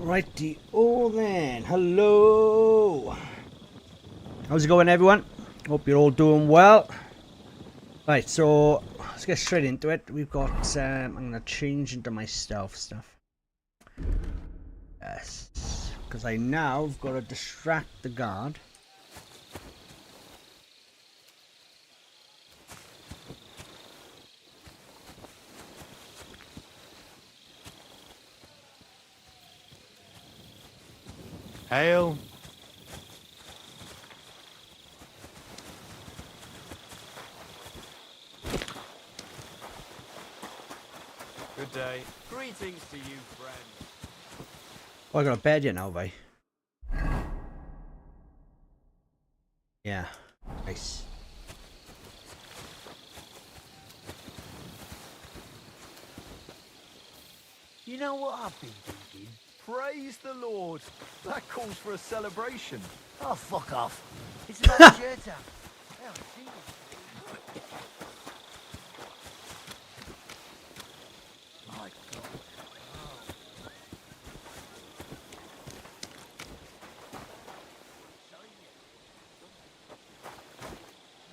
Righty, oh then, hello. How's it going, everyone? Hope you're all doing well. Right, so let's get straight into it. We've got, I'm gonna change into my stealth stuff. Yes, because I now have got to distract the guard. Hail. Good day. Greetings to you, friend. Oh, I got a bed yet now, bye. Yeah, nice. You know what I've been thinking? Praise the Lord. That calls for a celebration. Oh, fuck off. It's about Jetta. Hell, see. My God.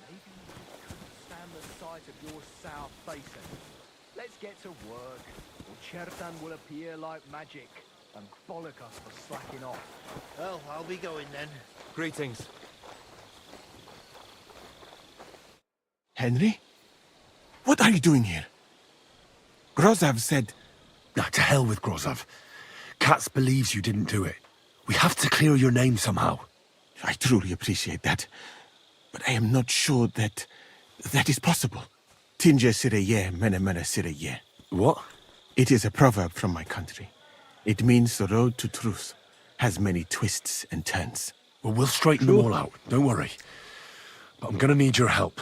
Maybe you couldn't stand the sight of your sour face anymore. Let's get to work, or Chertan will appear like magic and bollock us for slacking off. Well, I'll be going then. Greetings. Henry? What are you doing here? Grozov said... Nah, to hell with Grozov. Katz believes you didn't do it. We have to clear your name somehow. I truly appreciate that. But I am not sure that is possible. Tinja sireye, mene mene sireye. What? It is a proverb from my country. It means the road to truth has many twists and turns. Well, we'll straighten them all out. Don't worry. But I'm gonna need your help.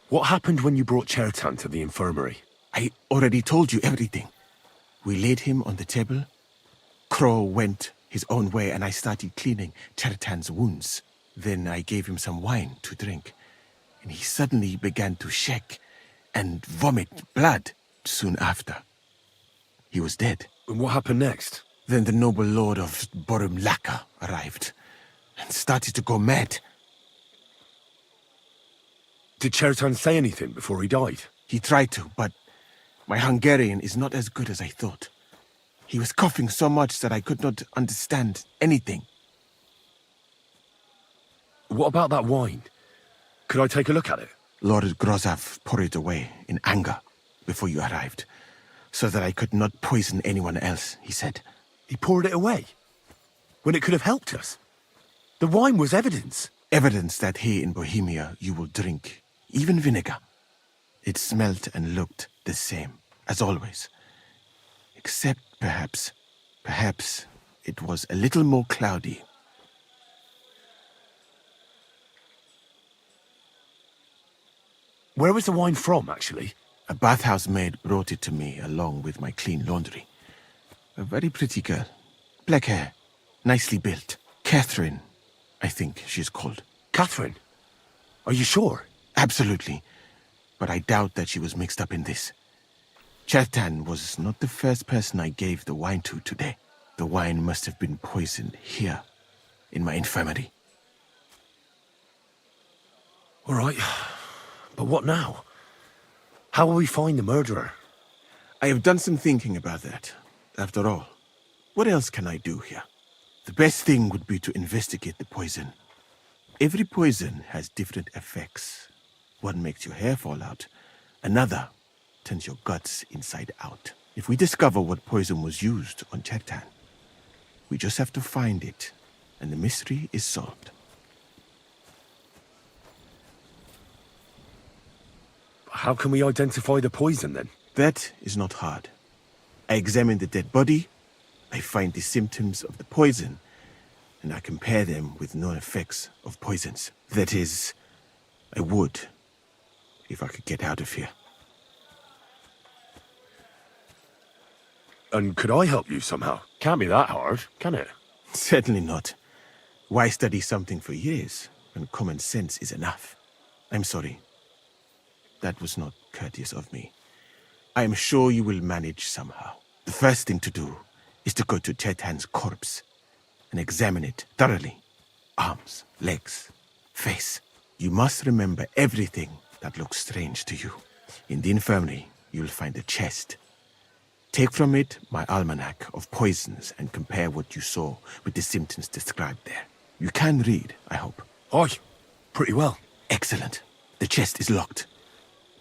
What happened when you brought Chertan to the infirmary? I already told you everything. We laid him on the table. Crow went his own way and I started cleaning Chertan's wounds. Then I gave him some wine to drink. And he suddenly began to shake and vomit blood soon after. He was dead. And what happened next? Then the noble lord of Bohemia arrived and started to go mad. Did Chertan say anything before he died? He tried to, but my Hungarian is not as good as I thought. He was coughing so much that I could not understand anything. What about that wine? Could I take a look at it? Lord Grozov poured it away in anger before you arrived, so that I could not poison anyone else, he said. He poured it away? When it could have helped us? The wine was evidence. Evidence that here in Bohemia you will drink even vinegar. It smelt and looked the same, as always. Except perhaps it was a little more cloudy. Where was the wine from, actually? A bathhouse maid brought it to me along with my clean laundry. A very pretty girl. Black hair. Nicely built. Catherine, I think she's called. Catherine? Are you sure? Absolutely. But I doubt that she was mixed up in this. Chertan was not the first person I gave the wine to today. The wine must have been poisoned here, in my infirmary. All right. But what now? How will we find the murderer? I have done some thinking about that. After all, what else can I do here? The best thing would be to investigate the poison. Every poison has different effects. One makes your hair fall out. Another turns your guts inside out. If we discover what poison was used on Chertan, we just have to find it, and the mystery is solved. How can we identify the poison, then? That is not hard. I examine the dead body, I find the symptoms of the poison, and I compare them with known effects of poisons. That is, I would, if I could get out of here. And could I help you somehow? Can't be that hard, can it? Certainly not. Why study something for years when common sense is enough? I'm sorry. That was not courteous of me. I am sure you will manage somehow. The first thing to do is to go to Chetan's corpse and examine it thoroughly. Arms, legs, face. You must remember everything that looks strange to you. In the infirmary, you'll find a chest. Take from it my almanac of poisons and compare what you saw with the symptoms described there. You can read, I hope. Aye, pretty well. Excellent. The chest is locked,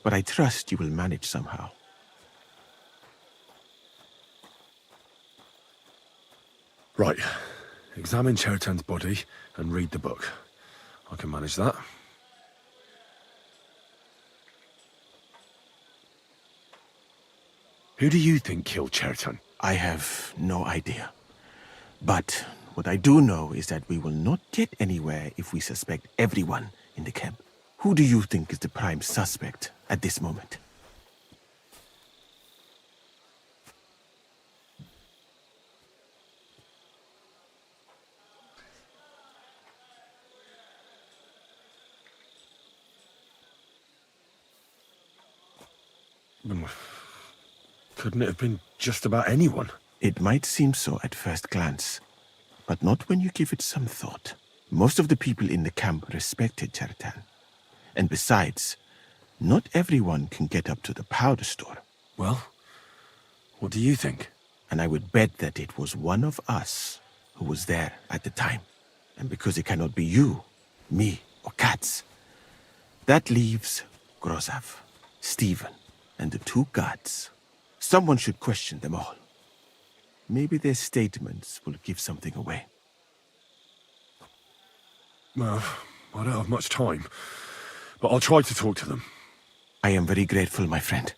but I trust you will manage somehow. Right. Examine Cheritan's body and read the book. I can manage that. Who do you think killed Cheritan? I have no idea. But what I do know is that we will not get anywhere if we suspect everyone in the camp. Who do you think is the prime suspect at this moment? Couldn't it have been just about anyone? It might seem so at first glance, but not when you give it some thought. Most of the people in the camp respected Cheritan. And besides, not everyone can get up to the powder store. Well, what do you think? And I would bet that it was one of us who was there at the time. And because it cannot be you, me, or Katz, that leaves Grozav, Stephen, and the two guards. Someone should question them all. Maybe their statements will give something away. Well, I don't have much time, but I'll try to talk to them. I am very grateful, my friend.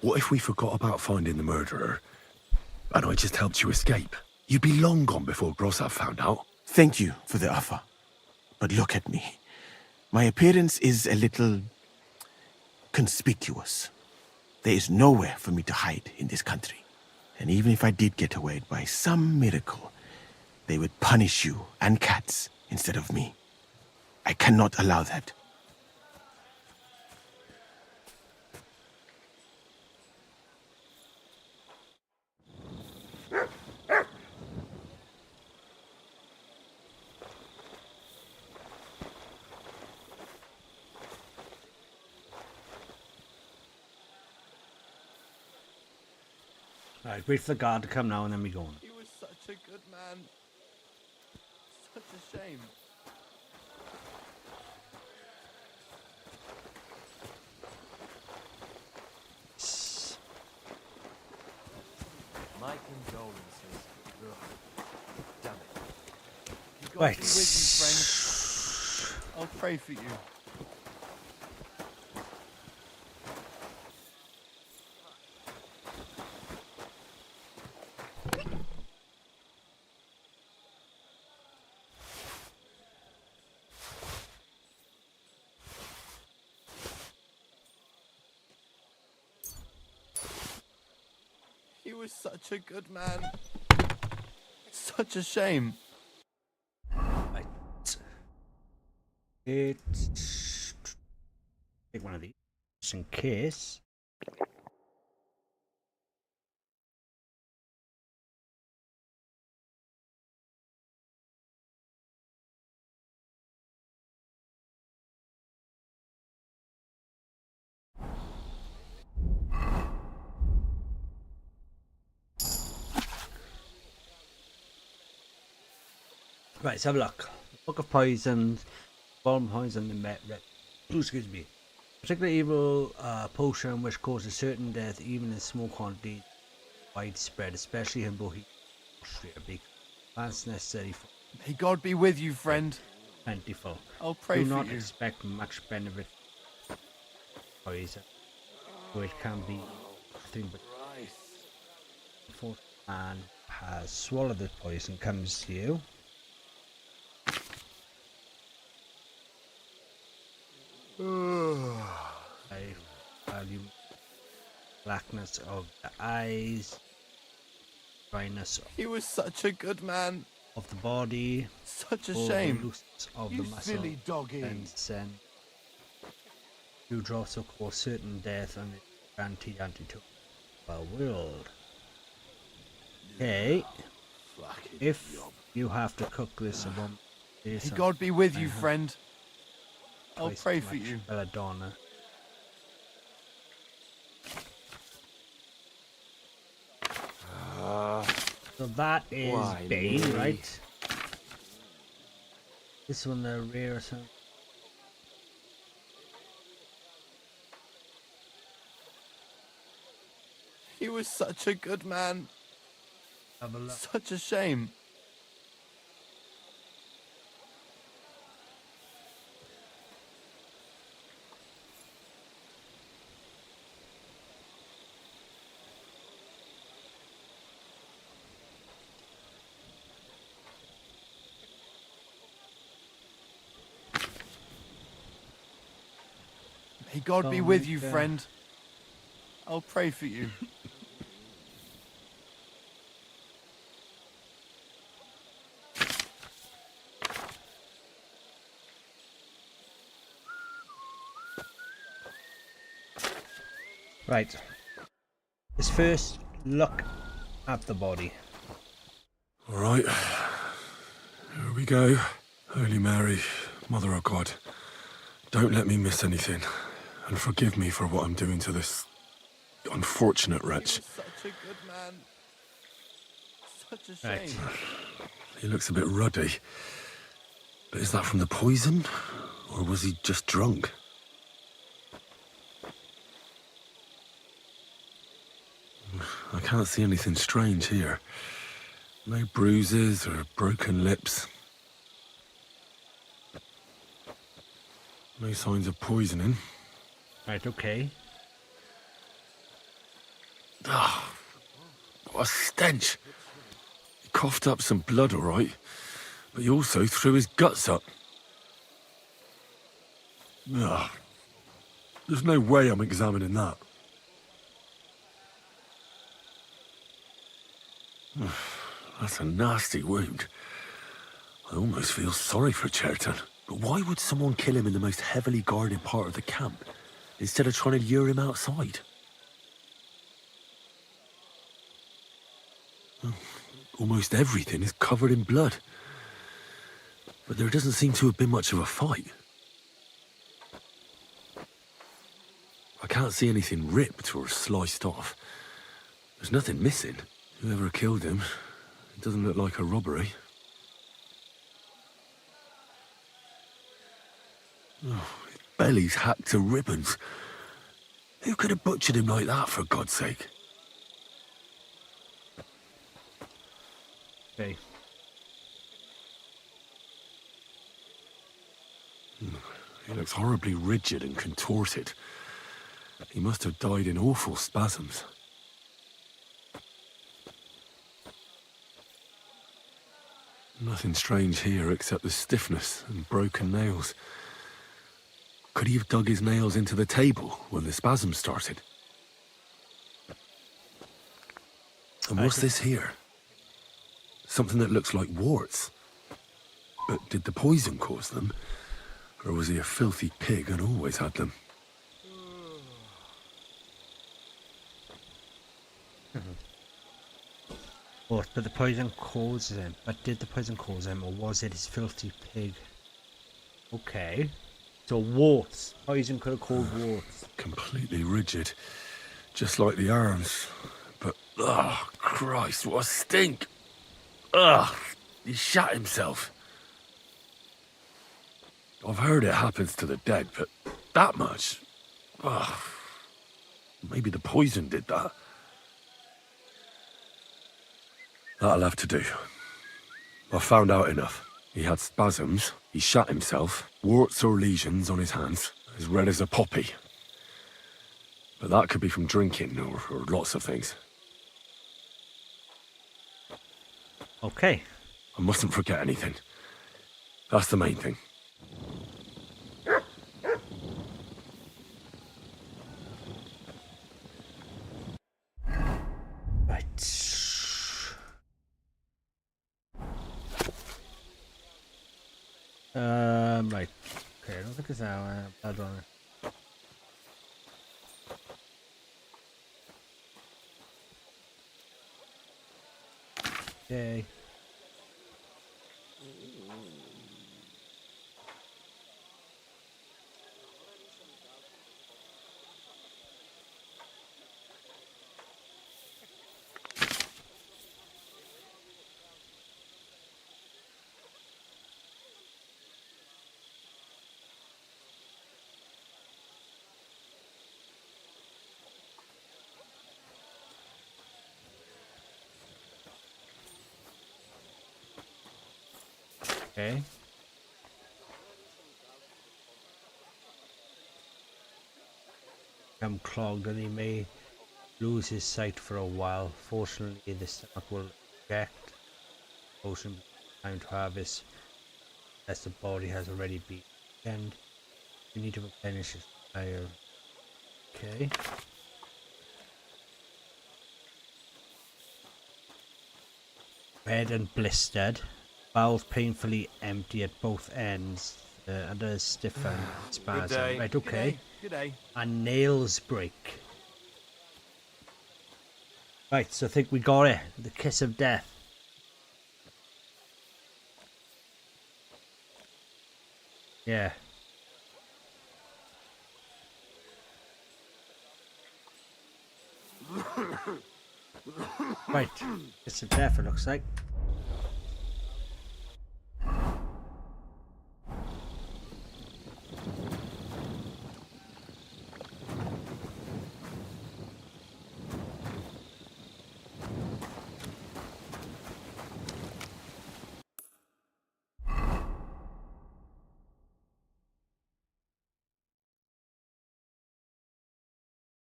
What if we forgot about finding the murderer, and I just helped you escape? You'd be long gone before Grozav found out. Thank you for the offer. But look at me. My appearance is a little conspicuous. There is nowhere for me to hide in this country. And even if I did get away by some miracle, they would punish you and Katz instead of me. I cannot allow that. Right, wait for the guard to come now and then we go on. He was such a good man. Such a shame. My condolences. Ugh. Damn it. You got Right. me with you, friend. I'll pray for you. He was such a good man. Such a shame. Right. It's... Take one of these, just in case. Right, let's have a look. Book of Poisons, Bomb Poison, and excuse me. Particular evil potion which causes certain death even in small quantities, widespread, especially in Bohemia, Austria. Big plants necessary for May God be with you, friend. plentiful. I'll pray Do for not you. expect much benefit from poison, so it can be nothing but before man has swallowed the poison comes to you. I value blackness of the eyes, dryness He was such a good man. of the body, Such a full shame. looseness of You the muscle, silly doggy. and send You drops will cause certain death and guaranteed antidote. Well, world. Okay. If you have to cook this above May God be with you, friend. I'll twice pray as for much you. belladonna. So that is Why, Bane, Lee? right? This one the rare or something. He was such a good man. Have a look. Such a shame. May God be with you, friend. I'll pray for you. Right. Let's first look at the body. All right. Here we go. Holy Mary, Mother of God, don't let me miss anything. And forgive me for what I'm doing to this unfortunate He wretch. was such a good man. Such a shame. Right. He looks a bit ruddy. But is that from the poison? Or was he just drunk? I can't see anything strange here. No bruises or broken lips. No signs of poisoning. Right, okay. What a stench! He coughed up some blood, all right, but he also threw his guts up. Ugh. There's no way I'm examining that. That's a nasty wound. I almost feel sorry for Cherton. But why would someone kill him in the most heavily guarded part of the camp, instead of trying to lure him outside? Almost everything is covered in blood. But there doesn't seem to have been much of a fight. I can't see anything ripped or sliced off. There's nothing missing. Whoever killed him, it doesn't look like a robbery. Oh, his belly's hacked to ribbons. Who could have butchered him like that, for God's sake? Okay. He looks horribly rigid and contorted. He must have died in awful spasms. Nothing strange here except the stiffness and broken nails. Could he have dug his nails into the table when the spasms started? And what's this here? Something that looks like warts. But did the poison cause them? Or was he a filthy pig and always had them? But the poison causes him. But did the poison cause him, or was it his filthy pig? Okay. So warts. Poison could have caused warts. Completely rigid. Just like the arms. But, oh, Christ, what a stink! Ugh, he shat himself. I've heard it happens to the dead, but that much? Ugh. Maybe the poison did that. That'll have to do. I've found out enough. He had spasms, he shat himself, warts or lesions on his hands, as red as a poppy. But that could be from drinking or lots of things. Okay. I mustn't forget anything. That's the main thing. Right. Right. Okay, I don't think there's now blood on it. Okay. Okay. I'm clogged and he may lose his sight for a while. Fortunately, the stomach will eject potion time to harvest as the body has already been and you need to replenish his fire. Okay. Red and blistered. Bowels painfully empty at both ends. Under a stiffen spasm. Right, okay. Good day. And nails break. Right, so I think we got it. The kiss of death. Yeah. Right, kiss of death it looks like.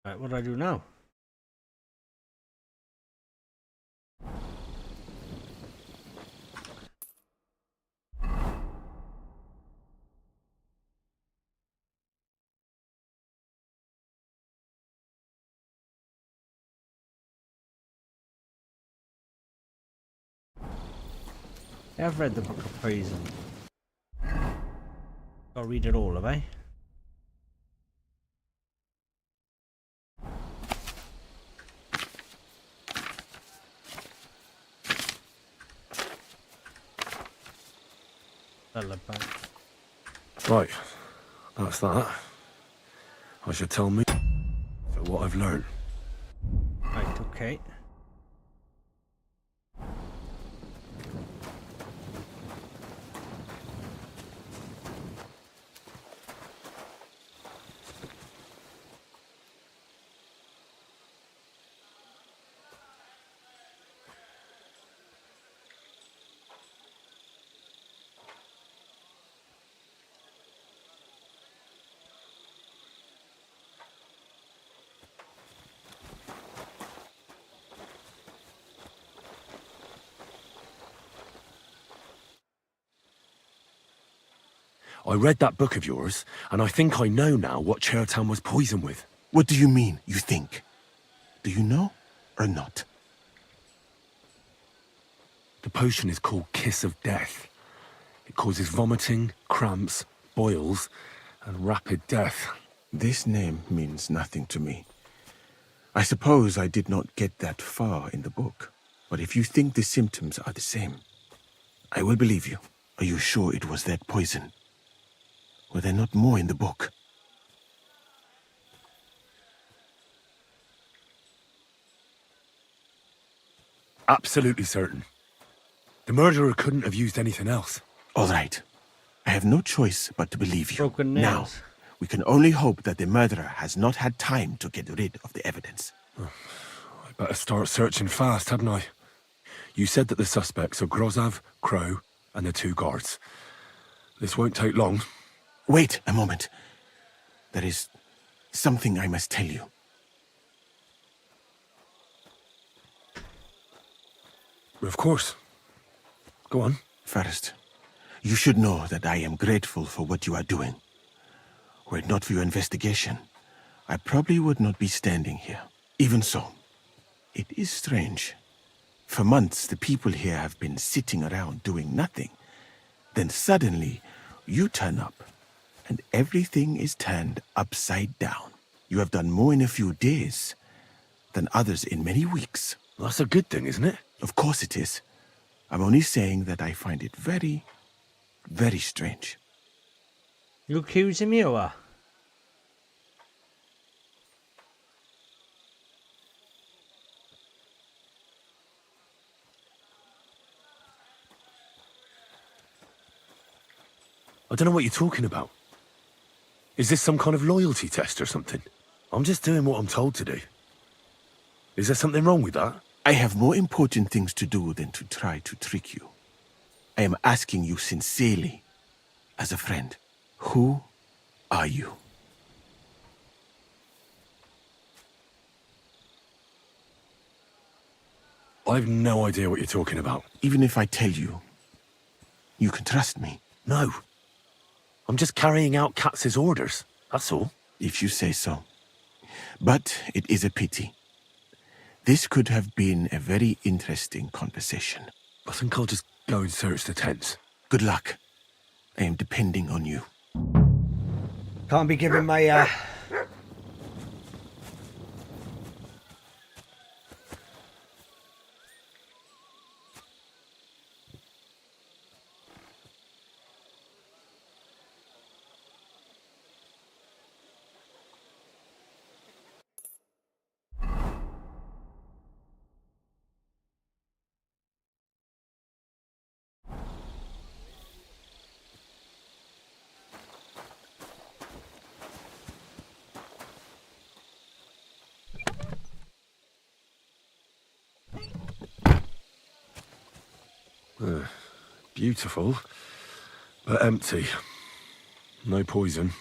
Right, what do I do now? I've read the Book of Poison. I'll read it all, have I? Lullaby. Right, that's that. I should tell me for what I've learned. Right, okay. I read that book of yours, and I think I know now what Chertown was poisoned with. What do you mean, you think? Do you know or not? The potion is called Kiss of Death. It causes vomiting, cramps, boils, and rapid death. This name means nothing to me. I suppose I did not get that far in the book. But if you think the symptoms are the same, I will believe you. Are you sure it was that poison? Were there not more in the book? Absolutely certain. The murderer couldn't have used anything else. All right. I have no choice but to believe you. Broken Now, nails. we can only hope that the murderer has not had time to get rid of the evidence. I better start searching fast, hadn't I? You said that the suspects are Grozav, Crow, and the two guards. This won't take long. Wait a moment. There is something I must tell you. Of course. Go on. First, you should know that I am grateful for what you are doing. Were it not for your investigation, I probably would not be standing here. Even so, it is strange. For months, the people here have been sitting around doing nothing. Then suddenly, you turn up, and everything is turned upside down. You have done more in a few days than others in many weeks. That's a good thing, isn't it? Of course it is. I'm only saying that I find it very, very strange. You accusing me or what? I don't know what you're talking about. Is this some kind of loyalty test or something? I'm just doing what I'm told to do. Is there something wrong with that? I have more important things to do than to try to trick you. I am asking you sincerely, as a friend, who are you? I've no idea what you're talking about. Even if I tell you, you can trust me. No. I'm just carrying out Katz's orders, that's all. If you say so. But it is a pity. This could have been a very interesting conversation. I think I'll just go and search the tents. Good luck. I am depending on you. Can't be giving my Beautiful, but empty. No poison.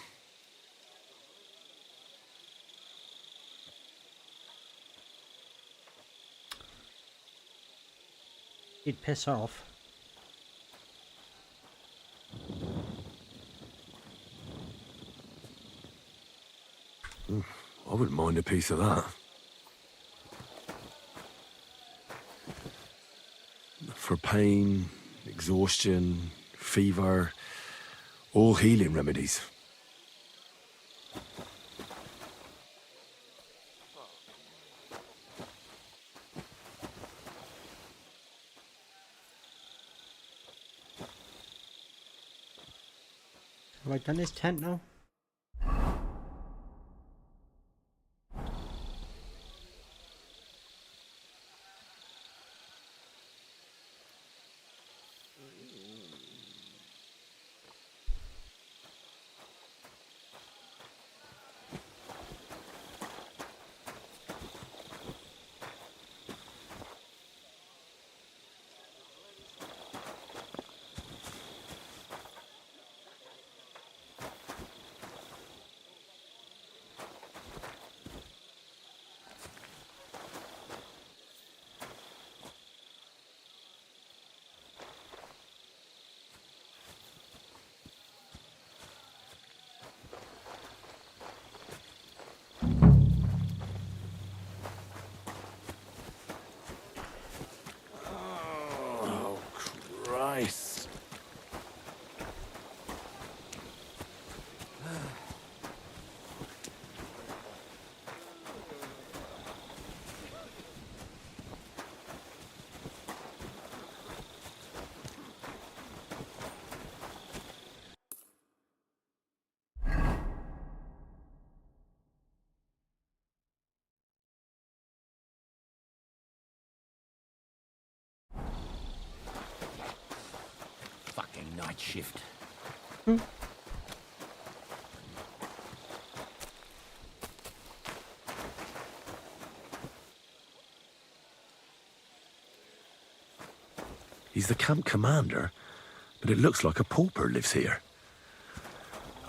He'd piss off. I wouldn't mind a piece of that. For pain, exhaustion, fever, all healing remedies. Have I done this tent now? Oh, Christ. Fucking night shift. He's the camp commander, but it looks like a pauper lives here.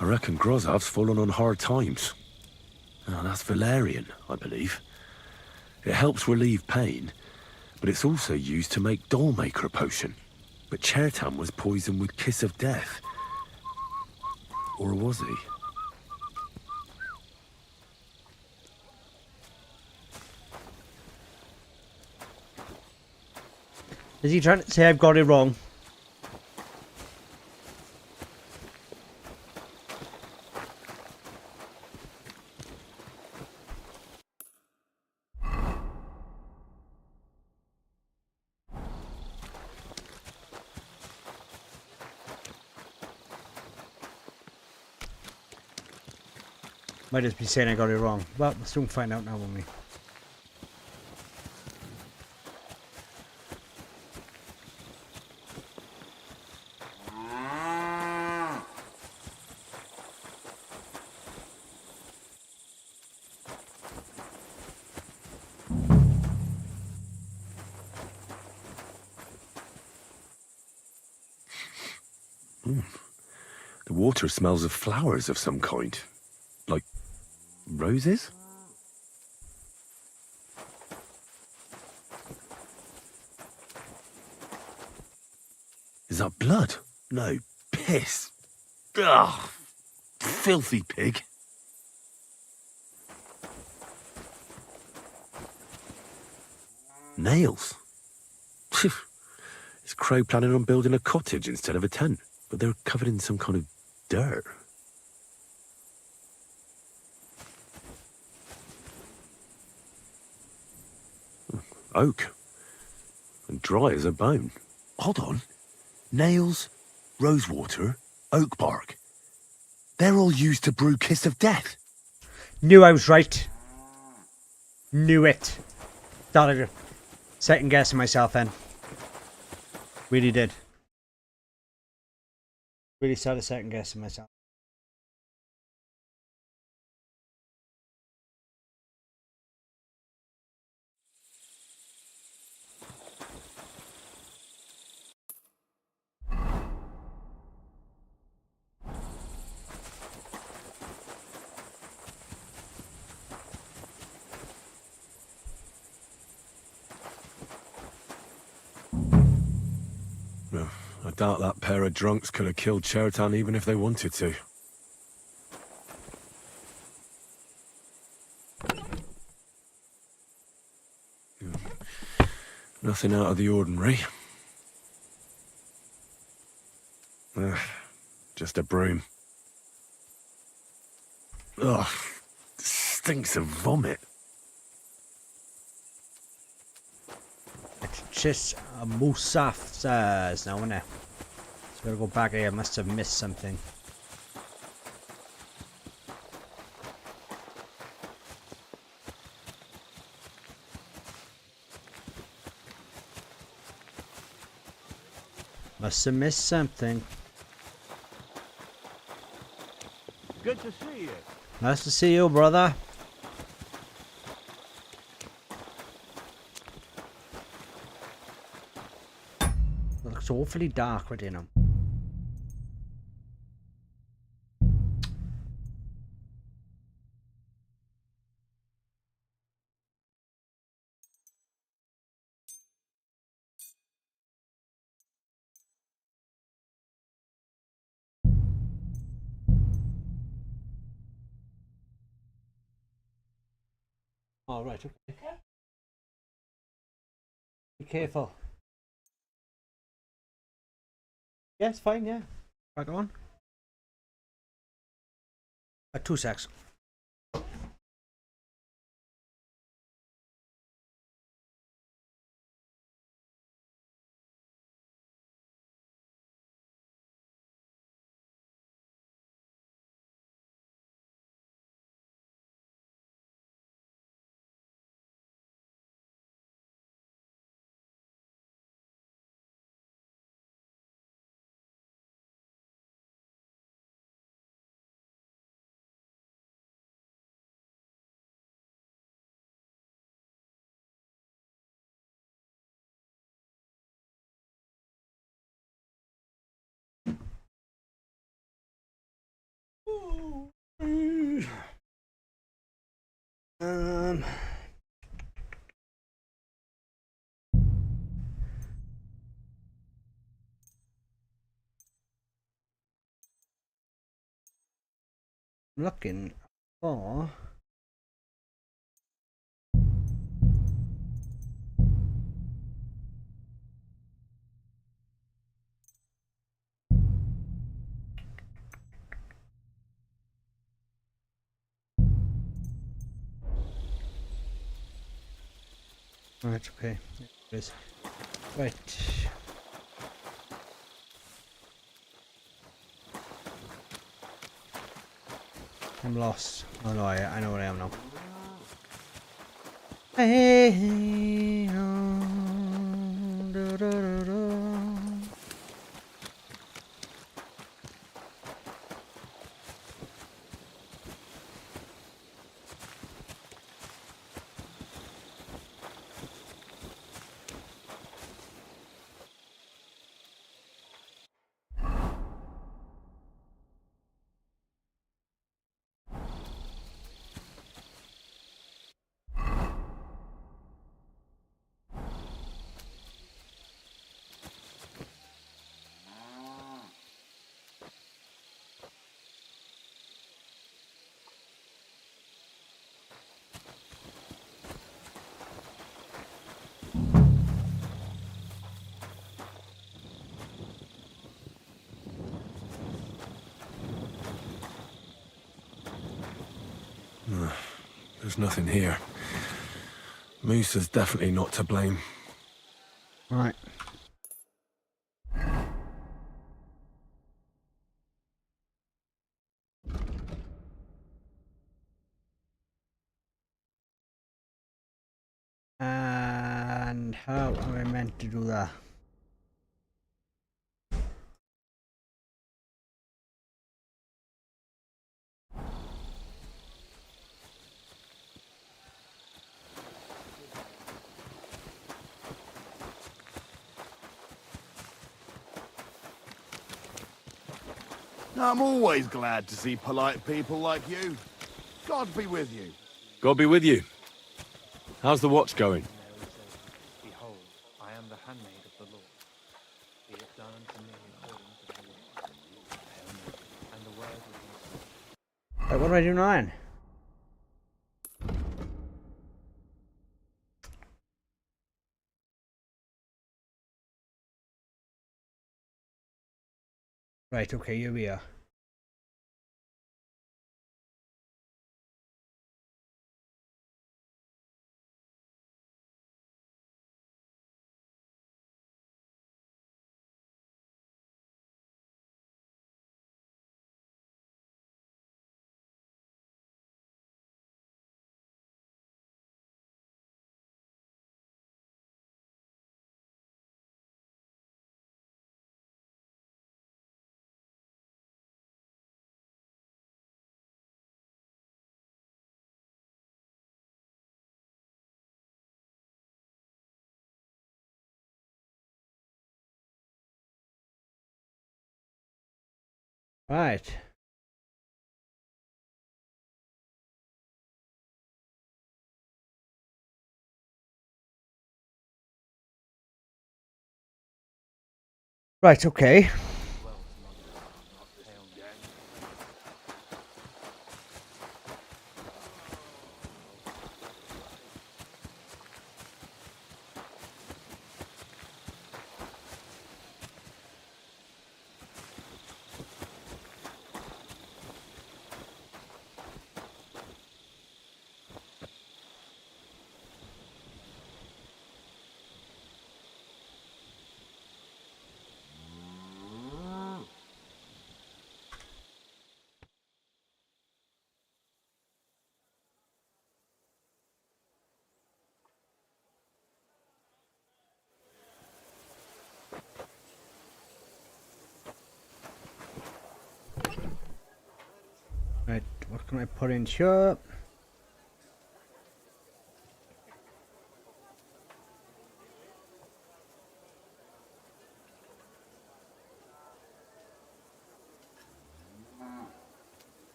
I reckon Grozav's fallen on hard times. Oh, that's valerian, I believe. It helps relieve pain, but it's also used to make Dollmaker potion. But Chertan was poisoned with Kiss of Death. Or was he? Is he trying to say I've got it wrong? Might just be saying I got it wrong. Well, we'll soon find out now, won't we? The water smells of flowers of some kind. Like roses? Is that blood? No, piss. Ugh, filthy pig. Nails. Is Crow planning on building a cottage instead of a tent? But they're covered in some kind of dirt. Oak. And dry as a bone. Hold on. Nails, rosewater, oak bark. They're all used to brew Kiss of Death. Knew I was right. Knew it. Started second guessing myself then. Really did. Really started second guessing myself. Well, I doubt that pair of drunks could have killed Chertan even if they wanted to. Nothing out of the ordinary. Just a broom. Ugh, stinks of vomit. It's just a Musaf now, isn't it? So gotta go back here. I must have missed something. Must have missed something. Good to see you. Nice to see you, brother. Looks awfully dark right in him. All right. Okay. Be careful. Yeah, it's fine. Yeah. Back on. 2 secs. Um. Looking for. Right, okay. There it is. Right. I'm lost. Oh no, I know where I am now. Hey, oh, do, do, do, do. There's nothing here. Moose is definitely not to blame. Right. And how am I meant to do that? I'm always glad to see polite people like you. God be with you. God be with you. How's the watch going? Behold, I am the handmaid of the Lord. Be it done unto me according to the word. And the word was Right, what do I do now then? Right, okay, here we are. Right. Right, okay. Right, what can I put in here?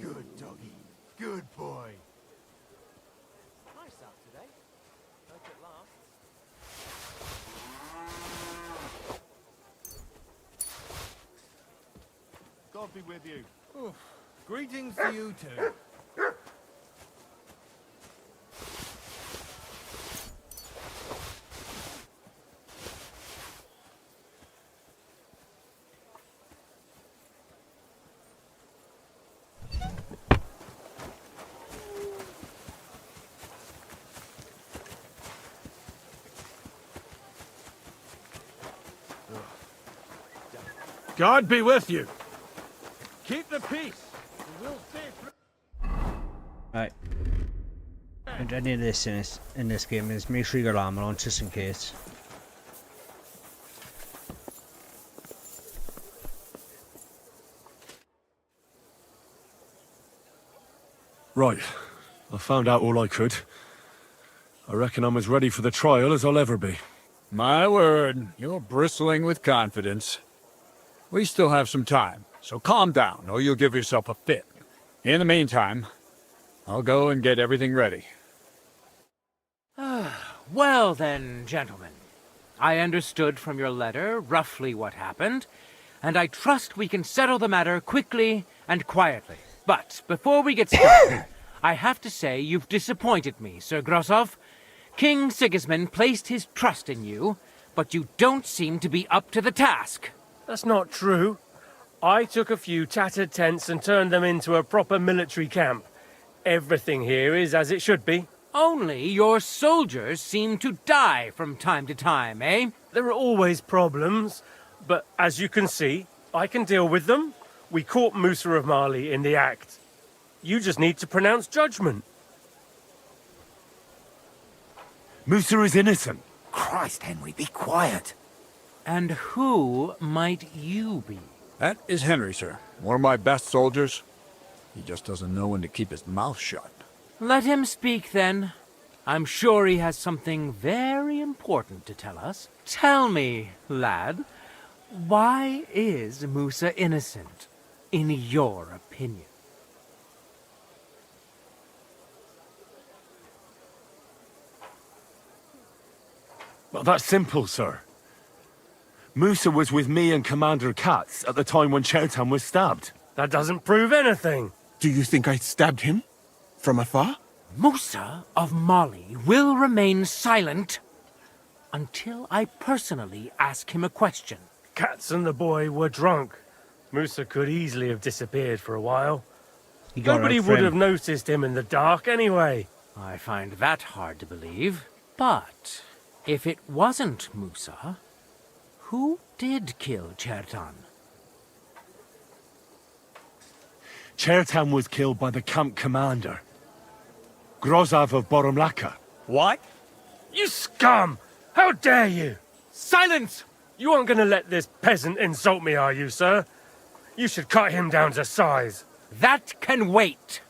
Good doggy. Good boy. Nice out today. Hope it lasts. God be with you. Greetings to you too. God be with you. Keep the peace. We'll stay. Right. And any of this in this game is make sure you got armor on just in case. Right. I found out all I could. I reckon I'm as ready for the trial as I'll ever be. My word, you're bristling with confidence. We still have some time, so calm down, or you'll give yourself a fit. In the meantime, I'll go and get everything ready. Well then, gentlemen. I understood from your letter roughly what happened, and I trust we can settle the matter quickly and quietly. But before we get started, I have to say you've disappointed me, Sir Grosov. King Sigismund placed his trust in you, but you don't seem to be up to the task. That's not true. I took a few tattered tents and turned them into a proper military camp. Everything here is as it should be. Only your soldiers seem to die from time to time, eh? There are always problems, but as you can see, I can deal with them. We caught Musa of Mali in the act. You just need to pronounce judgment. Musa is innocent. Christ, Henry, be quiet. And who might you be? That is Henry, sir. One of my best soldiers. He just doesn't know when to keep his mouth shut. Let him speak, then. I'm sure he has something very important to tell us. Tell me, lad, why is Musa innocent, in your opinion? Well, that's simple, sir. Musa was with me and Commander Katz at the time when Chertan was stabbed. That doesn't prove anything. Do you think I stabbed him? From afar? Musa of Mali will remain silent until I personally ask him a question. Katz and the boy were drunk. Musa could easily have disappeared for a while. Nobody would have noticed him in the dark anyway. I find that hard to believe. But if it wasn't Musa, who did kill Chertan? Chertan was killed by the camp commander, Grozov of Boromlaka. What? You scum! How dare you! Silence! You aren't going to let this peasant insult me, are you, sir? You should cut him down to size. That can wait.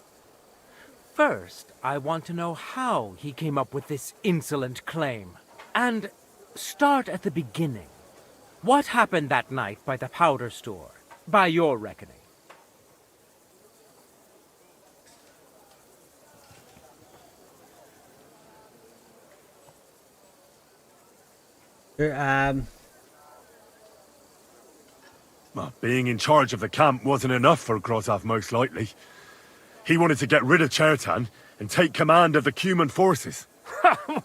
First, I want to know how he came up with this insolent claim. And start at the beginning. What happened that night by the powder store, by your reckoning? Well, being in charge of the camp wasn't enough for Grozov, most likely. He wanted to get rid of Chertan and take command of the Cuman forces.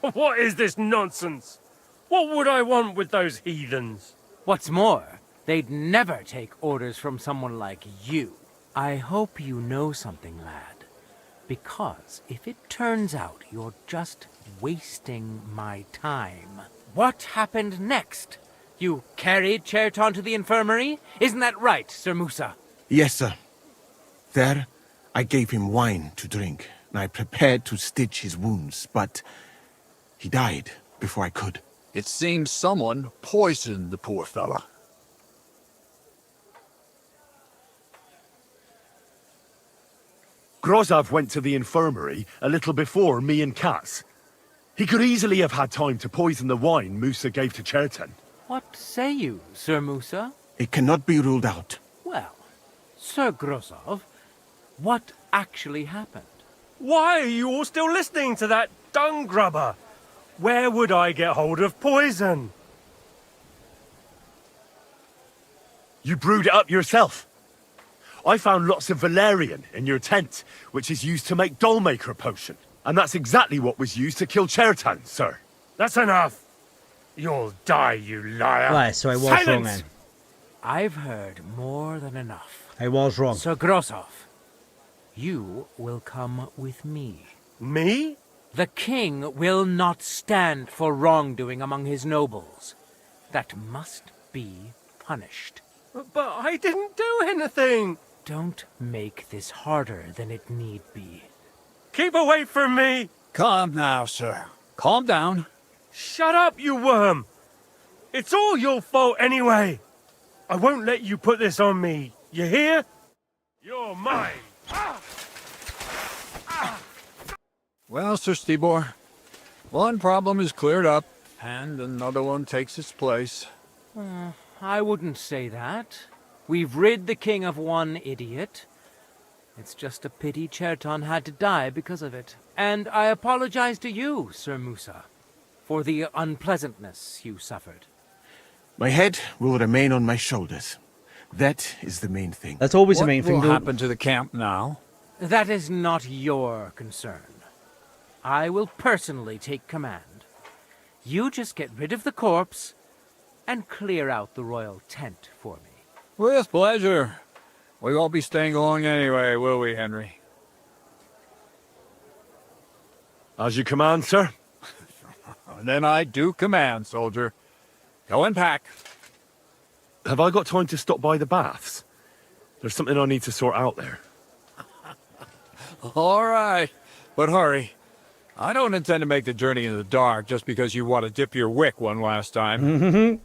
What is this nonsense? What would I want with those heathens? What's more, they'd never take orders from someone like you. I hope you know something, lad. Because if it turns out you're just wasting my time... What happened next? You carried Chertan to the infirmary? Isn't that right, Sir Musa? Yes, sir. There, I gave him wine to drink, and I prepared to stitch his wounds, but he died before I could. It seems someone poisoned the poor fella. Grozov went to the infirmary a little before me and Katz. He could easily have had time to poison the wine Musa gave to Chertan. What say you, Sir Musa? It cannot be ruled out. Well, Sir Grozov, what actually happened? Why are you all still listening to that dung grubber? Where would I get hold of poison? You brewed it up yourself. I found lots of valerian in your tent, which is used to make dollmaker potion. And that's exactly what was used to kill Chertan, sir. That's enough. You'll die, you liar. Right, so I was Silence! wrong then. I've heard more than enough. I was wrong. Sir Grozov, you will come with me. Me? The king will not stand for wrongdoing among his nobles. That must be punished. But I didn't do anything. Don't make this harder than it need be. Keep away from me. Calm now, sir. Calm down. Shut up, you worm. It's all your fault anyway. I won't let you put this on me. You hear? You're mine. Well, Sir Stibor, one problem is cleared up, and another one takes its place. I wouldn't say that. We've rid the king of one idiot. It's just a pity Cherton had to die because of it. And I apologize to you, Sir Musa, for the unpleasantness you suffered. My head will remain on my shoulders. That is the main thing. That's always the What main thing. will Don't- happen to the camp now? That is not your concern. I will personally take command. You just get rid of the corpse and clear out the royal tent for me. With pleasure. We won't be staying long anyway, will we, Henry? As you command, sir. Then I do command, soldier. Go and pack. Have I got time to stop by the baths? There's something I need to sort out there. All right, but hurry. I don't intend to make the journey in the dark just because you want to dip your wick one last time.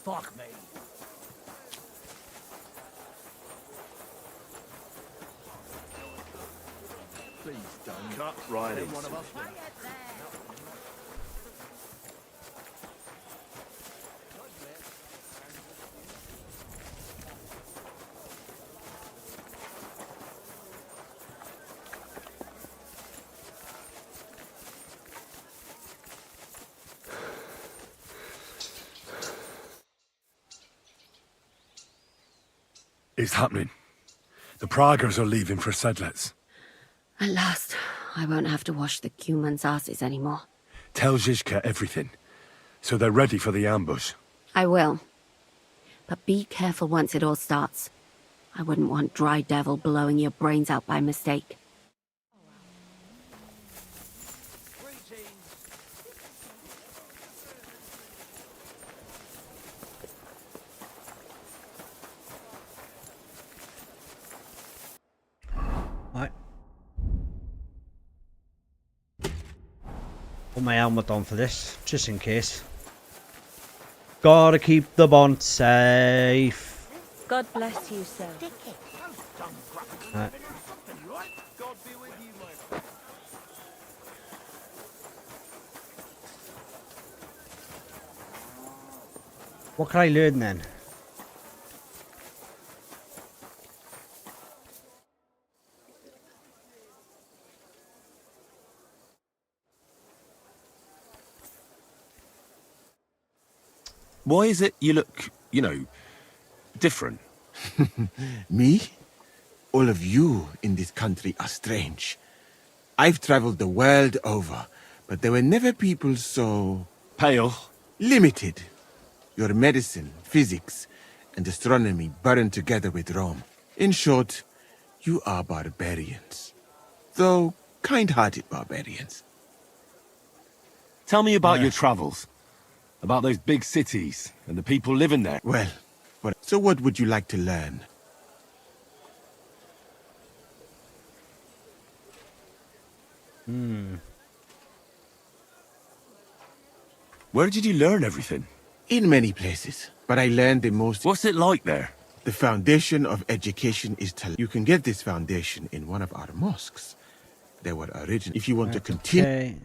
Fuck me. Please don't. Cut right in. One of us will. It's happening. The Praggers are leaving for Sedlets. At last, I won't have to wash the Cuman's asses anymore. Tell Zizka everything, so they're ready for the ambush. I will. But be careful once it all starts. I wouldn't want Dry Devil blowing your brains out by mistake. Right. Put my helmet on for this, just in case. Gotta keep the bond safe. God bless you, sir. Right. God be with you, my friend. What can I learn then? Why is it you look, different? Me? All of you in this country are strange. I've traveled the world over, but there were never people so... Pale. limited. Your medicine, physics, and astronomy burned together with Rome. In short, you are barbarians. Though kind-hearted barbarians. Tell me about your travels. About those big cities and the people living there. Well, so what would you like to learn? Where did you learn everything? In many places, but I learned the most... What's it like there? The foundation of education is you can get this foundation in one of our mosques. They were original. If you want to continue... Okay.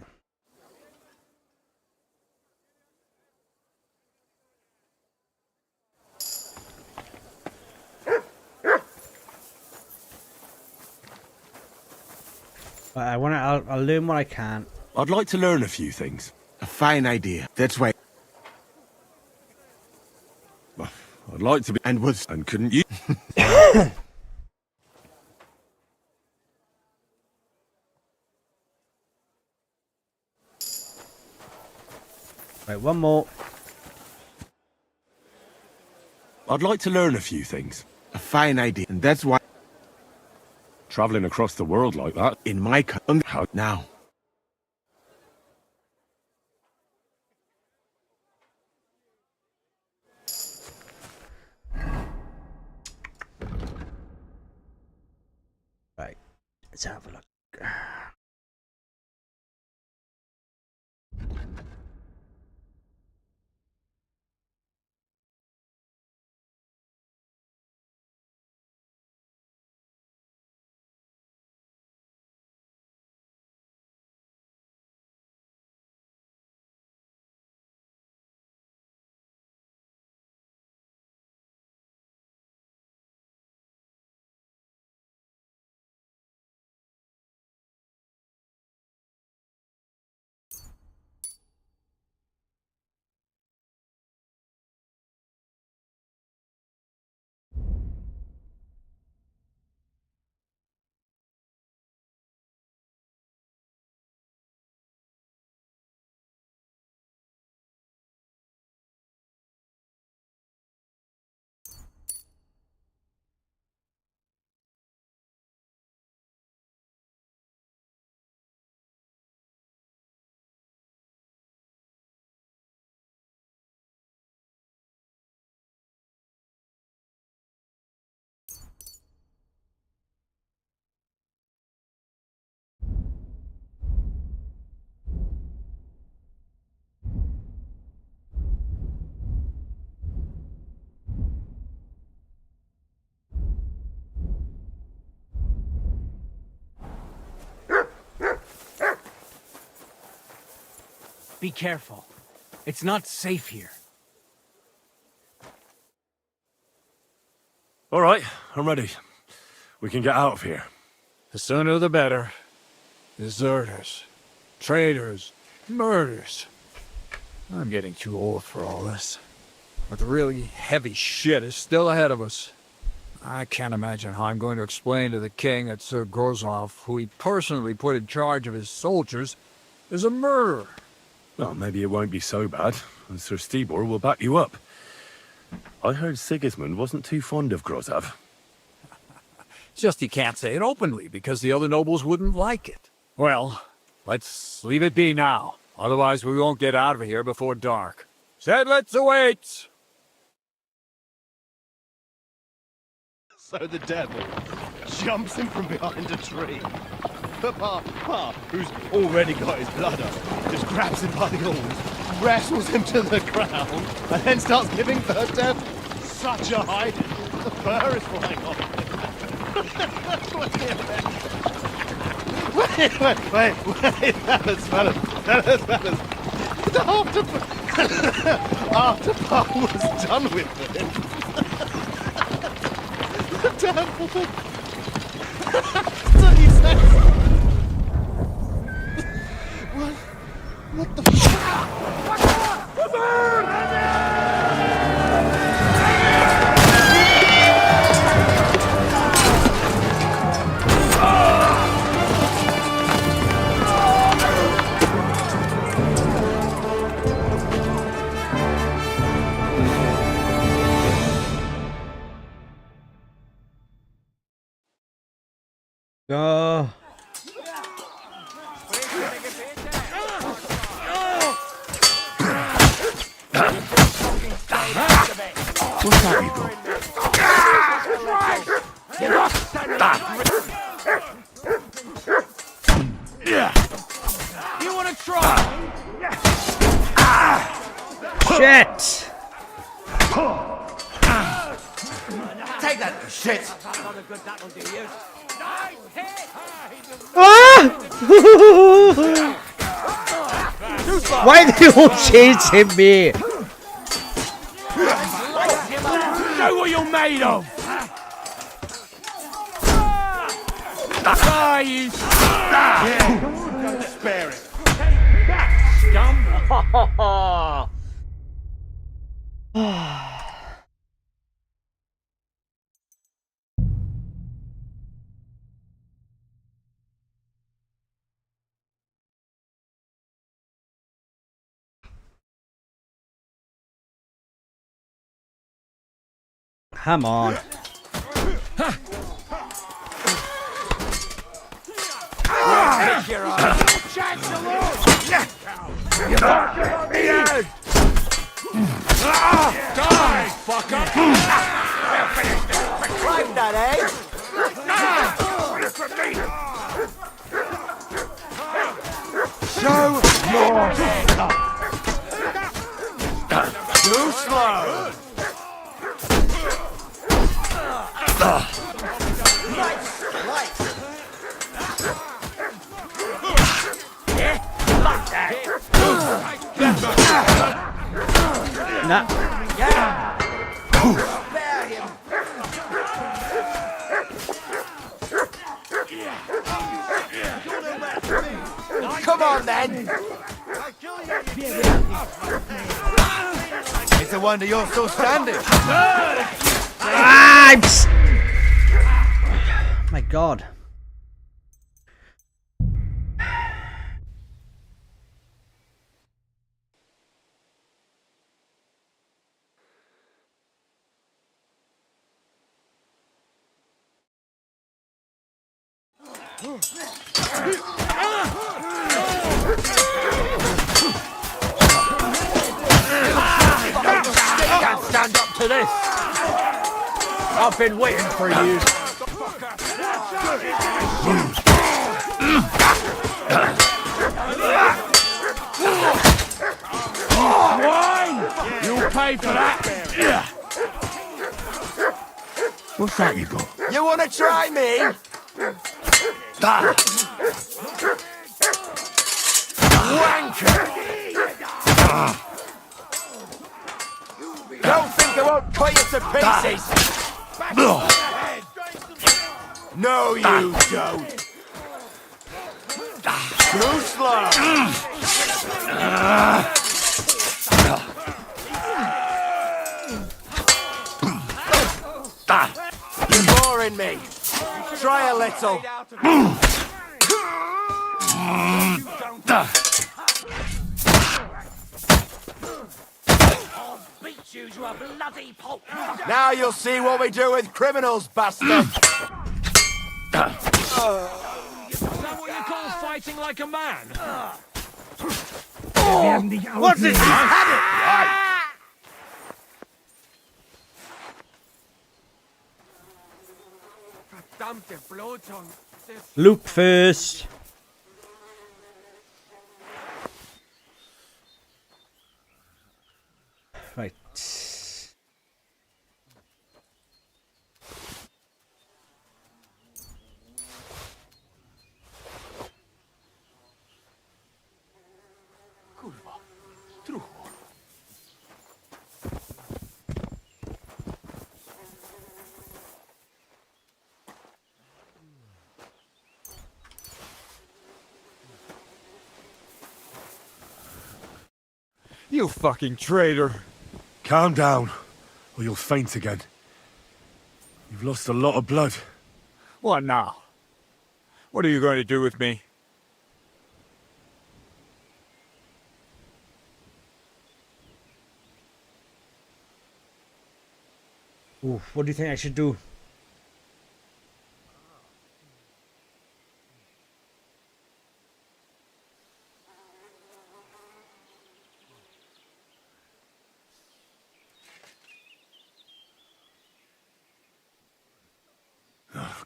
Right, I'll learn what I can. I'd like to learn a few things. A fine idea. That's why... I'd like to be... And was... And couldn't you? Right, one more. I'd like to learn a few things. A fine idea. And that's why... Travelling across the world like that. In my country... How? Now. Let's have a look. Be careful. It's not safe here. All right, I'm ready. We can get out of here. The sooner the better. Deserters, traitors, murders. I'm getting too old for all this. But the really heavy shit is still ahead of us. I can't imagine how I'm going to explain to the king that Sir Grozlov, who he personally put in charge of his soldiers, is a murderer. Well, maybe it won't be so bad, and Sir Stibor will back you up. I heard Sigismund wasn't too fond of Grozlov. Just he can't say it openly, because the other nobles wouldn't like it. Well, let's leave it be now. Otherwise we won't get out of here before dark. Sedlitz awaits! So the devil jumps in from behind a tree. But Pa, who's already got his blood up, just grabs him by the horns, wrestles him to the ground, and then starts giving the devil such a hiding. The fur is flying off. Wait, fellas. After Pa was done with it, the devil... So he says... What the fuck? You want to try? Shit! Take that, shit! Ah! Why are they all chasing me? Show what you're made of! Die, you Don't spare it. Come on. Die, fucker! Like that, eh? Too slow. Nah. Spare him. Come on then. It's a wonder you're still standing. My God. Can't stand up to this. I've been waiting for you. You'll pay for that. What's that you got? You want to try me? Wanker! Don't think I won't cut you to pieces! No, you don't! Too slow! You're boring me! Try a little! Now you'll see what we do with criminals, bastard! Is that what you call fighting like a man? What's this? Loop first. Right. You fucking traitor. Calm down, or you'll faint again. You've lost a lot of blood. What now? What are you going to do with me? Ooh, what do you think I should do?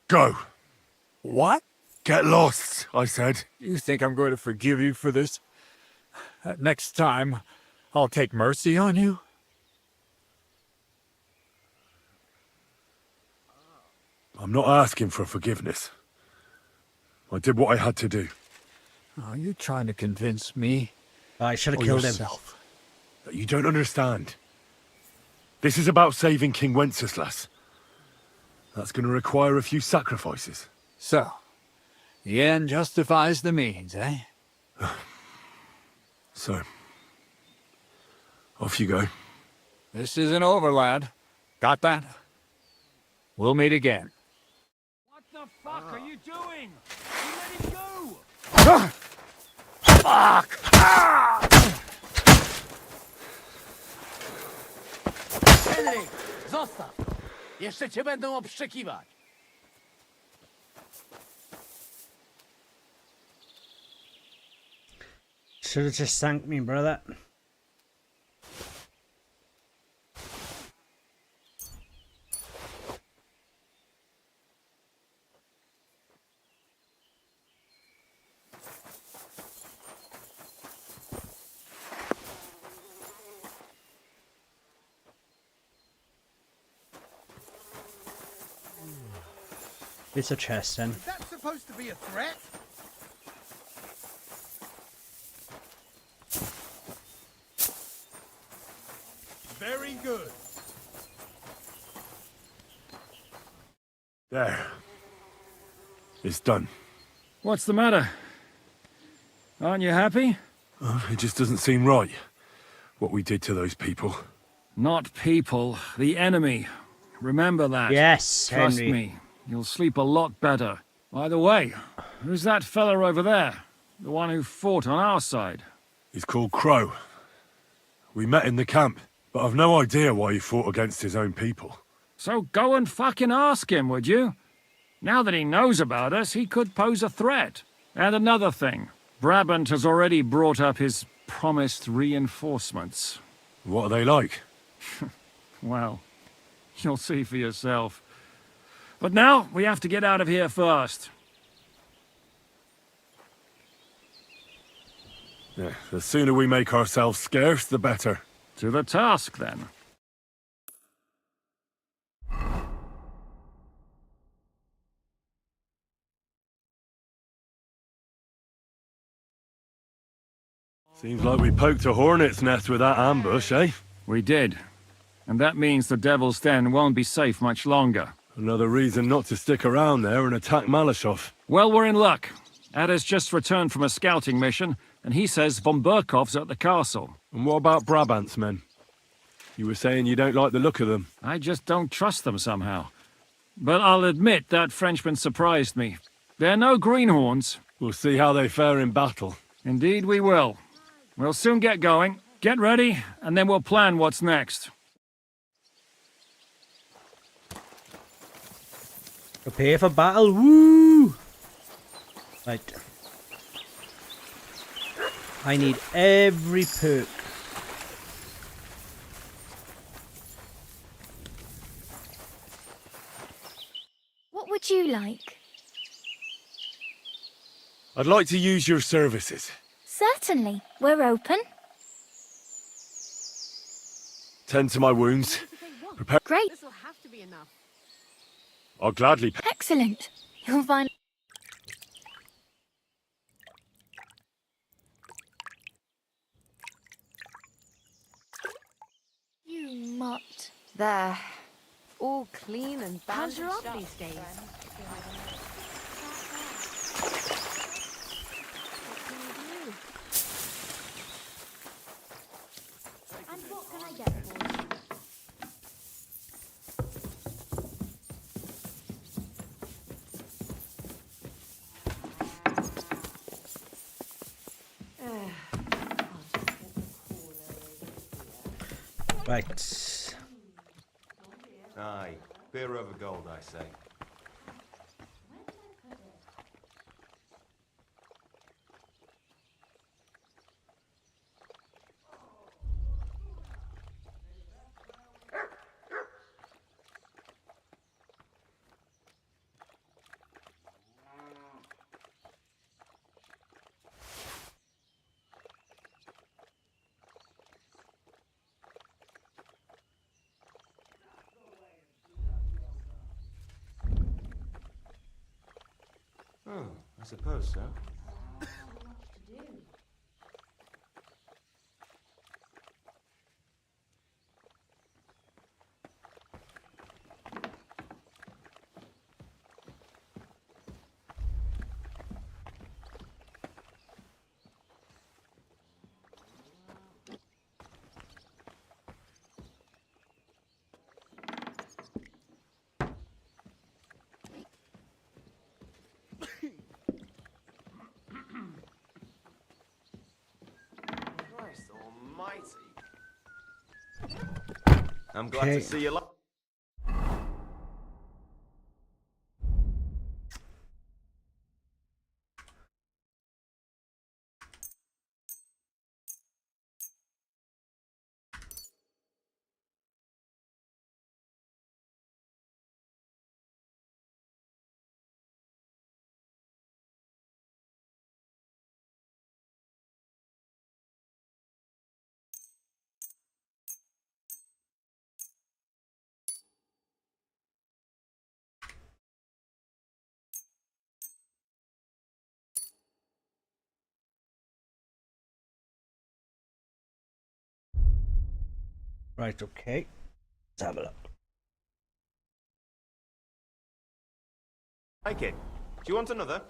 Go! What? Get lost, I said. You think I'm going to forgive you for this? Next time, I'll take mercy on you? I'm not asking for forgiveness. I did what I had to do. Are you trying to convince me? I should have or killed him. yourself? You don't understand. This is about saving King Wenceslas. That's going to require a few sacrifices. So, the end justifies the means, eh? So, off you go. This isn't over, lad. Got that? We'll meet again. What the fuck are you doing? You let him go! Fuck! Henry, zostaw! Jeszcze cię będą obszczekiwać. Should have just thanked me, brother. It's a chest then. Is that supposed to be a threat? Very good. There. It's done. What's the matter? Aren't you happy? It just doesn't seem right, what we did to those people. Not people, the enemy. Remember that. Yes, Trust Henry. me, you'll sleep a lot better. By the way, who's that fella over there? The one who fought on our side? He's called Crow. We met in the camp, but I've no idea why he fought against his own people. So go and fucking ask him, would you? Now that he knows about us, he could pose a threat. And another thing, Brabant has already brought up his promised reinforcements. What are they like? Well, you'll see for yourself. But now, we have to get out of here first. Yeah, the sooner we make ourselves scarce, the better. To the task, then. Seems like we poked a hornet's nest with that ambush, eh? We did. And that means the Devil's Den won't be safe much longer. Another reason not to stick around there and attack Malashov. Well, we're in luck. Ada's just returned from a scouting mission, and he says von Burkov's at the castle. And what about Brabant's men? You were saying you don't like the look of them. I just don't trust them somehow. But I'll admit that Frenchman surprised me. They're no greenhorns. We'll see how they fare in battle. Indeed we will. We'll soon get going. Get ready, and then we'll plan what's next. Prepare for battle. Woo! Right. I need every perk. What would you like? I'd like to use your services. Certainly. We're open. Tend to my wounds. Prepare. Great. This'll have to be enough. I'll gladly pay. Excellent. You'll find... You mutt. There. All clean and How's your bandaged arm up. these days? And what can I get for you? Right. Aye, beer over gold, I say. Oh, I suppose so. Christ almighty. I'm glad Okay. to see you. Right, okay. Let's have a look. Hey kid, do you want another?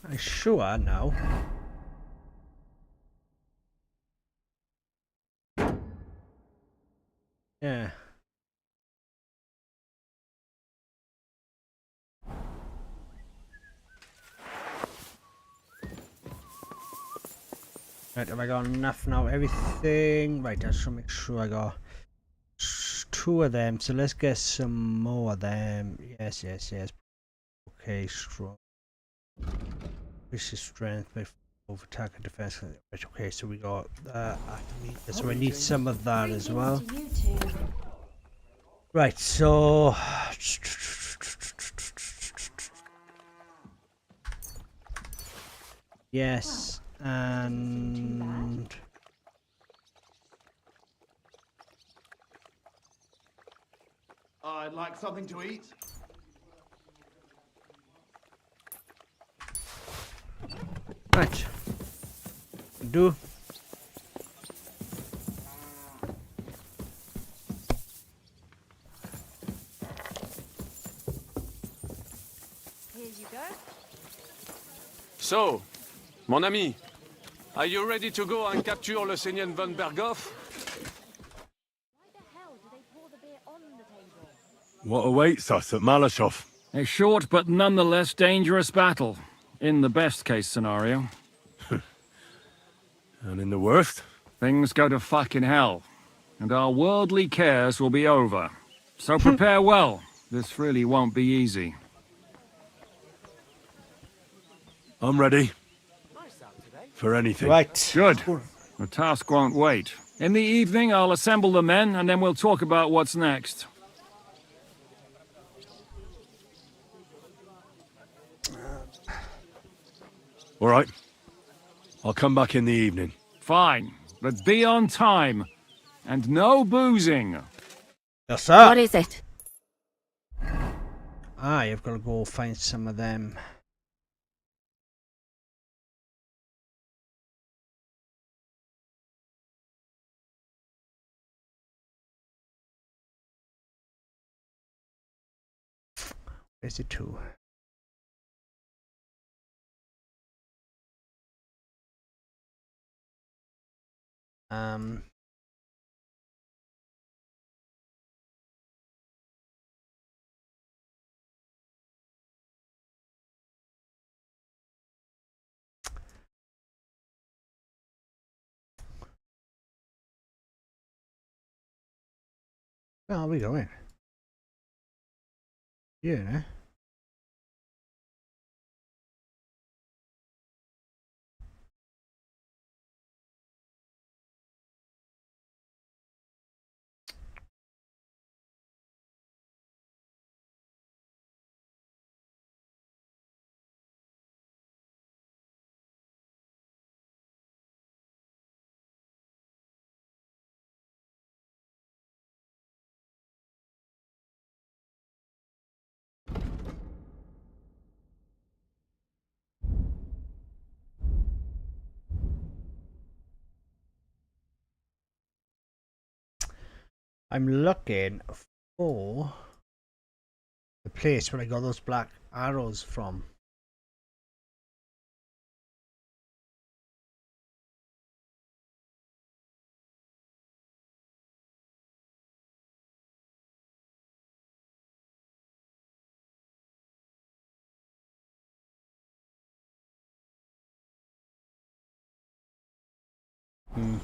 I'm sure now. Yeah. Right, have I got enough now? Everything. Right, I just want to make sure I got 2 of them. So let's get some more of them. Yes, yes, yes. Okay, strong. This is strength, but over attack and defense. Right, okay, so we got that. So I need some of that as well. Right, so yes, and I'd like something to eat. right. Do. Here you go. So, mon ami, are you ready to go and capture le Seigneur von Berghoff? Why the hell do they pour the beer on the table? What awaits us at Malashov? A short but nonetheless dangerous battle, in the best case scenario. And in the worst? Things go to fucking hell, and our worldly cares will be over. So prepare well. This really won't be easy. I'm ready. Nice out today. For anything. Right. Good. The task won't wait. In the evening, I'll assemble the men, and then we'll talk about what's next. All right. I'll come back in the evening. Fine, but be on time. And no boozing. Yes, sir. What is it? I've got to go find some of them. Where's it to? Where are we going? Yeah. I'm looking for the place where I got those black arrows from.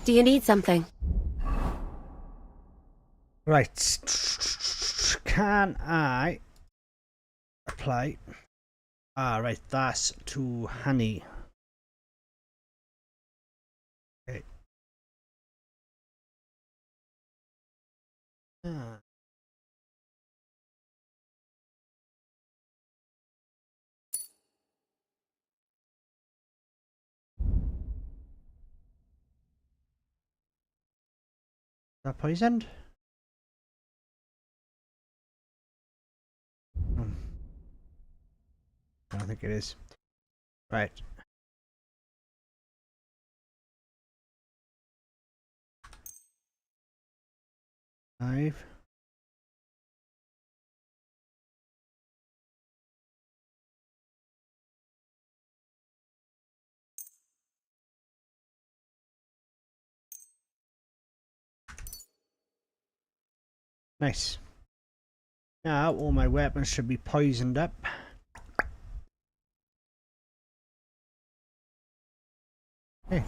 Do you need something? Right. Can I apply? Ah, right. That's to honey. Okay. Ah. Is that poisoned? I don't think it is. Right. Five. Nice. Now all my weapons should be poisoned up. Okay.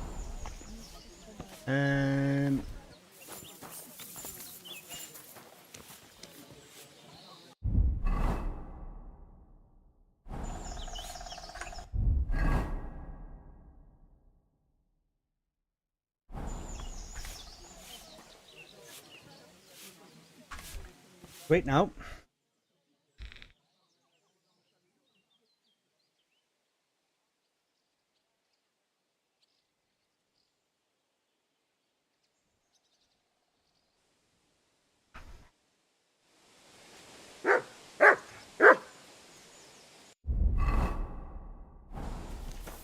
Wait now.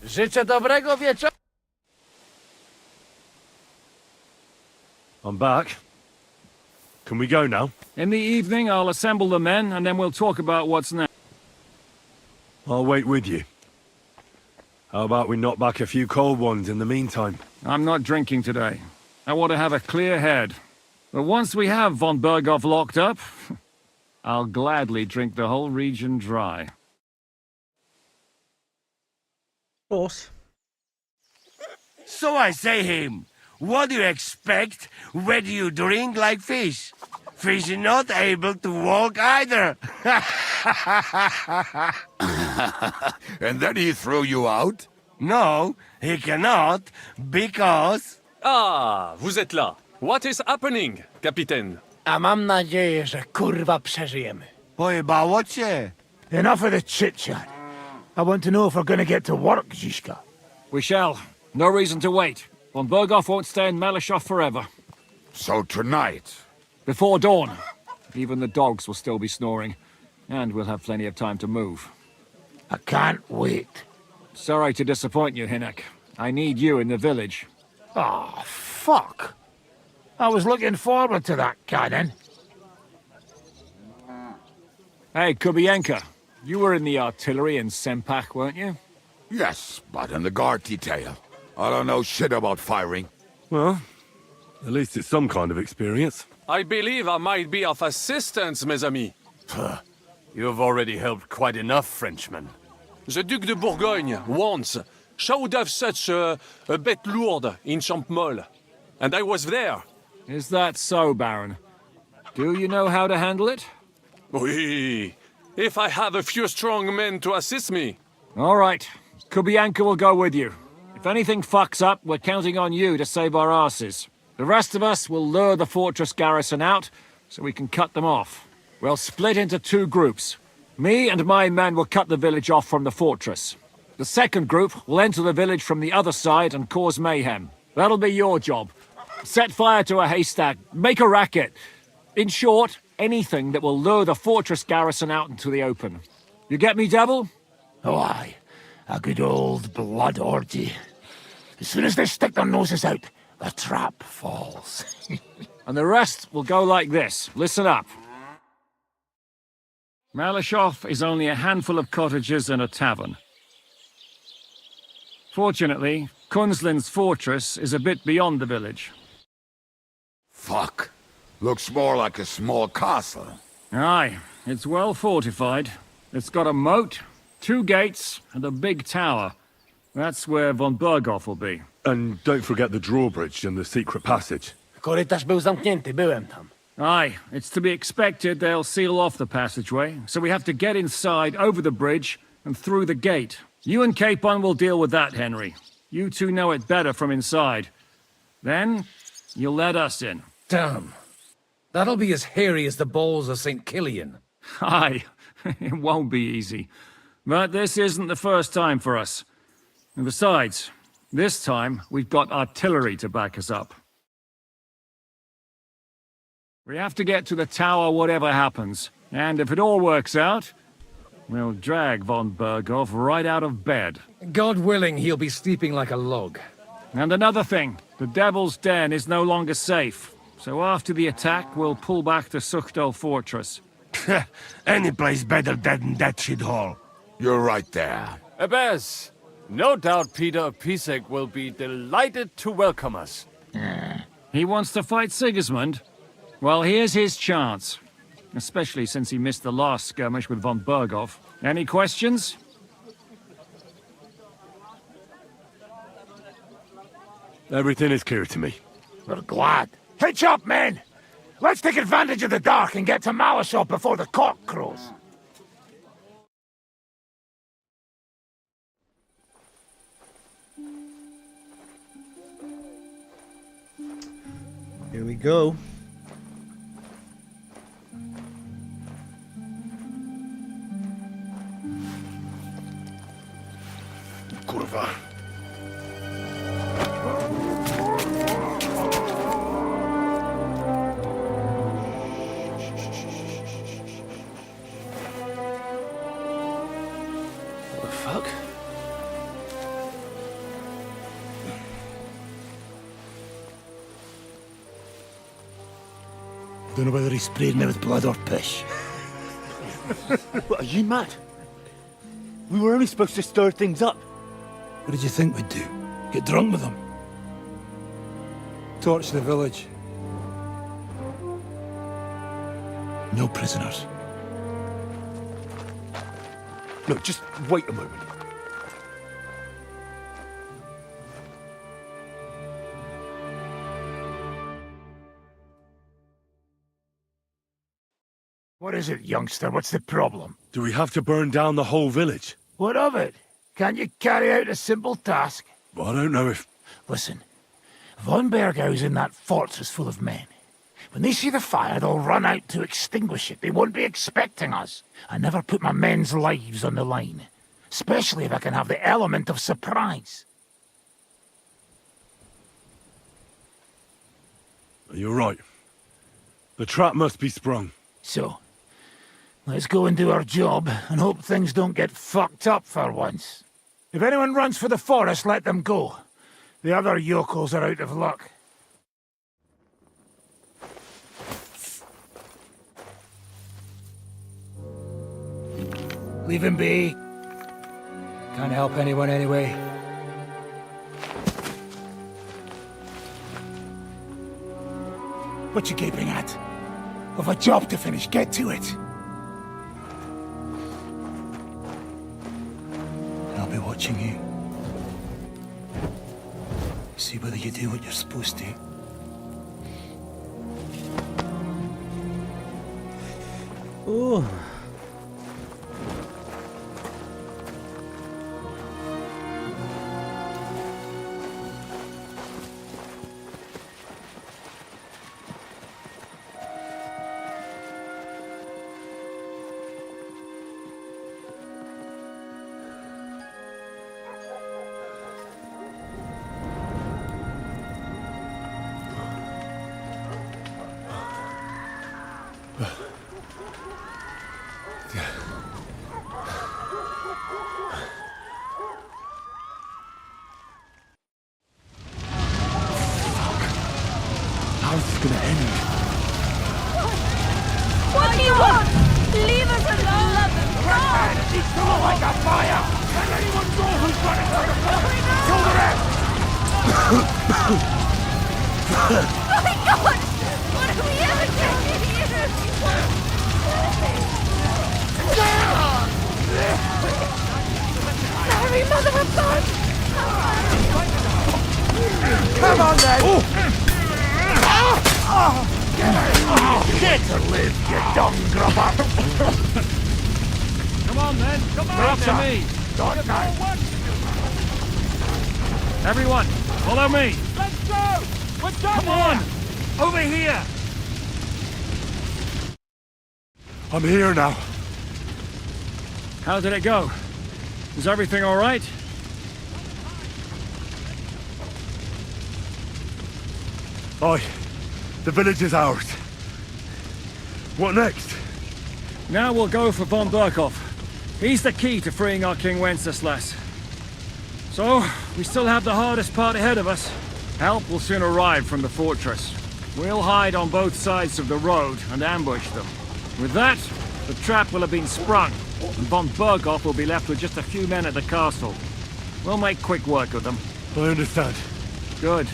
Życzę dobrego wieczoru. I'm back. Can we go now? In the evening, I'll assemble the men, and then we'll talk about what's next. I'll wait with you. How about we knock back a few cold ones in the meantime? I'm not drinking today. I want to have a clear head. But once we have von Berghoff locked up, I'll gladly drink the whole region dry. Of course. So I say him, what do you expect when you drink like fish? Fish is not able to walk either. And then he threw you out? No, he cannot, because... Ah, vous êtes là. What is happening, Capitaine? A mam nadzieję, że kurwa przeżyjemy. Pojebało cię. Enough of the chit-chat. I want to know if we're gonna get to work, Zizka. We shall. No reason to wait. Von Berghoff won't stay in Melishoff forever. So tonight? Before dawn. Even the dogs will still be snoring. And we'll have plenty of time to move. I can't wait. Sorry to disappoint you, Hinnock. I need you in the village. Oh, fuck. I was looking forward to that, Cannon. Hey, Kubienka. You were in the artillery in Sempach, weren't you? Yes, but in the guard detail. I don't know shit about firing. Well, at least it's some kind of experience. I believe I might be of assistance, mes amis. You've already helped quite enough, Frenchman. The Duc de Bourgogne, once, showed off such a bête lourde in Champmol. And I was there. Is that so, Baron? Do you know how to handle it? Oui. If I have a few strong men to assist me. All right. Kubienka will go with you. If anything fucks up, we're counting on you to save our asses. The rest of us will lure the fortress garrison out, so we can cut them off. We'll split into two groups. Me and my men will cut the village off from the fortress. The second group will enter the village from the other side and cause mayhem. That'll be your job. Set fire to a haystack, make a racket. In short, anything that will lure the fortress garrison out into the open. You get me, Devil? Oh, aye. A good old blood orgy. As soon as they stick their noses out, the trap falls. And the rest will go like this. Listen up. Malashov is only a handful of cottages and a tavern. Fortunately, Kunzlin's fortress is a bit beyond the village. Fuck. Looks more like a small castle. Aye, it's well fortified. It's got a moat, 2 gates, and a big tower. That's where von Berghoff will be. And don't forget the drawbridge and the secret passage. Korytarz był zamknięty, byłem tam. Aye, it's to be expected they'll seal off the passageway, so we have to get inside, over the bridge, and through the gate. You and Capon will deal with that, Henry. You two know it better from inside. Then, you'll let us in. Damn. That'll be as hairy as the balls of St. Killian. Aye, it won't be easy. But this isn't the first time for us. And besides, this time we've got artillery to back us up. We have to get to the tower whatever happens. And if it all works out, we'll drag von Berghoff right out of bed. God willing, he'll be sleeping like a log. And another thing, the Devil's Den is no longer safe. So after the attack, we'll pull back to Suchto Fortress. Any place better than that shithole. You're right there. Abbas, no doubt Peter of Pisek will be delighted to welcome us. He wants to fight Sigismund? Well, here's his chance. Especially since he missed the last skirmish with von Berghoff. Any questions? Everything is clear to me. We're glad. Hitch up, men! Let's take advantage of the dark and get to Malashov before the cock crows. Here we go. Kurwa. What the fuck? Don't know whether he sprayed me with blood or piss. What, are you mad? We were only supposed to stir things up. What did you think we'd do? Get drunk with them? Torch the village. No prisoners. Look, just wait a moment. What is it, youngster? What's the problem? Do we have to burn down the whole village? What of it? Can't you carry out a simple task? Well, I don't know if... Listen, von Berghau's in that fortress full of men. When they see the fire, they'll run out to extinguish it. They won't be expecting us. I never put my men's lives on the line. Especially if I can have the element of surprise. You're right. The trap must be sprung. So, let's go and do our job, and hope things don't get fucked up for once. If anyone runs for the forest, let them go. The other yokels are out of luck. Leave him be. Can't help anyone anyway. What you gaping at? We've a job to finish. Get to it. I'll be watching you. See whether you do what you're supposed to. Ooh. fire! Let anyone go who's running through the fire! Kill the rest! My God! What are we ever getting here? Mary, Mother of God! Come on then! Get to live, you dumb grubber! Come on, then. Come on, to me. Don't know. Everyone, follow me. Let's go! We're done. Come on! Over here! I'm here now. How did it go? Is everything all right? Aye. The village is ours. What next? Now we'll go for von Berkhoff. He's the key to freeing our King Wenceslas. So, we still have the hardest part ahead of us. Help will soon arrive from the fortress. We'll hide on both sides of the road and ambush them. With that, the trap will have been sprung, and von Berkhoff will be left with just a few men at the castle. We'll make quick work of them. I understand. Good.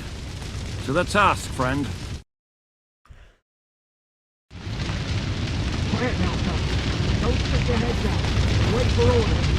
To the task, friend. Quiet now, fellas. Don't stick your heads out. Wait for orders.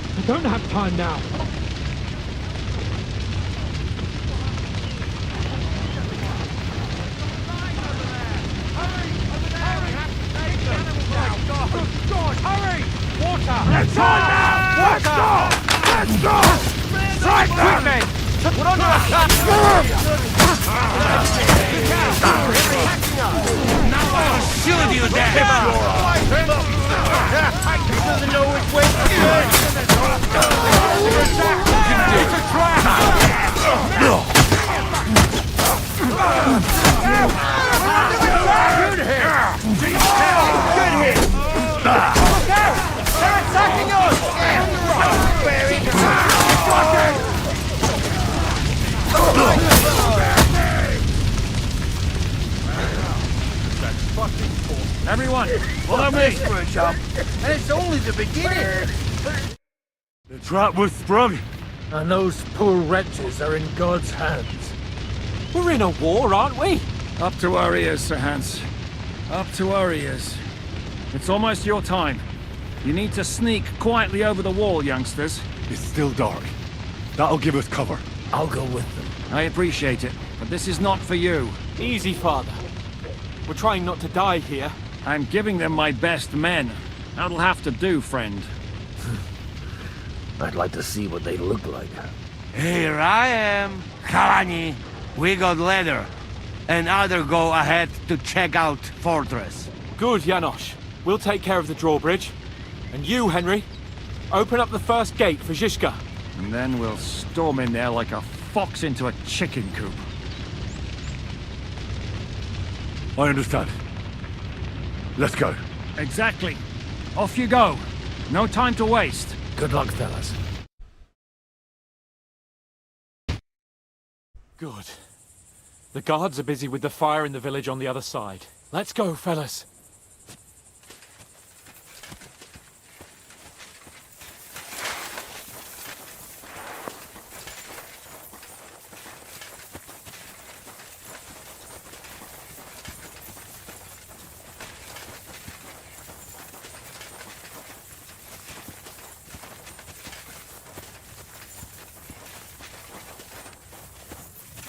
I don't have time now. God, hurry! Water! Let's go now! Let's go! Let's go! Strike them! Quick, men! We're under attack! Now I'll shoot you dead! He doesn't know which way to go. It's a trap! Good hit! Good hit! Look out! They're attacking us! Everyone, follow me! For a jump, and it's only the beginning. The trap was sprung. And those poor wretches are in God's hands. We're in a war, aren't we? Up to our ears, Sir Hans. Up to our ears. It's almost your time. You need to sneak quietly over the wall, youngsters. It's still dark. That'll give us cover. I'll go with them. I appreciate it, but this is not for you. Easy, Father. We're trying not to die here. I'm giving them my best men. That'll have to do, friend. I'd like to see what they look like. Here I am. Kalani, we got leather. And other go ahead to check out fortress. Good, Janosch. We'll take care of the drawbridge. And you, Henry, open up the first gate for Zizka. And then we'll storm in there like a fox into a chicken coop. I understand. Let's go. Exactly. Off you go. No time to waste. Good luck, fellas. Good. The guards are busy with the fire in the village on the other side. Let's go, fellas.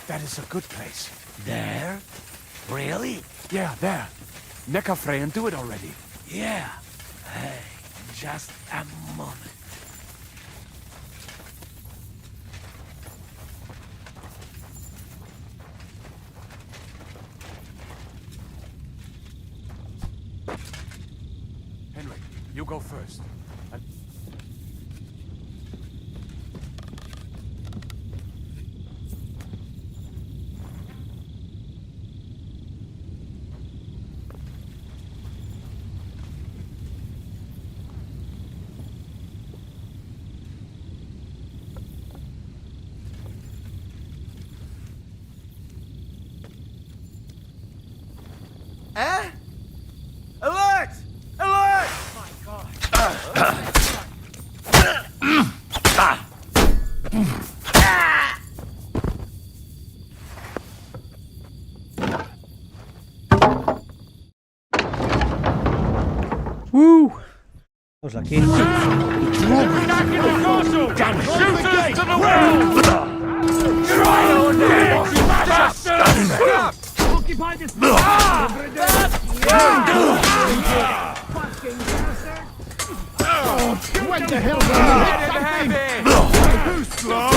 That is a good place. There? Really? Yeah, there. Neckar Freyan do it already. Yeah. Hey, just a moment. Henry, you go first. And Eh? Alert! Alert! My God. Woo! I was lucky. Back in the castle! Shooters to the wall! Try on bastard! Occupy this... When the hell did you hit something? Too slow!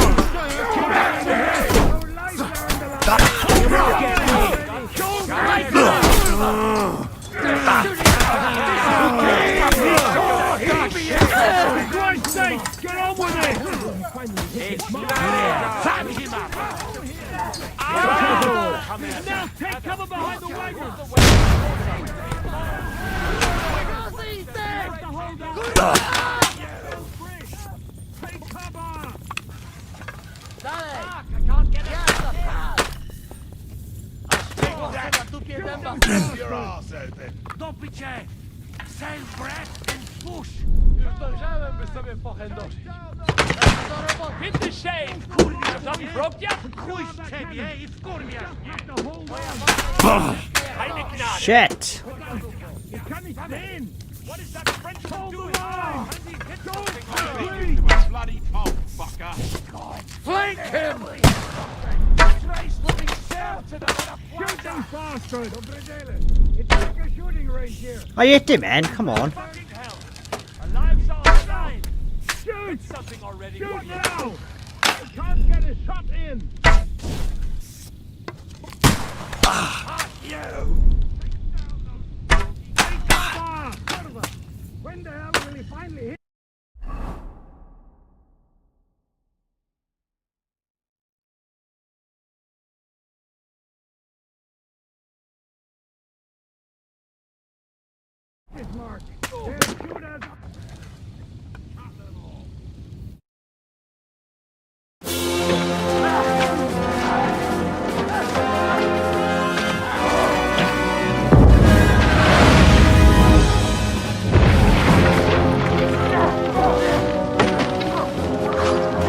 For Christ's sake, get on with it! Now take cover behind the wagon! Take cover! I can't get it! Your arse open. Don't be chair. Sail breath and push. Hit the shade! Something broke ya? Shit! What is that French doing? Bloody pole, fucker. Flank him! Shooting bastard! It's like a shooting range here. I hit him, man. Come on. Our lives are on the line. Shoot! Something already. Shoot now! I can't get a shot in. When the hell will he finally hit? Mark. Shoot us.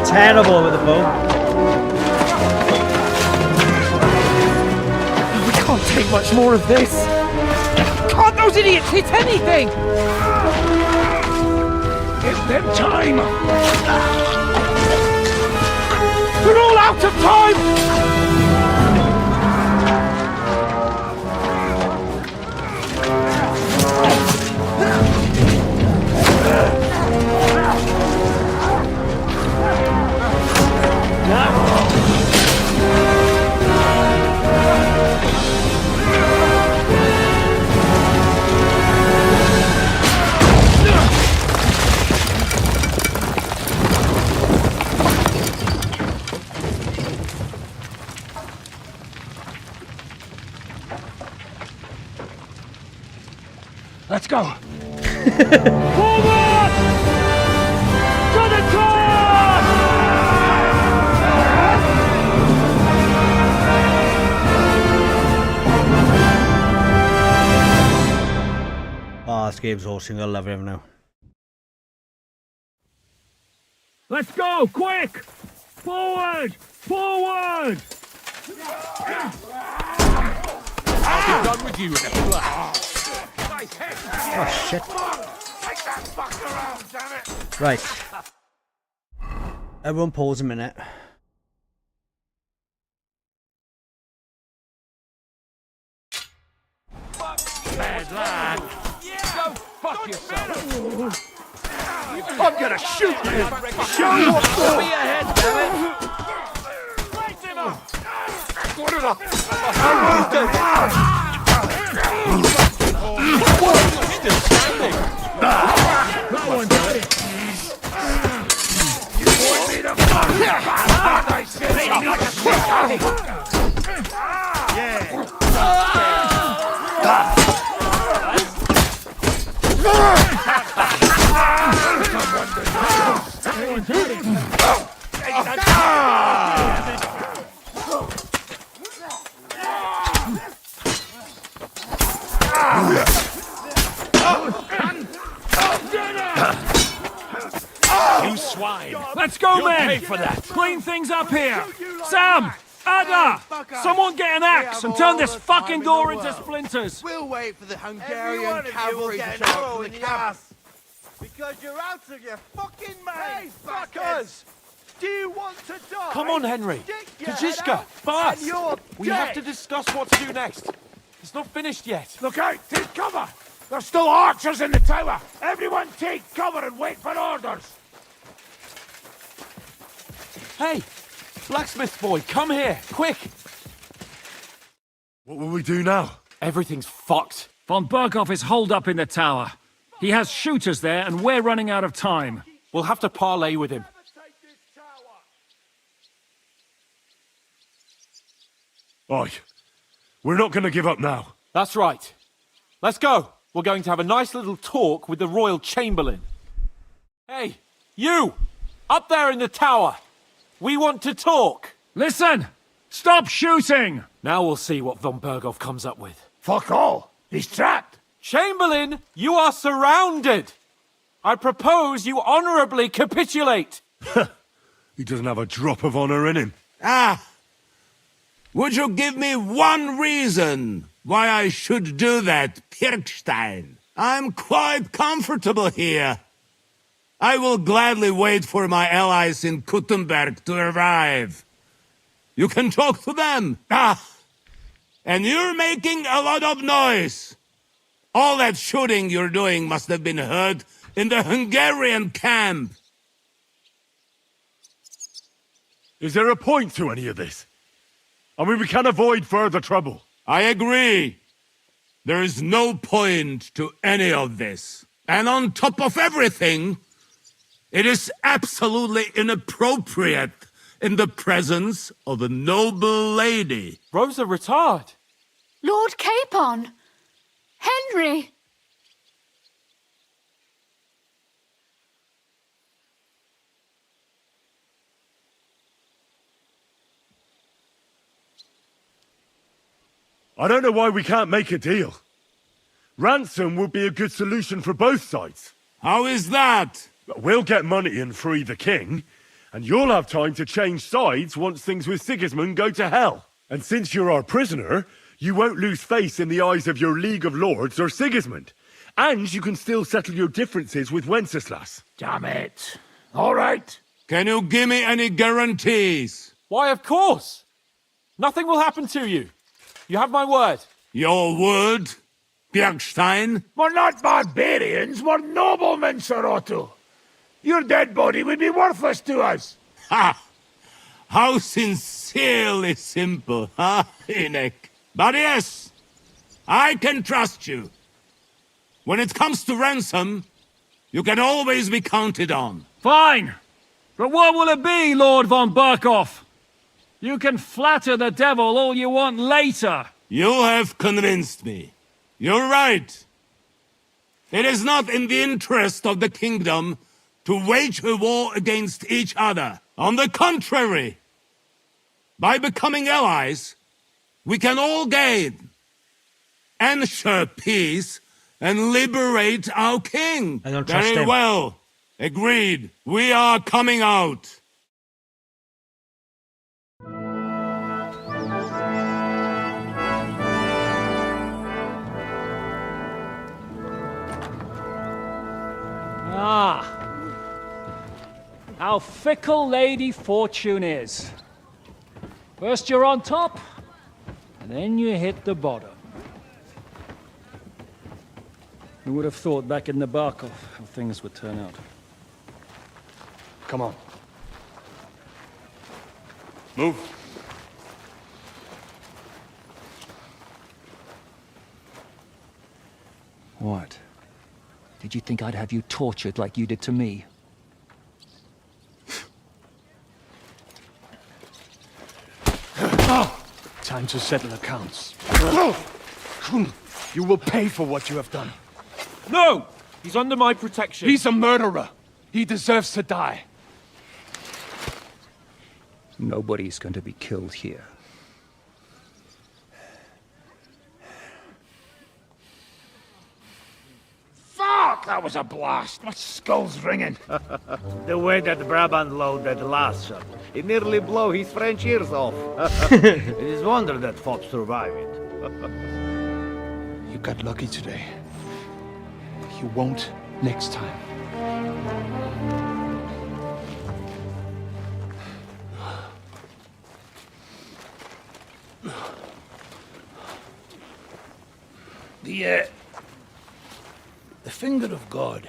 Terrible with the bow. We can't take much more of this. Can't those idiots hit anything? Give them time! We're all out of time! Let's go! Forward! To the top! Oh, this game's awesome. I love it now. Let's go, quick! Forward! Forward! I'll be done with you in a flash. Oh, shit. Take that fucker out, damn it! Right. Everyone pause a minute. Bad lad. Go fuck yourself! I'm gonna shoot you! Show you what for! Be ahead, damn it! Light him up! What it up? Still standing. That one, got it! You want me to fuck? I said something like a quick! swine. Let's go, You'll men! pay for that. Clean things up here! Sam! Ada! Someone get an axe and turn this fucking door into splinters! We'll wait for the Hungarian cavalry to show up from the camp. Because you're out of your fucking mind! Hey, fuckers! Do you want to die? Come on, Henry. Kajiska, fast! We have to discuss what to do next. It's not finished yet. Look out! Take cover! There's still archers in the tower! Everyone take cover and wait for orders! Hey! Blacksmith boy, come here, quick! What will we do now? Everything's fucked. Von Berghoff is holed up in the tower. He has shooters there, and we're running out of time. We'll have to parley with him. Oi, we're not going to give up now. That's right. Let's go. We're going to have a nice little talk with the Royal Chamberlain. Hey, you! Up there in the tower! We want to talk! Listen! Stop shooting! Now we'll see what von Berghoff comes up with. Fuck all! He's trapped! Chamberlain, you are surrounded! I propose you honourably capitulate! He doesn't have a drop of honor in him. Ah! Would you give me one reason why I should do that, Pirkstein? I'm quite comfortable here. I will gladly wait for my allies in Kuttenberg to arrive. You can talk to them. Ah! And you're making a lot of noise. All that shooting you're doing must have been heard in the Hungarian camp. Is there a point to any of this? I mean, we can avoid further trouble. I agree. There is no point to any of this. And on top of everything, it is absolutely inappropriate in the presence of a noble lady. Rosa Retard. Lord Capon! Henry! I don't know why we can't make a deal. Ransom would be a good solution for both sides. How is that? We'll get money and free the king, and you'll have time to change sides once things with Sigismund go to hell. And since you're our prisoner, you won't lose face in the eyes of your League of Lords or Sigismund. And you can still settle your differences with Wenceslas. Damn it. All right. Can you give me any guarantees? Why, of course. Nothing will happen to you. You have my word. Your word, Bjergstein? We're not barbarians, we're noblemen, Sir Otto. Your dead body would be worthless to us. Ha! How sincerely simple, huh, Enoch? But yes, I can trust you. When it comes to ransom, you can always be counted on. Fine! But what will it be, Lord von Berghoff? You can flatter the devil all you want later. You have convinced me. You're right. It is not in the interest of the kingdom to wage a war against each other. On the contrary, by becoming allies, we can all gain, ensure peace, and liberate our king. I don't trust Very him. well. Agreed. We are coming out. Ah. How fickle Lady Fortune is. First you're on top, and then you hit the bottom. Who would have thought back in the Barkov how things would turn out? Come on. Move. What? Did you think I'd have you tortured like you did to me? Time to settle accounts. You will pay for what you have done. No! He's under my protection. He's a murderer. He deserves to die. Nobody's going to be killed here. Fuck! The That was a blast. My skull's ringing. The way that Brabant loaded the last shot, it nearly blow his French ears off. It is wonder that Fop survived it. You got lucky today. You won't next time. The finger of God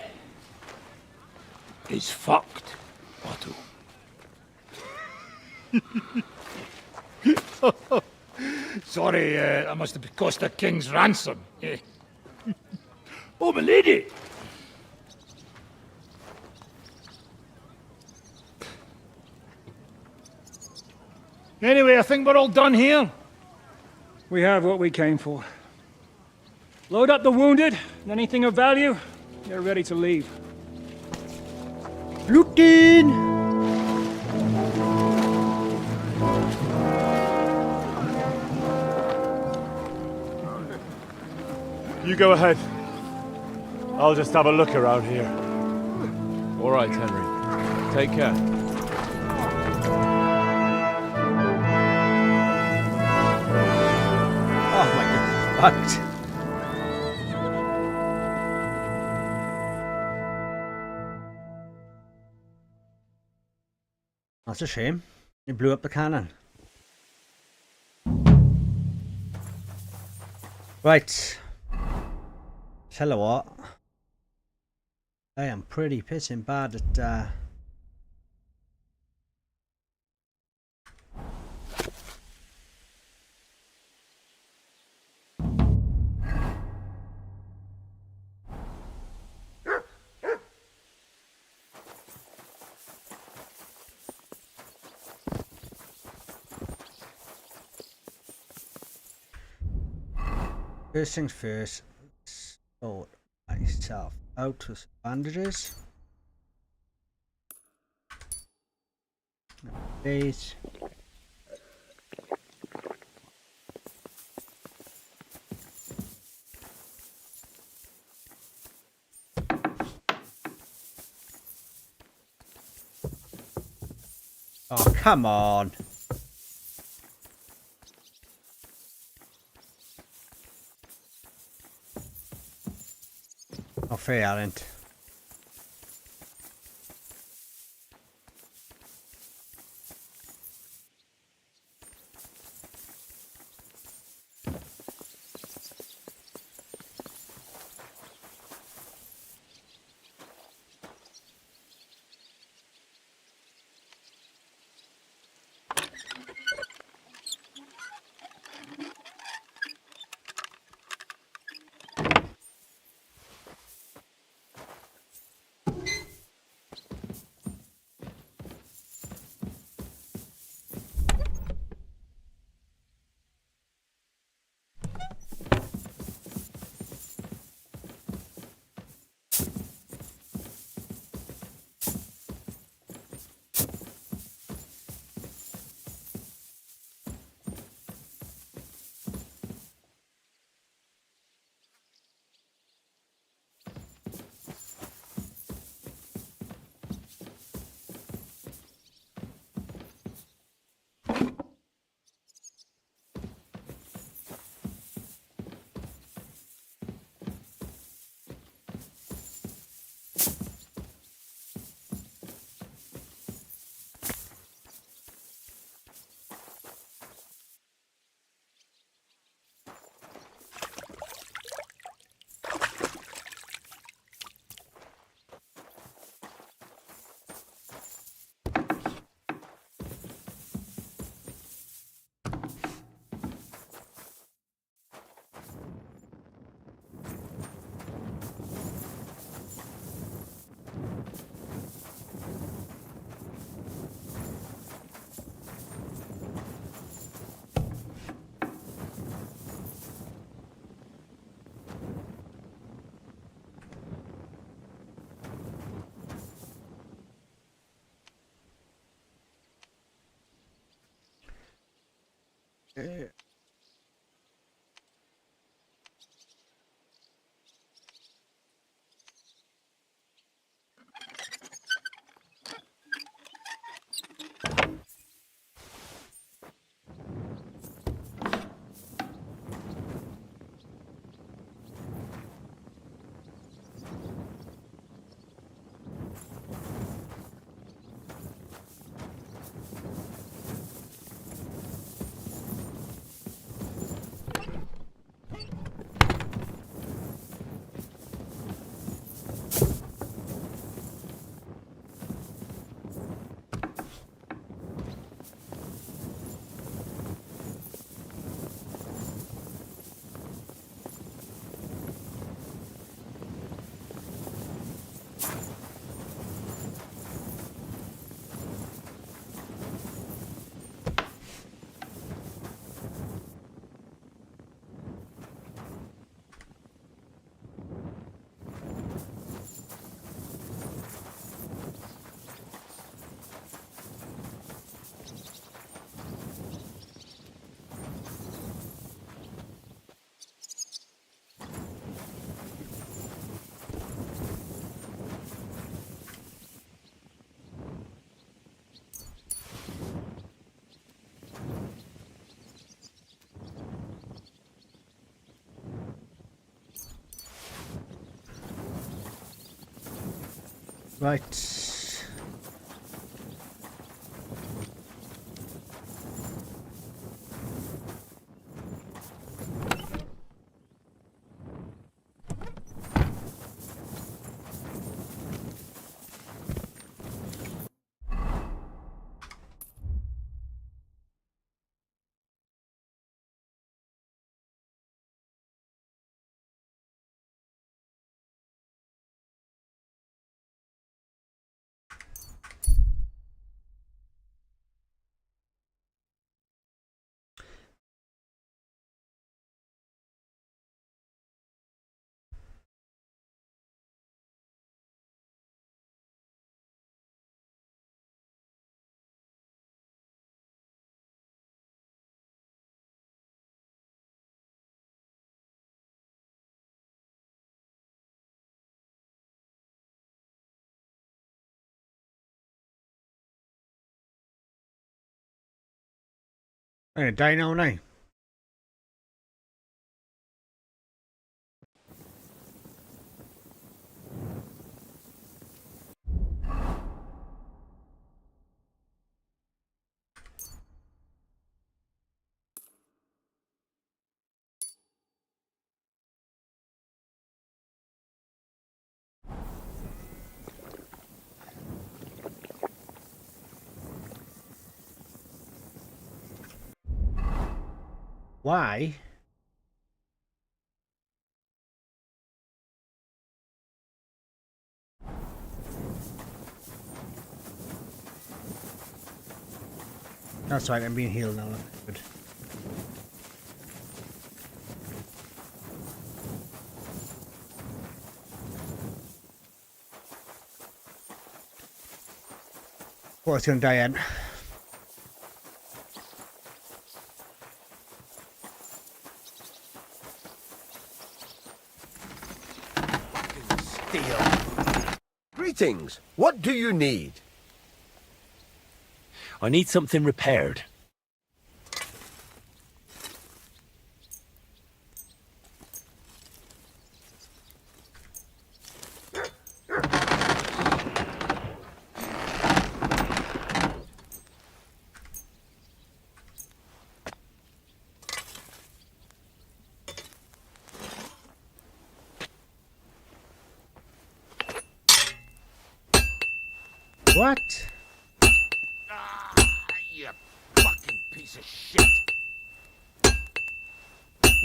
is fucked, Otto. Sorry, I must have cost a king's ransom. Oh, my lady! Anyway, I think we're all done here. We have what we came for. Load up the wounded, and anything of value, you're ready to leave. Looting! You go ahead. I'll just have a look around here. All right, Henry. Take care. Oh my god, fucked. That's a shame. He blew up the cannon. Right. Tell you what. I am pretty pissing bad at first things first, sort myself out with bandages. Base. Oh, come on. Oh, fair, aren't. Right. I'm gonna die now, aren't I? Why? That's right, I'm being healed now. Good. Oh, it's gonna die in. Greetings. What do you need? I need something repaired. What? You fucking piece of shit.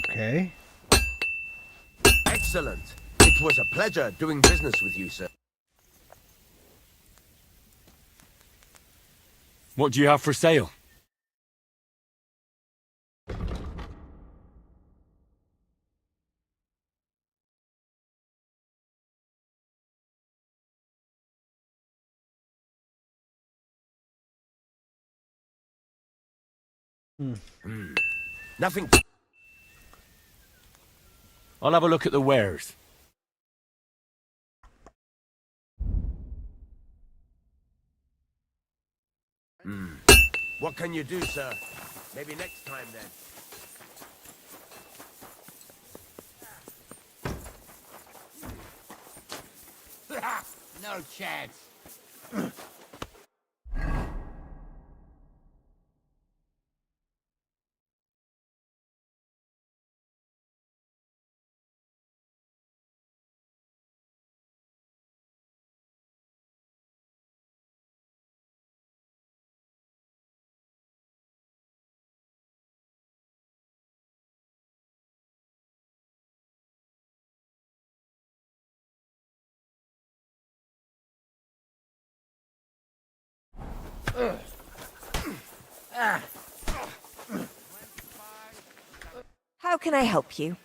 Okay. Excellent. It was a pleasure doing business with you, sir. What do you have for sale? Nothing. I'll have a look at the wares. What can you do, sir? Maybe next time, then. No chance. How can I help you?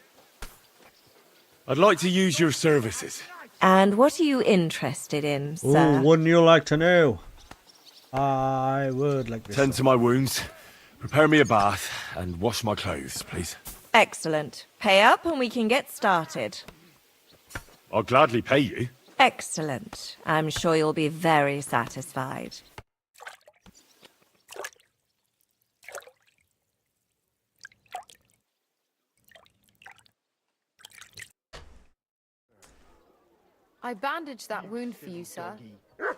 I'd like to use your services. And what are you interested in, Oh, sir? wouldn't you like to know? I would like this. Tend to my wounds, prepare me a bath, and wash my clothes, please. Excellent. Pay up and we can get started. I'll gladly pay you. Excellent. I'm sure you'll be very satisfied. I bandaged that wound for you, sir.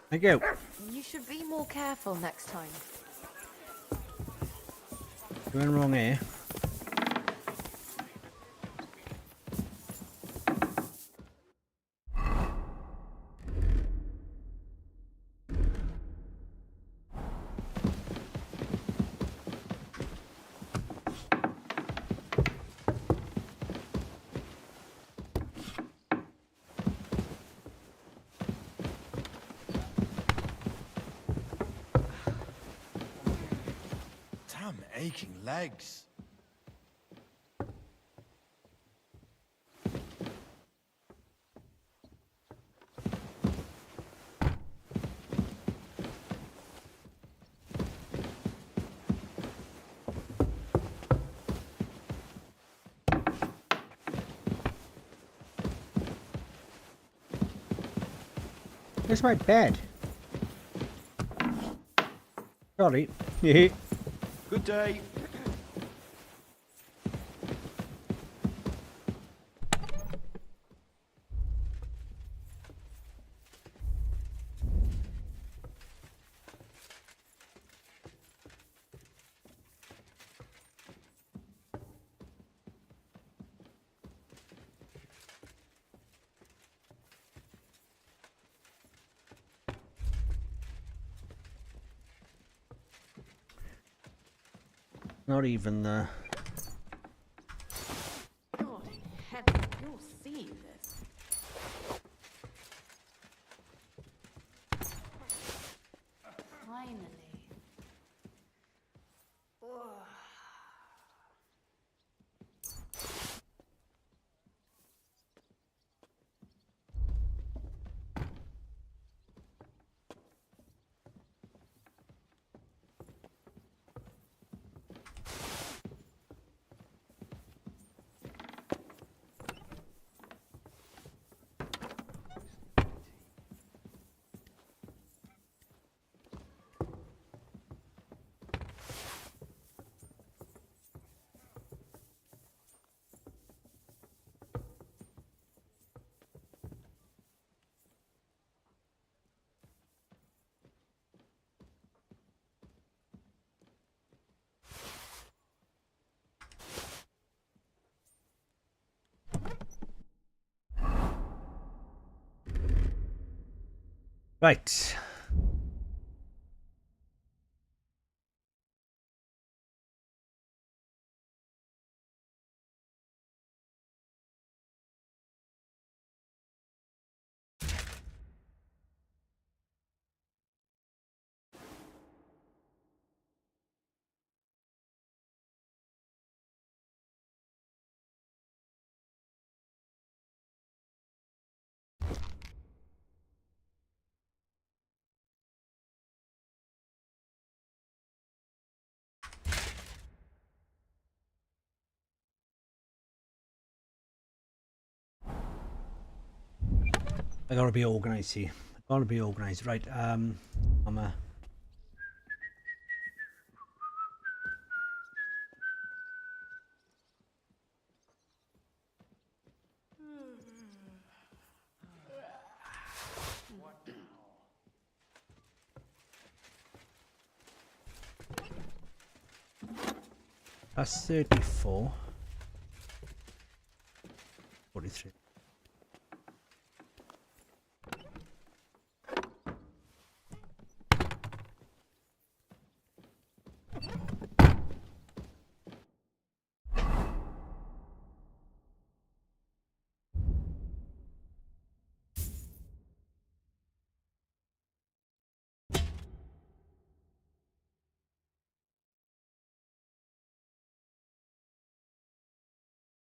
Thank you. You should be more careful next time. Going wrong here. Damn aching legs. Where's my bed? Sorry. Yeah. Good day. Not even the... God in heaven, you're seeing this. Finally. Right. I gotta be organized here. I gotta be organized. Right, I'm a... That's 34. 43.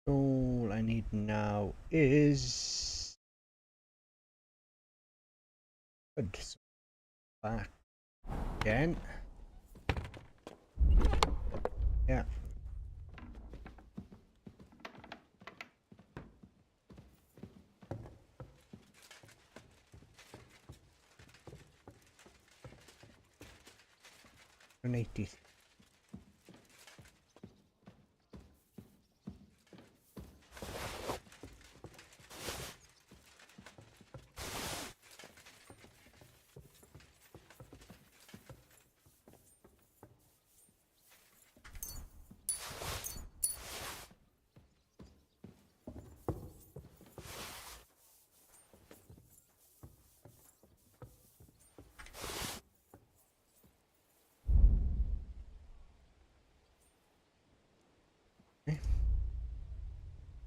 All I need now is good. So back again. Yeah. An 80.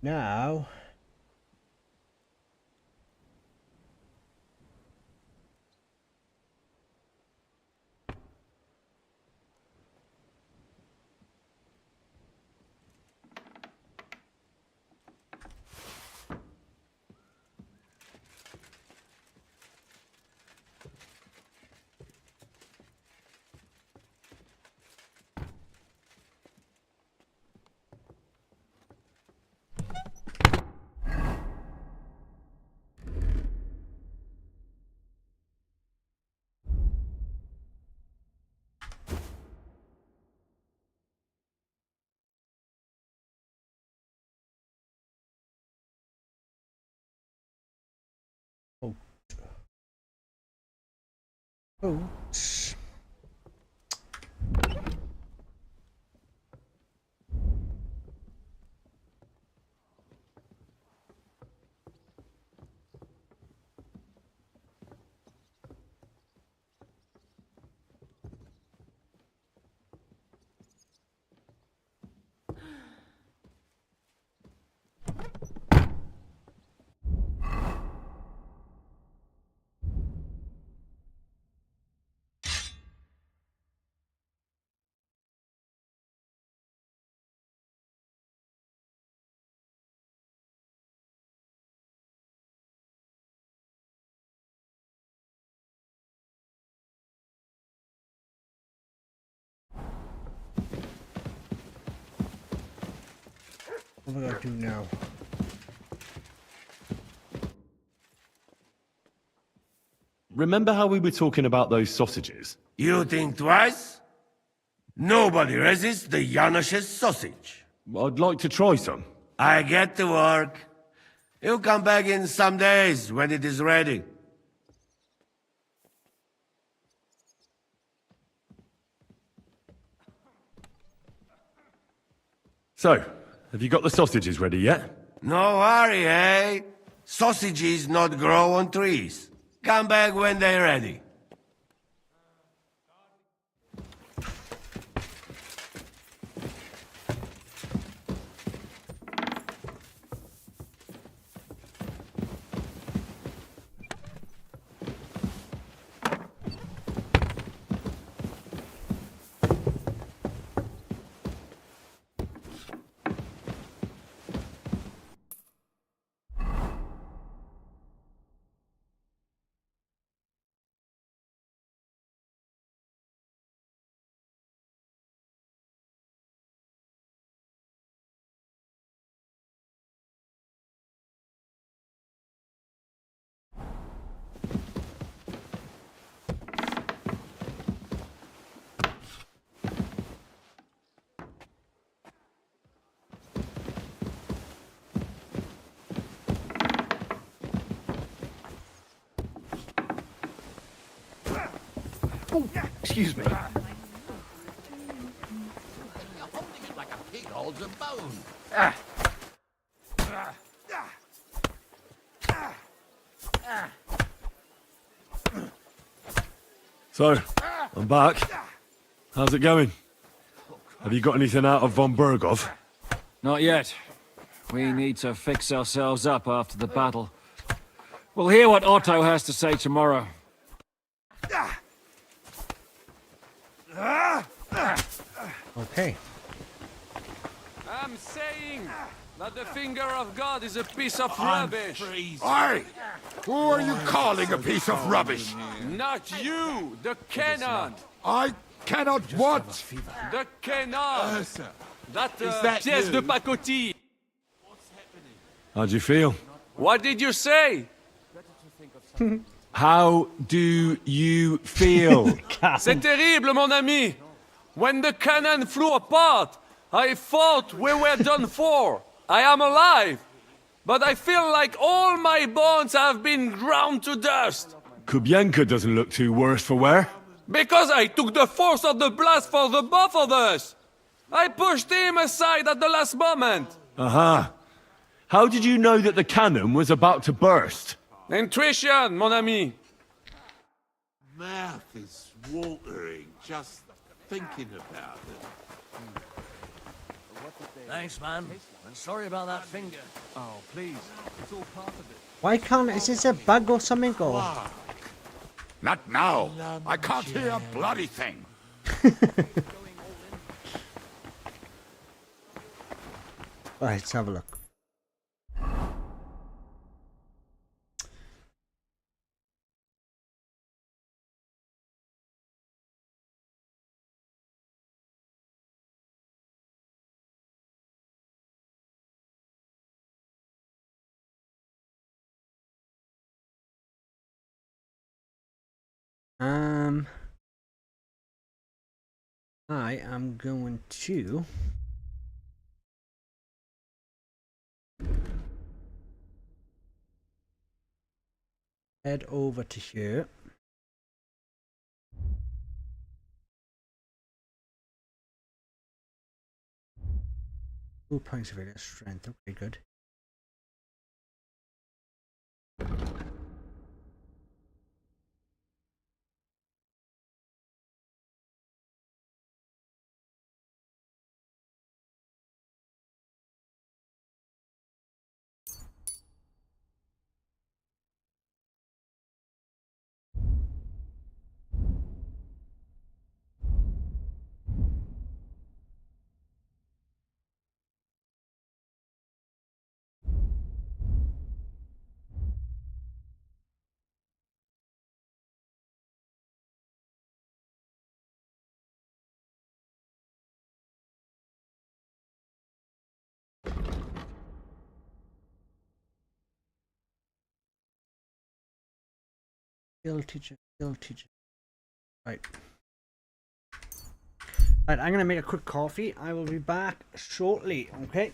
now... Oops. What am I going to do now? Remember how we were talking about those sausages? You think twice? Nobody resists the Janos's sausage. I'd like to try some. I get to work. You'll come back in some days when it is ready. So, have you got the sausages ready yet? No hurry, eh? Sausages not grow on trees. Come back when they're ready. Oh, excuse me. Like a pig holds a bone. So, I'm back. How's it going? Have you got anything out of von Bergov? Not yet. We need to fix ourselves up after the battle. We'll hear what Otto has to say tomorrow. Okay. I'm saying that the finger of God is a piece of rubbish. Oi! Who are you calling a piece of rubbish? Not you, the cannon. I cannot what? The cannon. That Is that pièce you? de pacotille. How'd you feel? What did you say? How do you feel? C'est terrible, mon ami. When the cannon flew apart, I thought we were done for. I am alive. But I feel like all my bones have been ground to dust. Kubienka doesn't look too worse for wear. Because I took the force of the blast for the both of us. I pushed him aside at the last moment. Aha. How did you know that the cannon was about to burst? Intuition, mon ami. Mouth is watering just thinking about it. Thanks, man. And sorry about that finger. Oh, please. It's all part of it. Why can't... Is this a bug or something? Or... Not now. I can't hear a bloody thing. Right, let's have a look. I am going to head over to here. 2 points of area strength. Okay, good. Skill teacher, skill teacher. Right. Right, I'm gonna make a quick coffee. I will be back shortly, okay?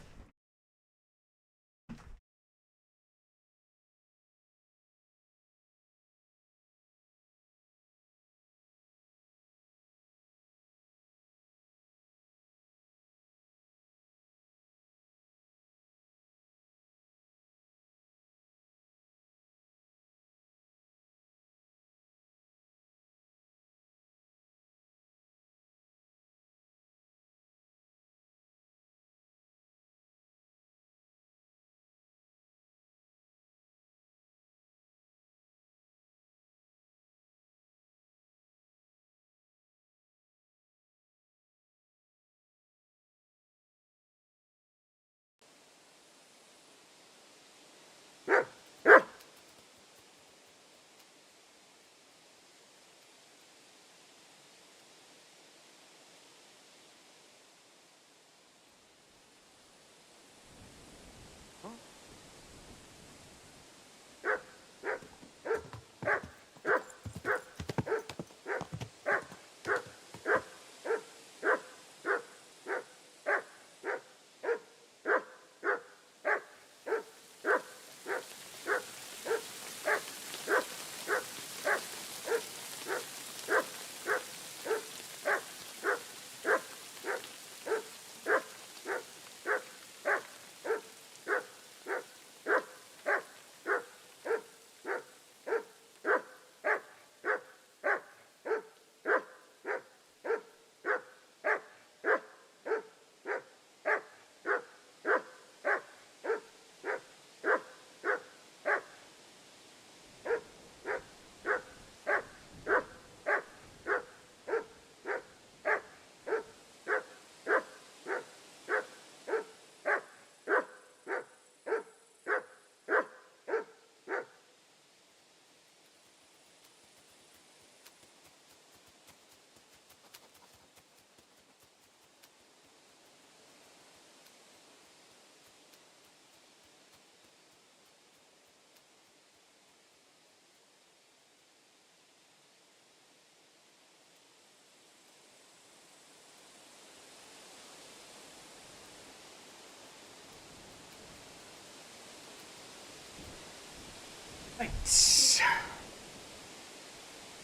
Right.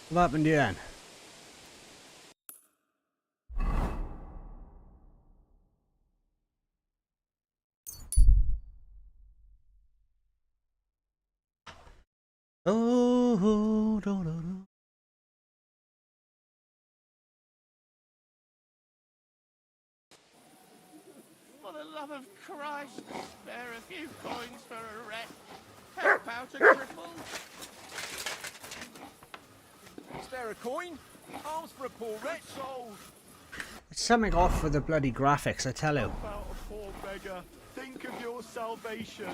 What happened to you then? Oh, no, no, no. the love of Christ, spare a few coins for a wreck. Help out a cripple. Spare a coin? Alms for a poor wretch. It's something off with the bloody graphics, I tell you. Help out a poor beggar. Think of your salvation.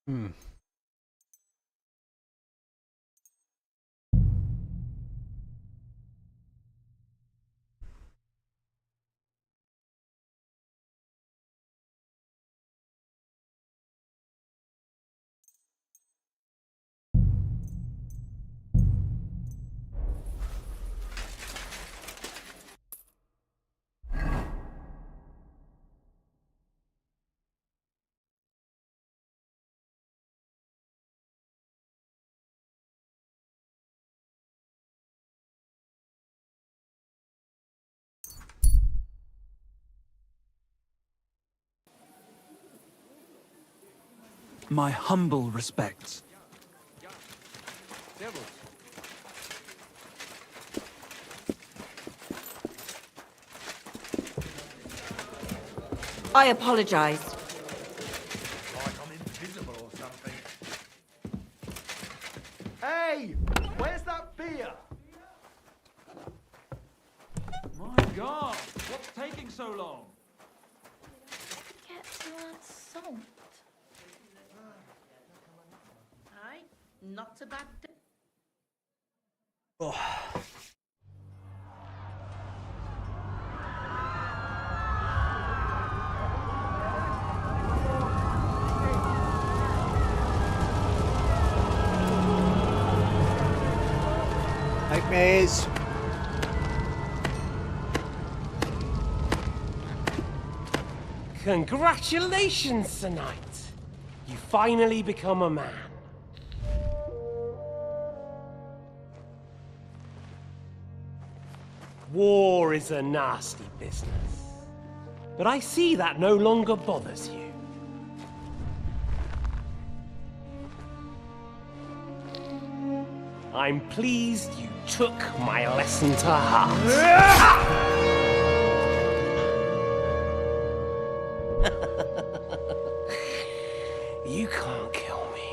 Hmm. My humble respects. I apologize. Like I'm invisible or something. Hey! Where's that beer? My God, what's taking so long? Get to add salt. Aye, not a bad thing. Oh. Nightmares. Congratulations tonight. You finally become a man. War is a nasty business. But I see that no longer bothers you. I'm pleased you took my lesson to heart. You can't kill me.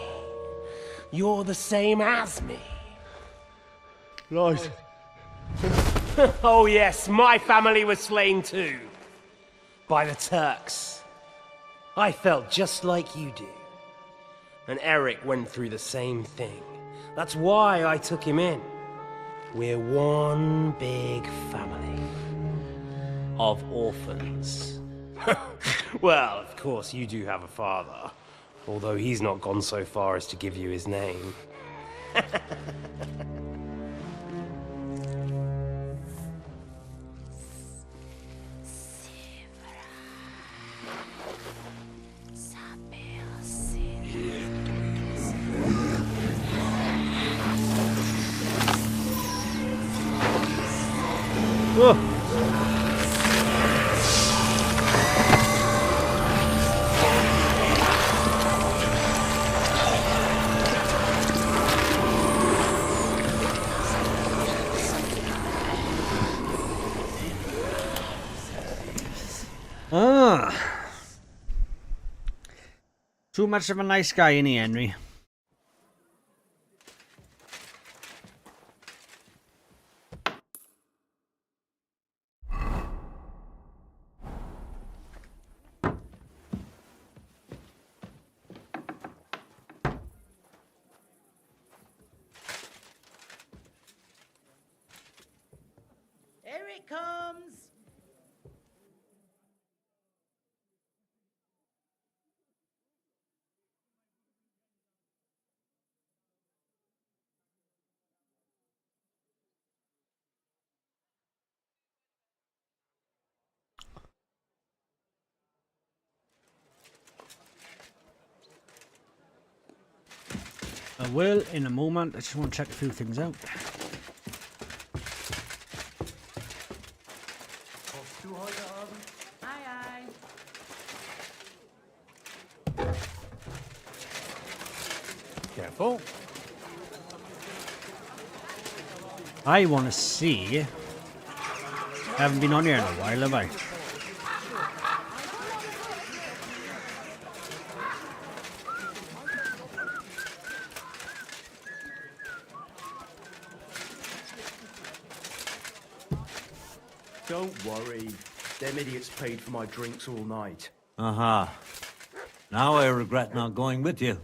You're the same as me. Right. Oh yes, my family was slain too. By the Turks. I felt just like you do. And Eric went through the same thing. That's why I took him in. We're one big family. Of orphans. Well, of course you do have a father. Although he's not gone so far as to give you his name. Too much of a nice guy, ain't he, Henry? comes. I will in a moment. I just want to check a few things out. Aye, aye. Careful. I want to see. I haven't been on here in a while, have I? Don't worry. Them idiots paid for my drinks all night. Aha. Now I regret not going with you.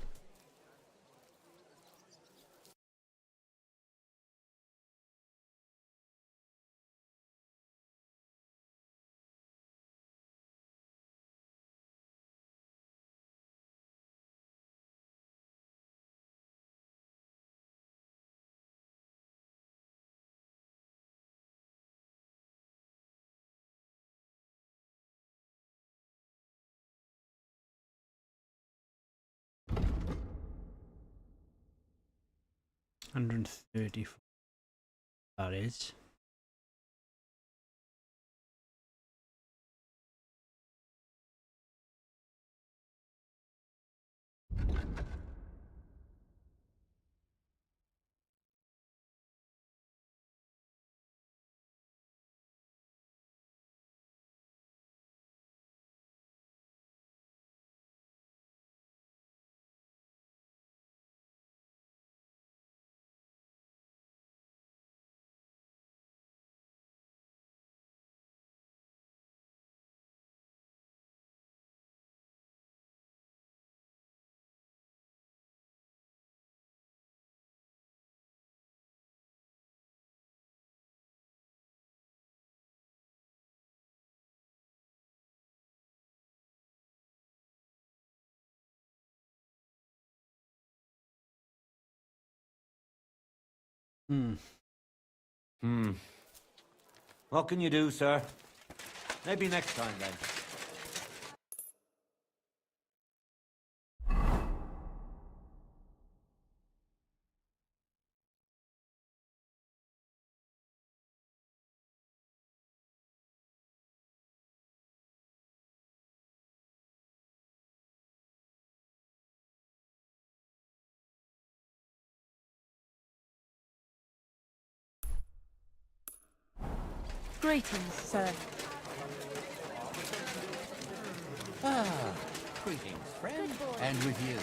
$134. That is. What can you do, sir? Maybe next time, then. Greetings, sir. Ah, greetings, friend. And with you.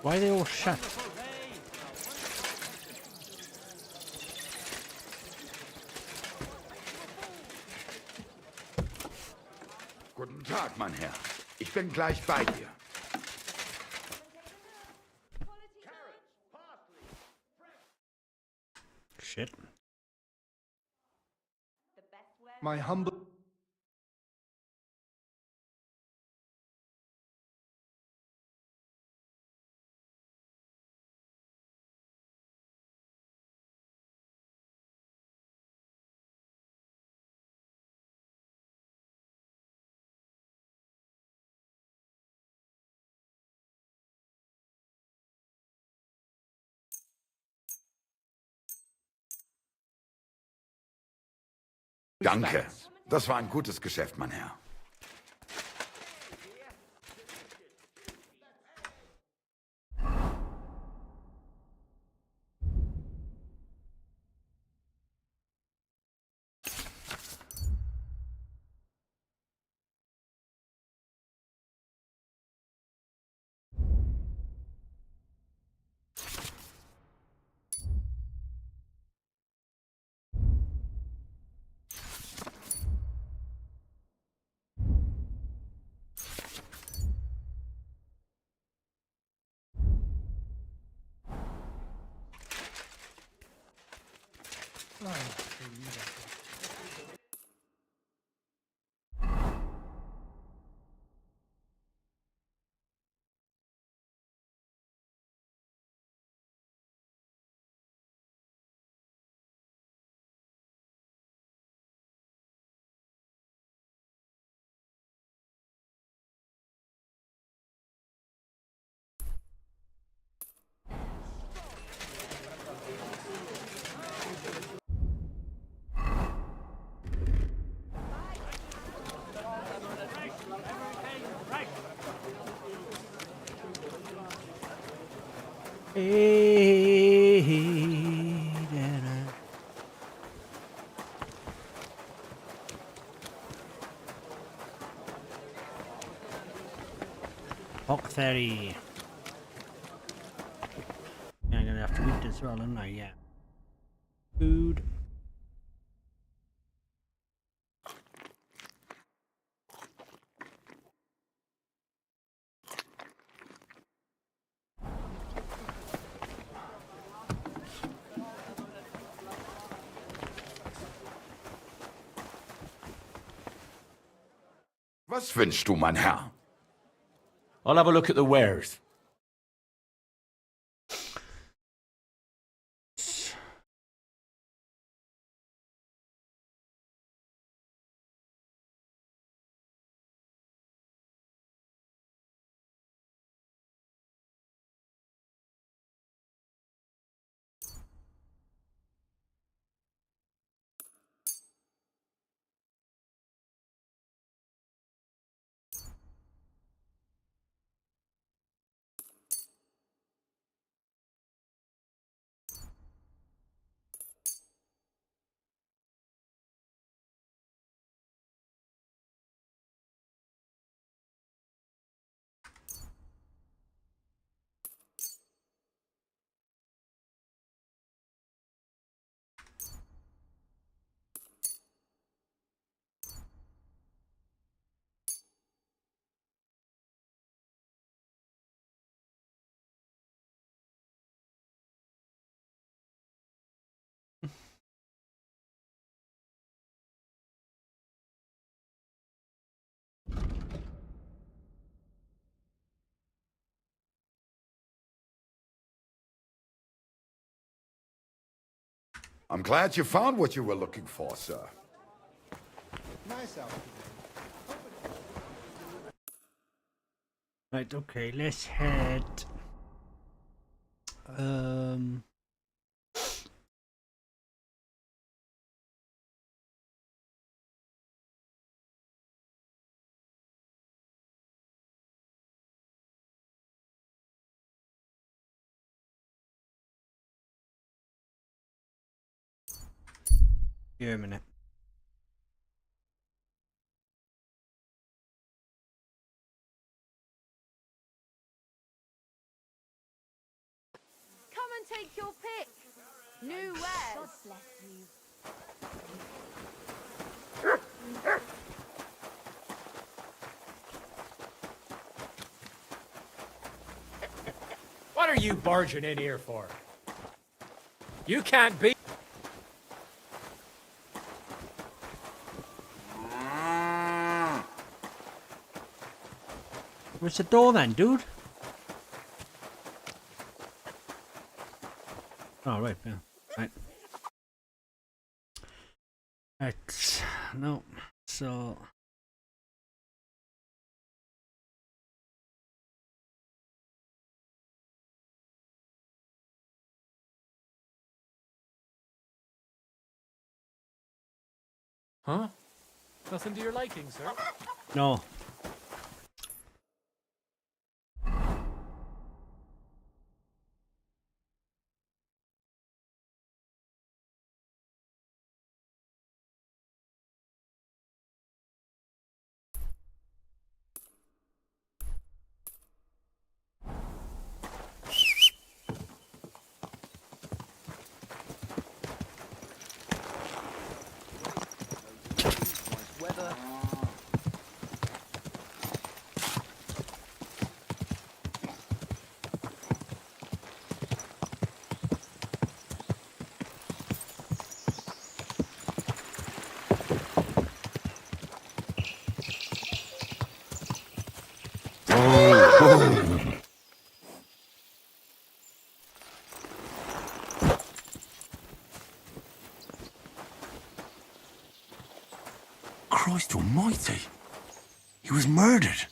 Why are they all shut? Guten Tag, mein Herr. Ich bin gleich bei dir. Shit. My humble Danke. Das war ein gutes Geschäft, mein Herr. Hawk Ferry. Yeah, I'm gonna have to eat as well, aren't I? Yeah. Food. Was wünschst du, mein Herr? I'll have a look at the wares. I'm glad you found what you were looking for, sir. Nice outfit. Right, okay, let's head. Here a minute. Come and take your pick. New wares. God bless you. What are you barging in here for? You can't be... Where's the door then, dude? Oh, right, yeah. Right. Right. No. So... Huh? Nothing to your liking, sir? No. murdered.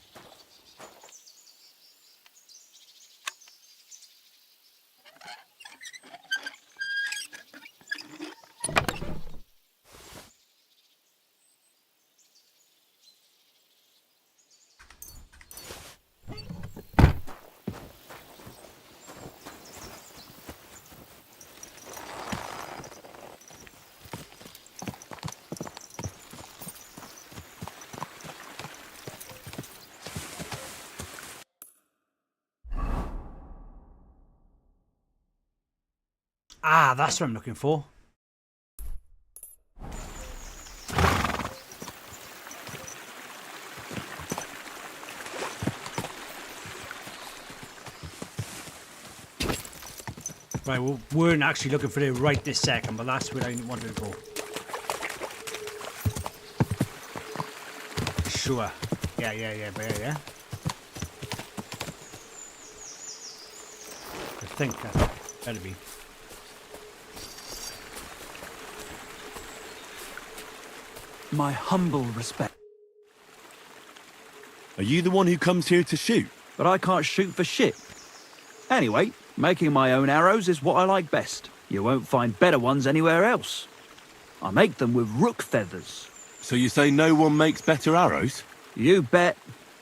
Ah, that's what I'm looking for. Right, we weren't actually looking for it right this second, but that's where I wanted to go. Sure. Yeah. I think that better be. My humble respect. Are you the one who comes here to shoot? But I can't shoot for shit. Anyway, making my own arrows is what I like best. You won't find better ones anywhere else. I make them with rook feathers. So you say no one makes better arrows? You bet.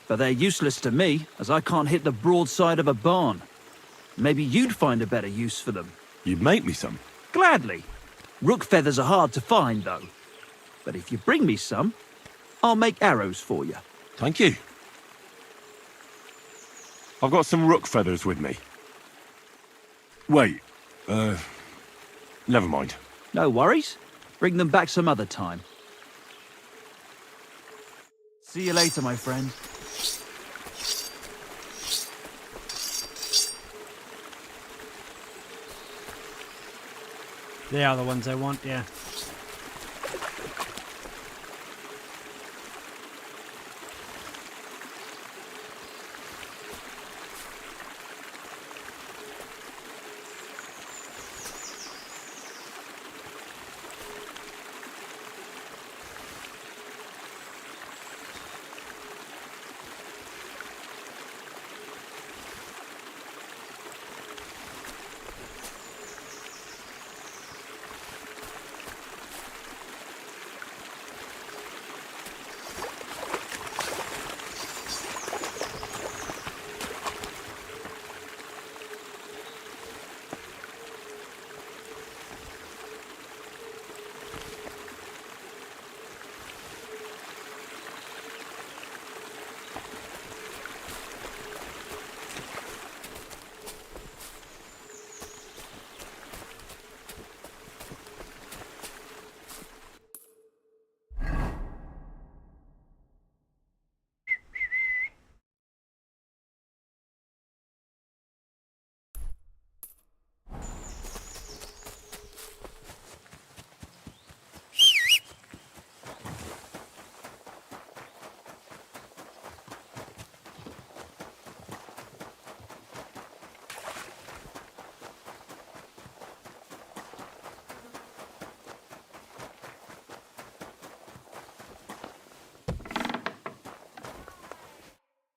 But they're useless to me, as I can't hit the broadside of a barn. Maybe you'd find a better use for them. You'd make me some? Gladly. Rook feathers are hard to find, though. But if you bring me some, I'll make arrows for you. Thank you. I've got some rook feathers with me. Wait, never mind. No worries. Bring them back some other time. See you later, my friend. They are the ones I want, yeah.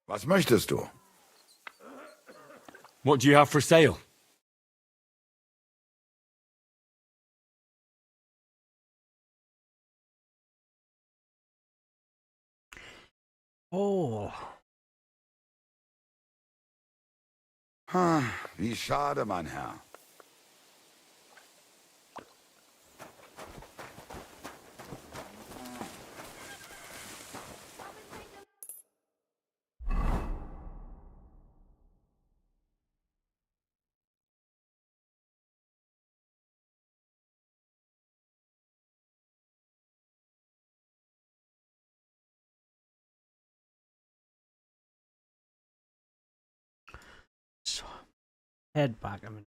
Was möchtest du? What do you have for sale? Oh. Wie schade, mein Herr. So, head back a minute.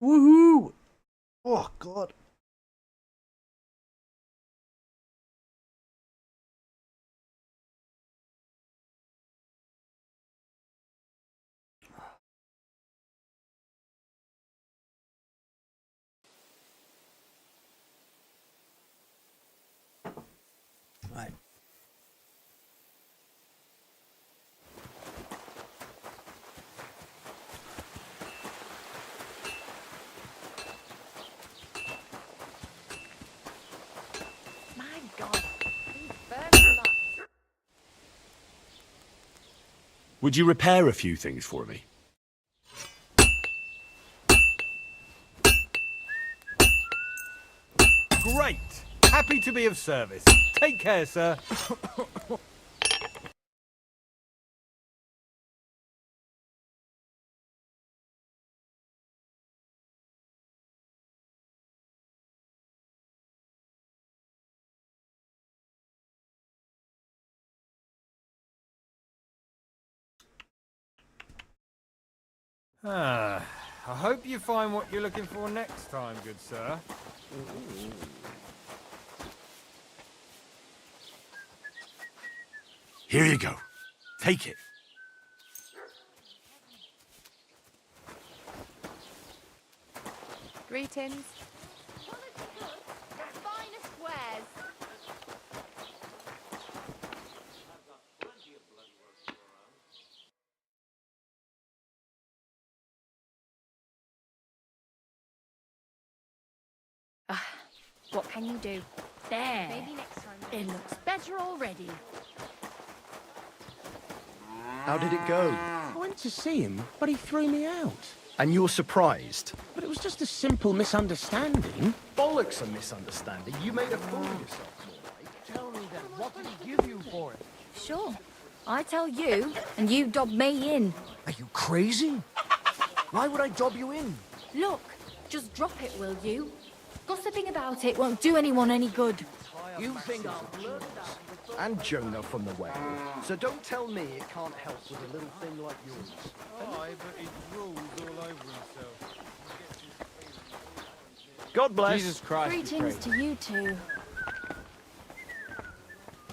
Woohoo! Oh God. Would you repair a few things for me? Great! Happy to be of service. Take care, sir. I hope you find what you're looking for next time, good sir. Here you go. Take it. Greetings. The finest wares. What can you do? There. Maybe next time. It looks better already. How did it go? I went to see him, but he threw me out. And you're surprised? But it was just a simple misunderstanding. Bollocks a misunderstanding. You made a fool of yourself, more like. Tell me then, what did he give you for it? Sure. I tell you, and you dob me in. Are you crazy? Why would I dob you in? Look, just drop it, will you? Gossiping about it won't do anyone any good. You think and Jonah from the whale. So don't tell me it can't help with a little thing like yours. Aye, but he drools all over himself. God bless. Jesus Christ. Greetings to you two.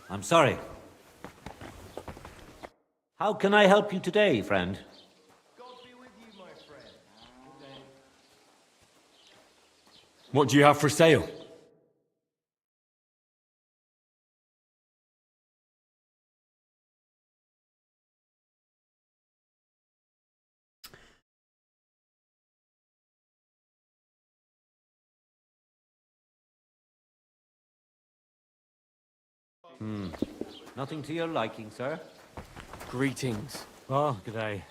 I'm sorry. How can I help you today, friend? What do you have for sale? Nothing to your liking, sir? Greetings. Oh, good day.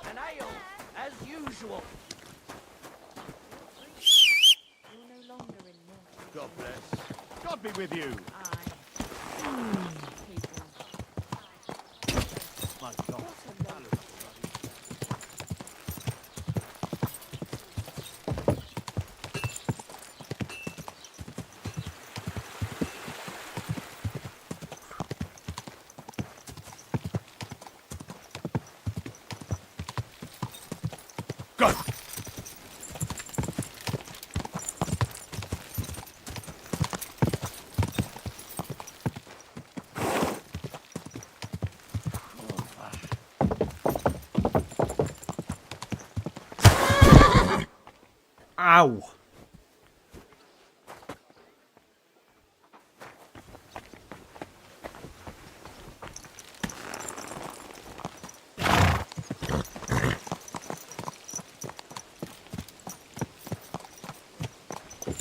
An ale, as usual. You're no longer in mortal. God bless. God be with you. My God. Go! Ow!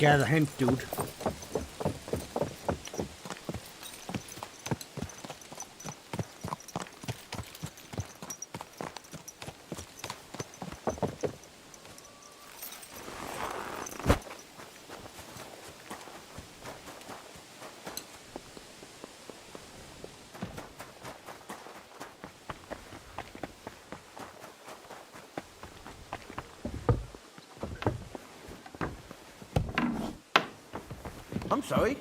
gather hemp, dude. I'm sorry.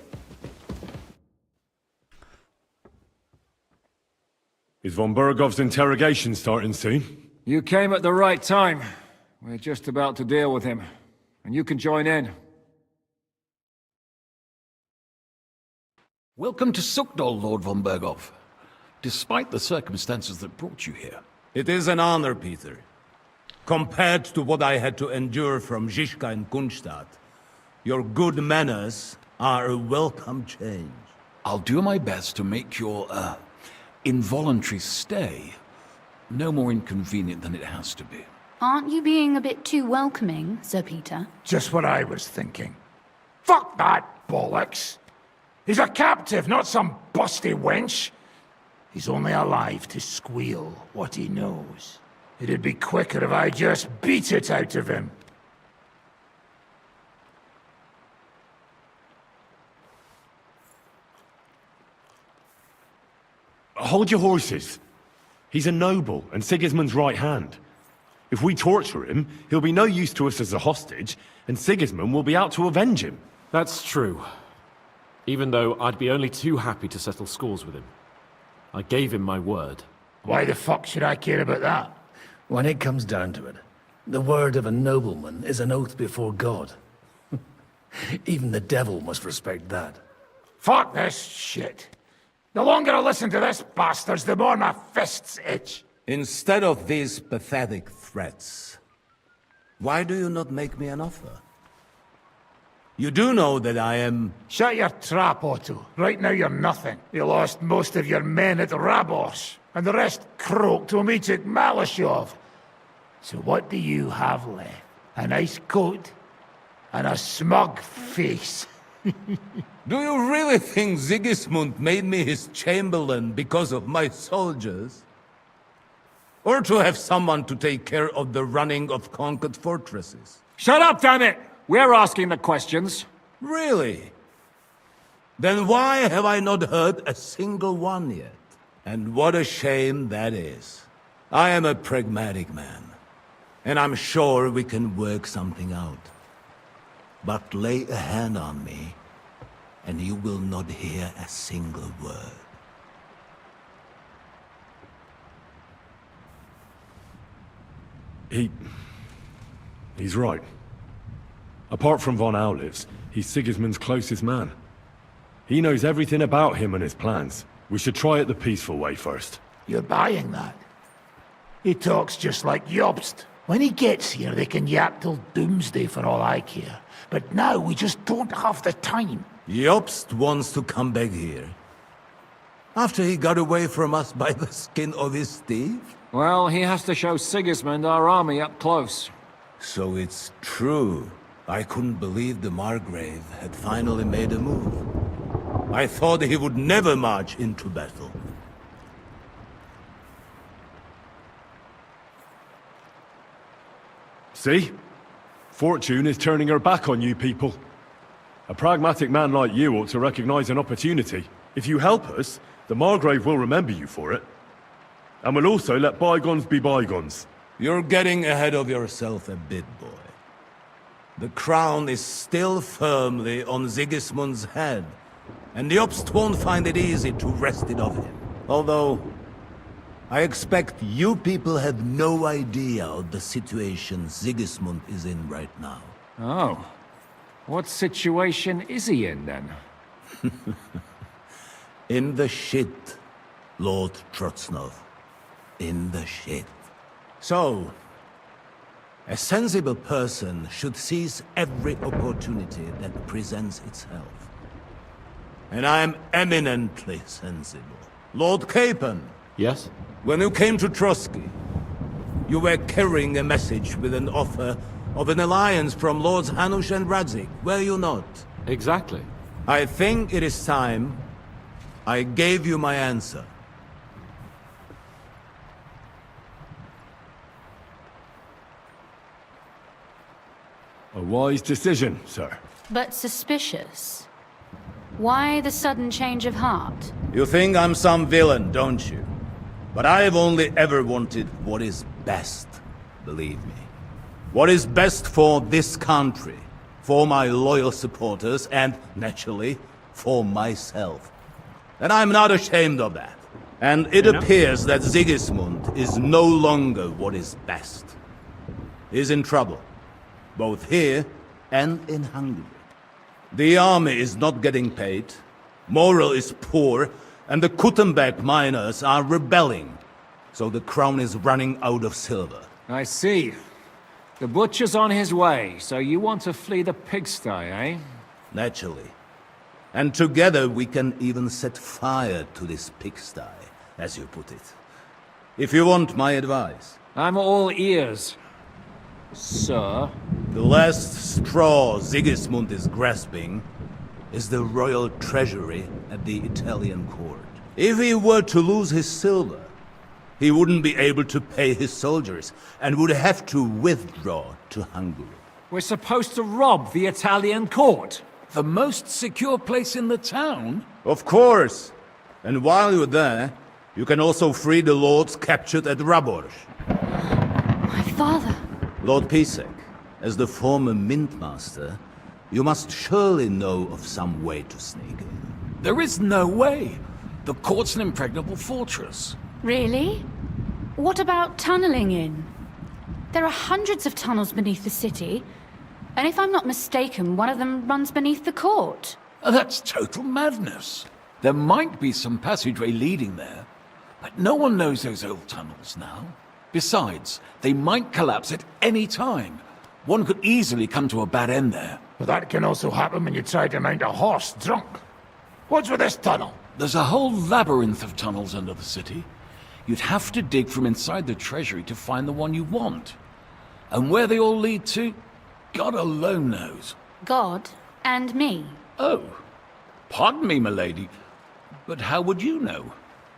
Is von Bergov's interrogation starting soon? You came at the right time. We're just about to deal with him. And you can join in. Welcome to Sukdal, Lord von Bergov. Despite the circumstances that brought you here. It is an honor, Peter. Compared to what I had to endure from Zizka and Kunstadt, your good manners are a welcome change. I'll do my best to make your, involuntary stay no more inconvenient than it has to be. Aren't you being a bit too welcoming, Sir Peter? Just what I was thinking. Fuck that bollocks! He's a captive, not some busty wench. He's only alive to squeal what he knows. It'd be quicker if I just beat it out of him. Hold your horses. He's a noble and Sigismund's right hand. If we torture him, he'll be no use to us as a hostage, and Sigismund will be out to avenge him. That's true. Even though I'd be only too happy to settle scores with him. I gave him my word. Why the fuck should I care about that? When it comes down to it, the word of a nobleman is an oath before God. Even the devil must respect that. Fuck this shit. The longer I listen to this bastards, the more my fists itch. Instead of these pathetic threats, why do you not make me an offer? You do know that I am... Shut your trap, Otto. Right now you're nothing. You lost most of your men at Rabos, and the rest croaked when we took Malashov. So what do you have left? A nice coat and a smug face. Do you really think Sigismund made me his chamberlain because of my soldiers? Or to have someone to take care of the running of conquered fortresses? Shut up, damn it! We're asking the questions. Really? Then why have I not heard a single one yet? And what a shame that is. I am a pragmatic man, and I'm sure we can work something out. But lay a hand on me, and you will not hear a single word. He's right. Apart from von Aulifs, he's Sigismund's closest man. He knows everything about him and his plans. We should try it the peaceful way first. You're buying that? He talks just like Jobst. When he gets here, they can yap till doomsday for all I care. But now we just don't have the time. Jobst wants to come back here. After he got away from us by the skin of his teeth? Well, he has to show Sigismund our army up close. So it's true. I couldn't believe the Margrave had finally made a move. I thought he would never march into battle. See? Fortune is turning her back on you people. A pragmatic man like you ought to recognize an opportunity. If you help us, the Margrave will remember you for it. And will also let bygones be bygones. You're getting ahead of yourself a bit, boy. The crown is still firmly on Sigismund's head, and Jobst won't find it easy to wrest it off him. Although, I expect you people have no idea of the situation Sigismund is in right now. Oh. What situation is he in, then? In the shit, Lord Trotznov. In the shit. So, a sensible person should seize every opportunity that presents itself. And I am eminently sensible. Lord Capon. Yes? When you came to Trotsky, you were carrying a message with an offer of an alliance from Lords Hanush and Radzik, were you not? Exactly. I think it is time I gave you my answer. A wise decision, sir. But suspicious. Why the sudden change of heart? You think I'm some villain, don't you? But I've only ever wanted what is best, believe me. What is best for this country, for my loyal supporters, and, naturally, for myself. And I'm not ashamed of that. And it appears that Sigismund is no longer what is best. He's in trouble, both here and in Hungary. The army is not getting paid, morale is poor, and the Kuttenberg miners are rebelling. So the crown is running out of silver. I see. The butcher's on his way, so you want to flee the pigsty, eh? Naturally. And together we can even set fire to this pigsty, as you put it. If you want my advice. I'm all ears, sir. The last straw Sigismund is grasping is the royal treasury at the Italian court. If he were to lose his silver, he wouldn't be able to pay his soldiers and would have to withdraw to Hungary. We're supposed to rob the Italian court. The most secure place in the town? Of course! And while you're there, you can also free the lords captured at Raborz. My father. Lord Pisek, as the former Mintmaster, you must surely know of some way to sneak in. There is no way. The court's an impregnable fortress. Really? What about tunneling in? There are hundreds of tunnels beneath the city, and if I'm not mistaken, one of them runs beneath the court. That's total madness. There might be some passageway leading there, but no one knows those old tunnels now. Besides, they might collapse at any time. One could easily come to a bad end there. But that can also happen when you try to mount a horse drunk. What's with this tunnel? There's a whole labyrinth of tunnels under the city. You'd have to dig from inside the treasury to find the one you want. And where they all lead to, God alone knows. God and me. Oh, pardon me, milady, but how would you know?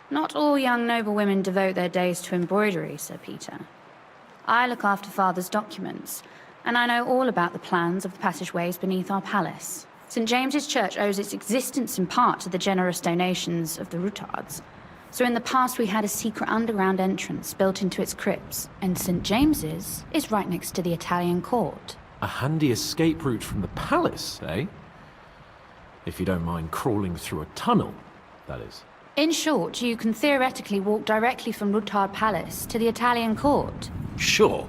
Not all young noblewomen devote their days to embroidery, Sir Peter. I look after Father's documents, and I know all about the plans of the passageways beneath our palace. St. James's Church owes its existence in part to the generous donations of the Rutards. So in the past we had a secret underground entrance built into its crypts, and St. James's is right next to the Italian court. A handy escape route from the palace, eh? If you don't mind crawling through a tunnel, that is. In short, you can theoretically walk directly from Rutard Palace to the Italian court. Sure.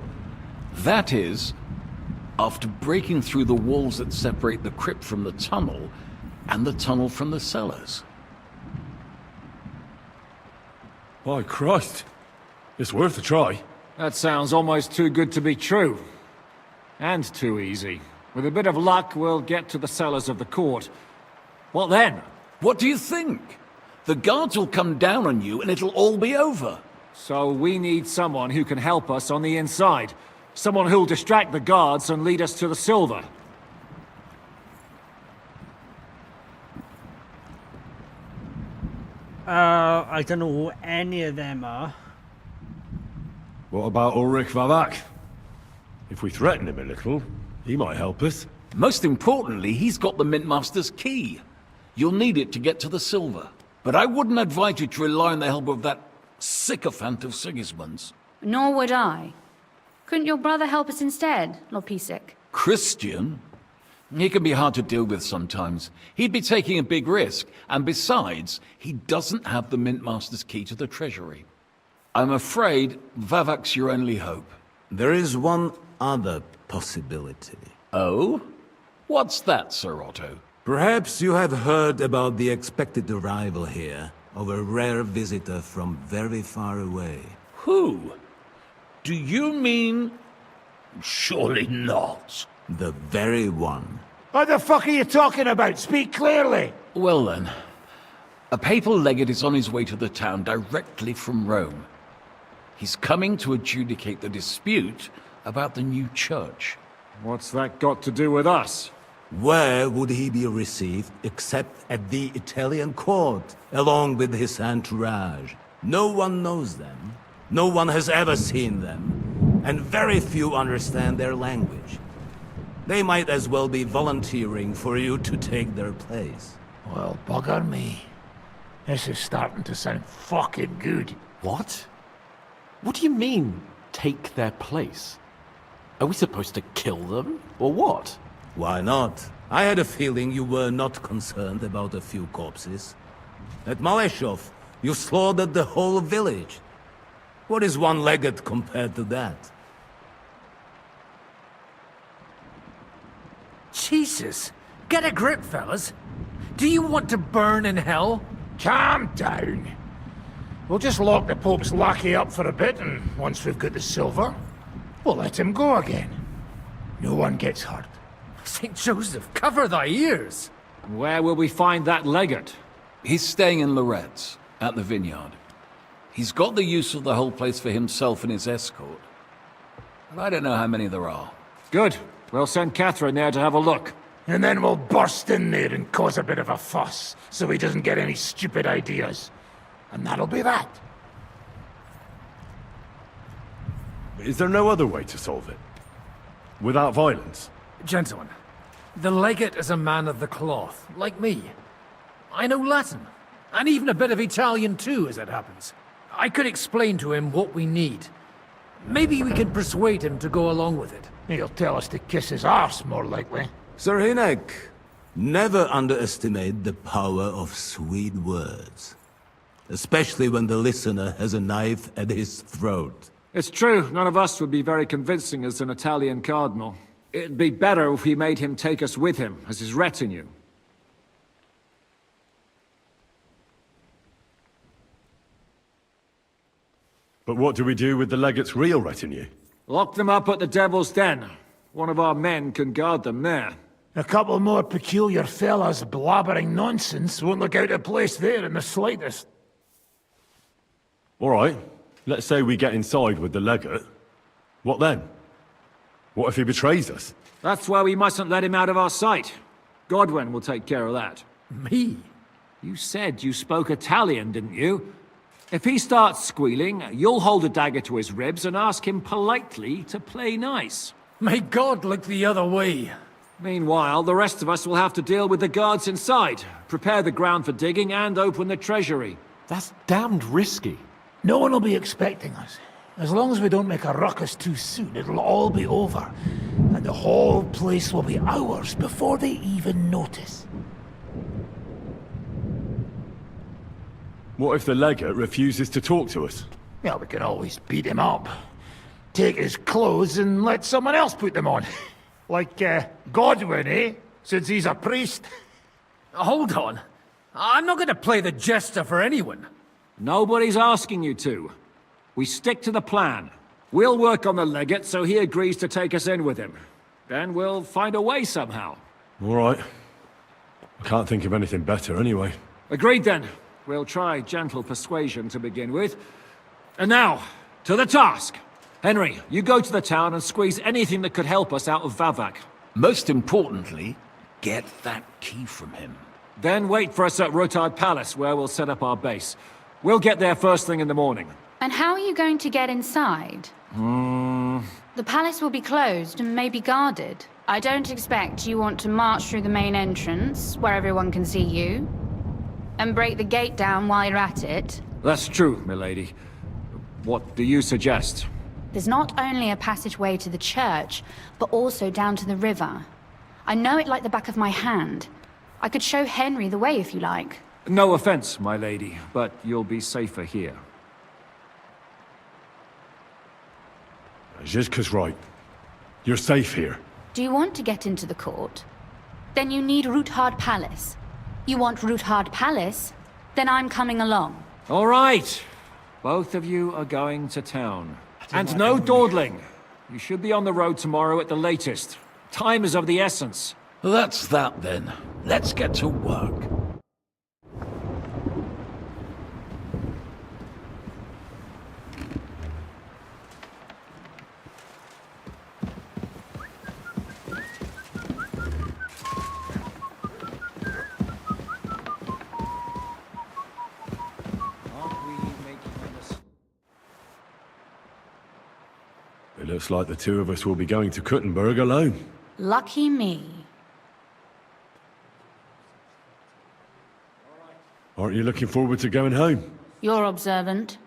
That is, after breaking through the walls that separate the crypt from the tunnel, and the tunnel from the cellars. By Christ. It's worth a try. That sounds almost too good to be true. And too easy. With a bit of luck, we'll get to the cellars of the court. What then? What do you think? The guards will come down on you and it'll all be over. So we need someone who can help us on the inside. Someone who'll distract the guards and lead us to the silver. I don't know who any of them are. What about Ulrich Vavak? If we threaten him a little, he might help us. Most importantly, he's got the Mintmaster's key. You'll need it to get to the silver. But I wouldn't advise you to rely on the help of that sycophant of Sigismund's. Nor would I. Couldn't your brother help us instead, Lord Pisek? Christian? He can be hard to deal with sometimes. He'd be taking a big risk, and besides, he doesn't have the Mintmaster's key to the treasury. I'm afraid Vavak's your only hope. There is one other possibility. Oh? What's that, Sir Otto? Perhaps you have heard about the expected arrival here of a rare visitor from very far away. Who? Do you mean... Surely not. The very one. What the fuck are you talking about? Speak clearly! Well then, a papal legate is on his way to the town directly from Rome. He's coming to adjudicate the dispute about the new church. What's that got to do with us? Where would he be received except at the Italian court, along with his entourage? No one knows them. No one has ever seen them. And very few understand their language. They might as well be volunteering for you to take their place. Well, bugger me. This is starting to sound fucking good. What? What do you mean, take their place? Are we supposed to kill them, or what? Why not? I had a feeling you were not concerned about a few corpses. At Malashov, you slaughtered the whole village. What is one legate compared to that? Jesus! Get a grip, fellas. Do you want to burn in hell? Calm down. We'll just lock the Pope's lackey up for a bit, and once we've got the silver, we'll let him go again. No one gets hurt. St. Joseph, cover thy ears! Where will we find that legate? He's staying in Loretz, at the vineyard. He's got the use of the whole place for himself and his escort. But I don't know how many there are. Good. We'll send Catherine there to have a look. And then we'll burst in there and cause a bit of a fuss, so he doesn't get any stupid ideas. And that'll be that. Is there no other way to solve it? Without violence? Gentlemen, the legate is a man of the cloth, like me. I know Latin, and even a bit of Italian too, as it happens. I could explain to him what we need. Maybe we can persuade him to go along with it. He'll tell us to kiss his arse, more likely. Sir Hinek, never underestimate the power of sweet words. Especially when the listener has a knife at his throat. It's true, none of us would be very convincing as an Italian cardinal. It'd be better if we made him take us with him, as his retinue. But what do we do with the legate's real retinue? Lock them up at the Devil's Den. One of our men can guard them there. A couple more peculiar fellas blabbering nonsense won't look out of place there in the slightest. All right. Let's say we get inside with the legate. What then? What if he betrays us? That's why we mustn't let him out of our sight. Godwin will take care of that. Me? You said you spoke Italian, didn't you? If he starts squealing, you'll hold a dagger to his ribs and ask him politely to play nice. May God look the other way. Meanwhile, the rest of us will have to deal with the guards inside, prepare the ground for digging, and open the treasury. That's damned risky. No one will be expecting us. As long as we don't make a ruckus too soon, it'll all be over. And the whole place will be ours before they even notice. What if the legate refuses to talk to us? Well, we can always beat him up. Take his clothes and let someone else put them on. Like, Godwin, eh? Since he's a priest. Hold on. I'm not going to play the jester for anyone. Nobody's asking you to. We stick to the plan. We'll work on the legate so he agrees to take us in with him. Then we'll find a way somehow. All right. I can't think of anything better anyway. Agreed then. We'll try gentle persuasion to begin with. And now, to the task. Henry, you go to the town and squeeze anything that could help us out of Vavak. Most importantly, get that key from him. Then wait for us at Rotard Palace, where we'll set up our base. We'll get there first thing in the morning. And how are you going to get inside? The palace will be closed and maybe guarded. I don't expect you want to march through the main entrance, where everyone can see you, and break the gate down while you're at it. That's true, milady. What do you suggest? There's not only a passageway to the church, but also down to the river. I know it like the back of my hand. I could show Henry the way if you like. No offense, my lady, but you'll be safer here. Zizka's right. You're safe here. Do you want to get into the court? Then you need Rotard Palace. You want Rotard Palace? Then I'm coming along. All right. Both of you are going to town. And no dawdling. You should be on the road tomorrow at the latest. Time is of the essence. That's that then. Let's get to work. It looks like the two of us will be going to Kuttenberg alone. Lucky me. Aren't you looking forward to going home? You're observant.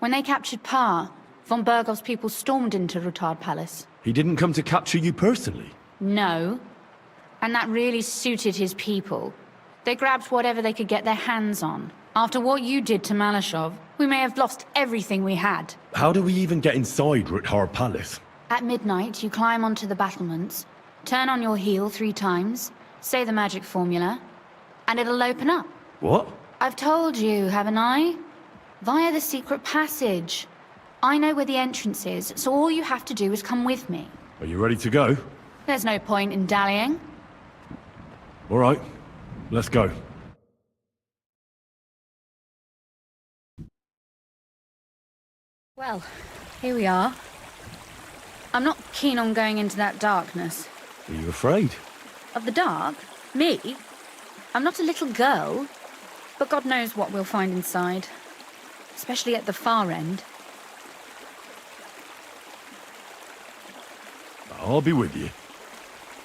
When they captured Pa, von Bergov's people stormed into Rutard Palace. He didn't come to capture you personally? No. And that really suited his people. They grabbed whatever they could get their hands on. After what you did to Malashov, we may have lost everything we had. How do we even get inside Rutard Palace? At midnight, you climb onto the battlements, turn on your heel 3 times, say the magic formula, and it'll open up. What? I've told you, haven't I? Via the secret passage. I know where the entrance is, so all you have to do is come with me. Are you ready to go? There's no point in dallying. All right, let's go. Well, here we are. I'm not keen on going into that darkness. Are you afraid? Of the dark? Me? I'm not a little girl. But God knows what we'll find inside. Especially at the far end. I'll be with you.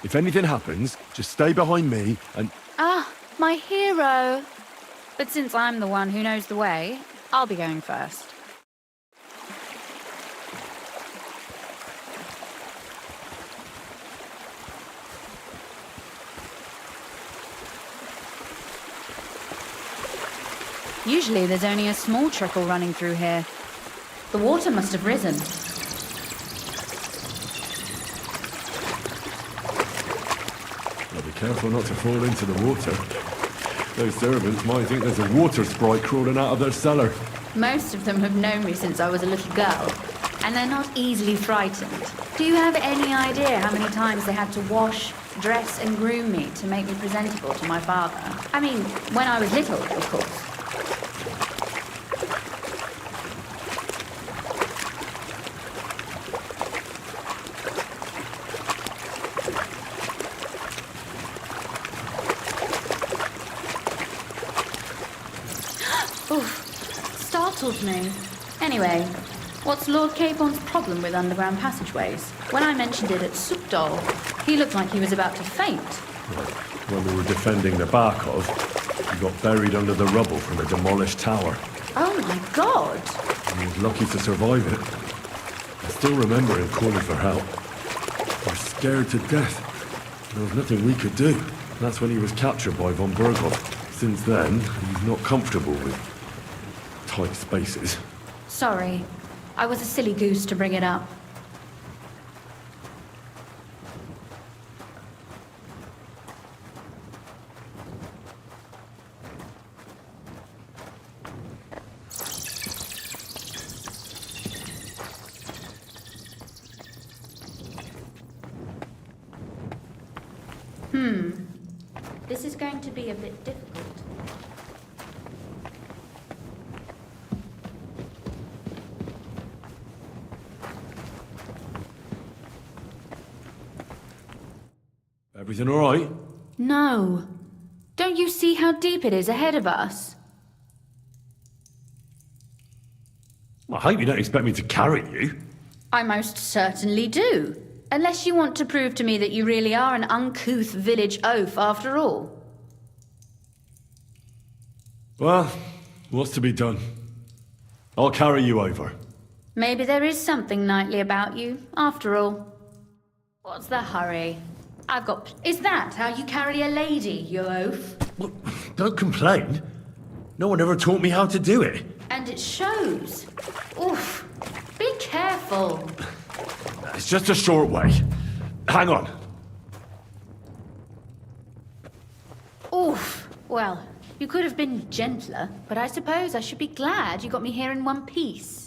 If anything happens, just stay behind me and... Ah, my hero! But since I'm the one who knows the way, I'll be going first. Usually there's only a small trickle running through here. The water must have risen. I'll be careful not to fall into the water. Those servants might think there's a water sprite crawling out of their cellar. Most of them have known me since I was a little girl, and they're not easily frightened. Do you have any idea how many times they had to wash, dress and groom me to make me presentable to my father? I mean, when I was little, of course. Startled me. Anyway, what's Lord Capon's problem with underground passageways? When I mentioned it at Supdol, he looked like he was about to faint. When we were defending the Barkov, he got buried under the rubble from a demolished tower. Oh my god! He was lucky to survive it. I still remember him calling for help. I was scared to death. There was nothing we could do. That's when he was captured by von Bergov. Since then, he's not comfortable with tight spaces. Sorry. I was a silly goose to bring it up. This is going to be a bit difficult. Everything all right? No. Don't you see how deep it is ahead of us? I hope you don't expect me to carry you. I most certainly do. Unless you want to prove to me that you really are an uncouth village oaf after all. Well, what's to be done? I'll carry you over. Maybe there is something knightly about you, after all. What's the hurry? I've got... Is that how you carry a lady, you oaf? Look, don't complain. No one ever taught me how to do it. And it shows. Oof. Be careful. It's just a short way. Hang on. Oof. Well, you could have been gentler, but I suppose I should be glad you got me here in one piece.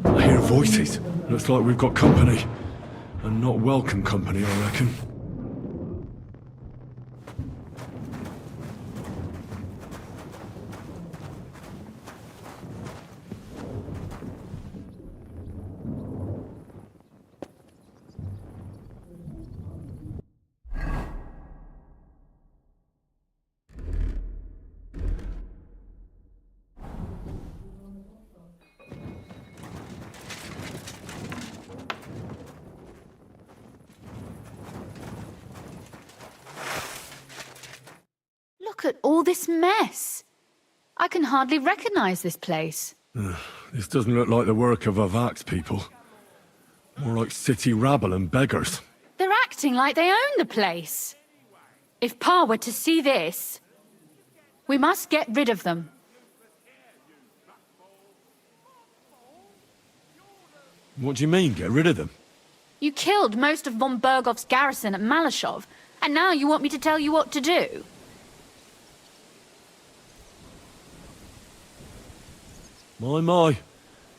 I hear voices. Looks like we've got company. And not welcome company, I reckon. Look at all this mess. I can hardly recognize this place. This doesn't look like the work of Vavak's people. More like city rabble and beggars. They're acting like they own the place. If Pa were to see this, we must get rid of them. What do you mean, get rid of them? You killed most of von Bergov's garrison at Malashov, and now you want me to tell you what to do? My.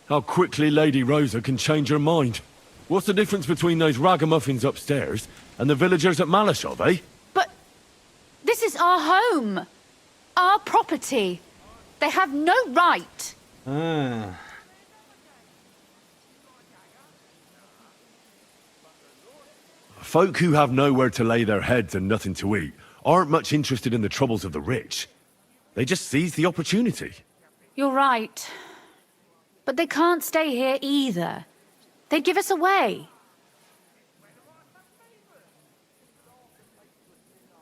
How quickly Lady Rosa can change her mind. What's the difference between those ragamuffins upstairs and the villagers at Malashov, eh? But this is our home. Our property. They have no right. Folk who have nowhere to lay their heads and nothing to eat aren't much interested in the troubles of the rich. They just seize the opportunity. You're right. But they can't stay here either. They'd give us away.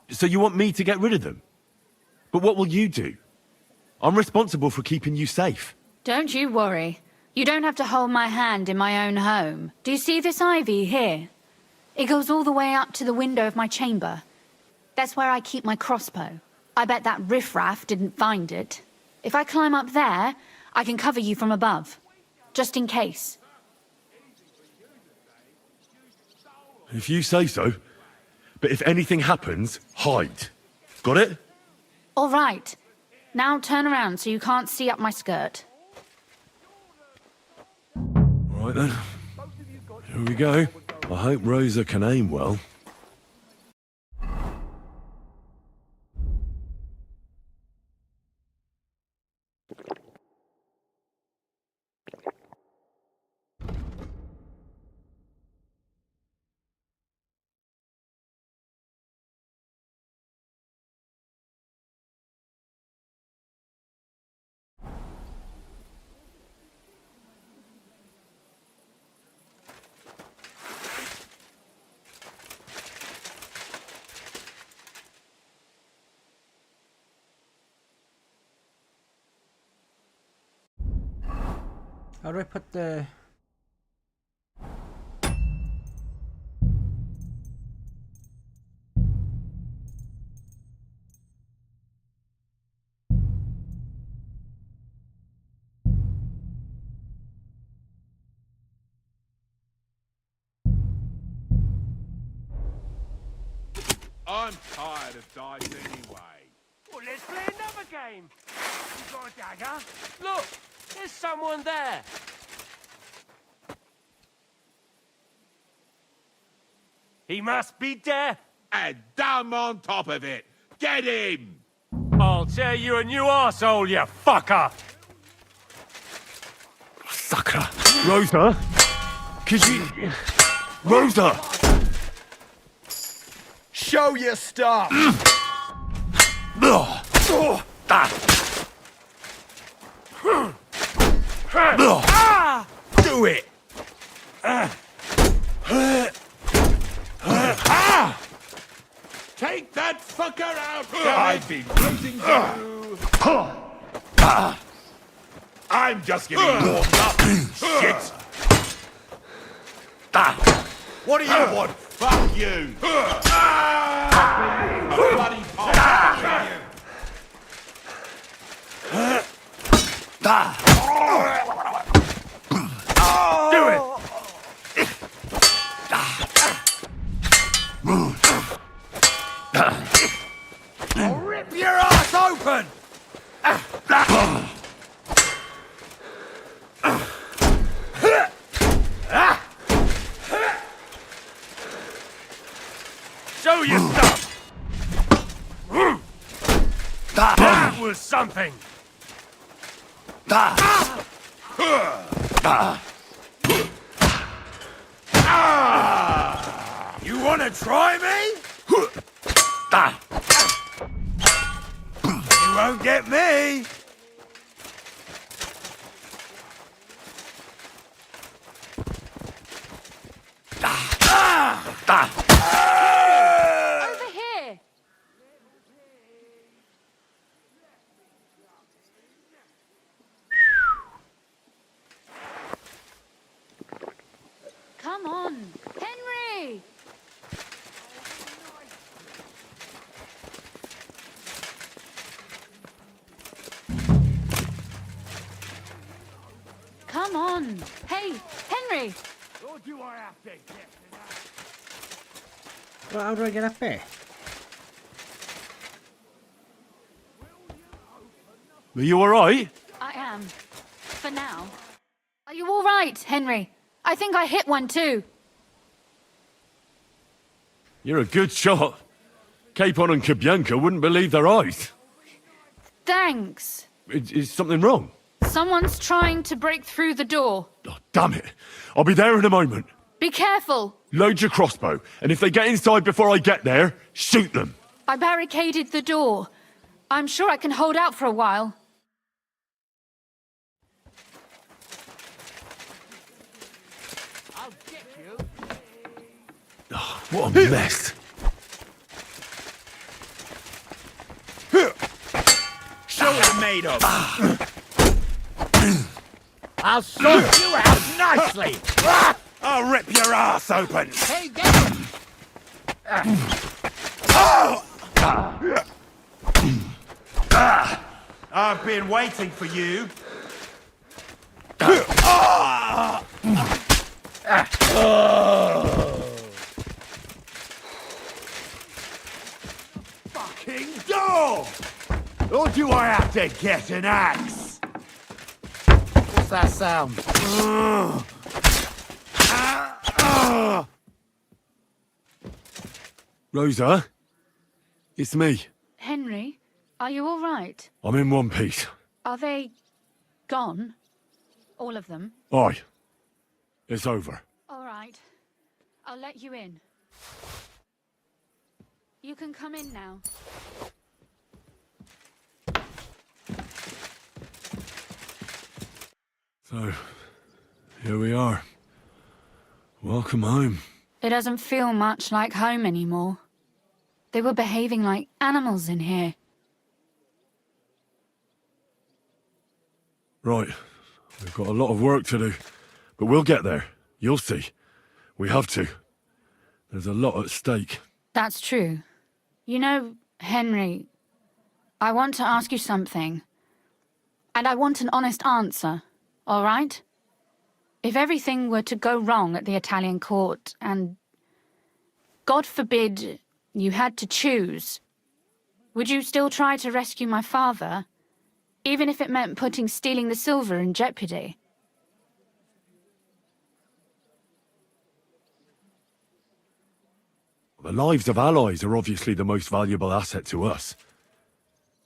So you want me to get rid of them? But what will you do? I'm responsible for keeping you safe. Don't you worry. You don't have to hold my hand in my own home. Do you see this ivy here? It goes all the way up to the window of my chamber. That's where I keep my crossbow. I bet that riffraff didn't find it. If I climb up there, I can cover you from above. Just in case. If you say so. But if anything happens, hide. Got it? All right. Now turn around so you can't see up my skirt. All right then. Here we go. I hope Rosa can aim well. How do I put the... I'm tired of dice anyway. Well, let's play another game. You got a dagger? Look, there's someone there. He must be deaf. And damn on top of it. Get him! I'll tear you a new arsehole, you fucker! Sucker! Rosa? Could you... Rosa! Show your stuff! Do it! Take that fucker out! I've been waiting for you! I'm just getting warmed up, shit! What do you want? Fuck you! A bloody pie! Do it! I'll rip your ass open! Show your stuff! That was something! You wanna try me? You won't get me! Over here! Come on. Hey, Henry! Or do I have to get Well, how do I get up there? Are you alright? I am. For now. Are you all right, Henry? I think I hit one too. You're a good shot. Capon and Kabianka wouldn't believe their eyes. Thanks. Is something wrong? Someone's trying to break through the door. Oh, damn it. I'll be there in a moment. Be careful. Load your crossbow, and if they get inside before I get there, shoot them. I barricaded the door. I'm sure I can hold out for a while. I'll get you. Oh, what a mess. Show what you're made of. I'll sort you out nicely. I'll rip your ass open. Hey, get him! I've been waiting for you. Fucking dog! Or do I have to get an axe? What's that sound? Rosa? It's me. Henry, are you all right? I'm in one piece. Are they gone? All of them? Aye. It's over. All right. I'll let you in. You can come in now. So, here we are. Welcome home. It doesn't feel much like home anymore. They were behaving like animals in here. Right. We've got a lot of work to do. But we'll get there. You'll see. We have to. There's a lot at stake. That's true. You know, Henry, I want to ask you something. And I want an honest answer, all right? If everything were to go wrong at the Italian court and, God forbid, you had to choose, would you still try to rescue my father, even if it meant putting stealing the silver in jeopardy? The lives of allies are obviously the most valuable asset to us.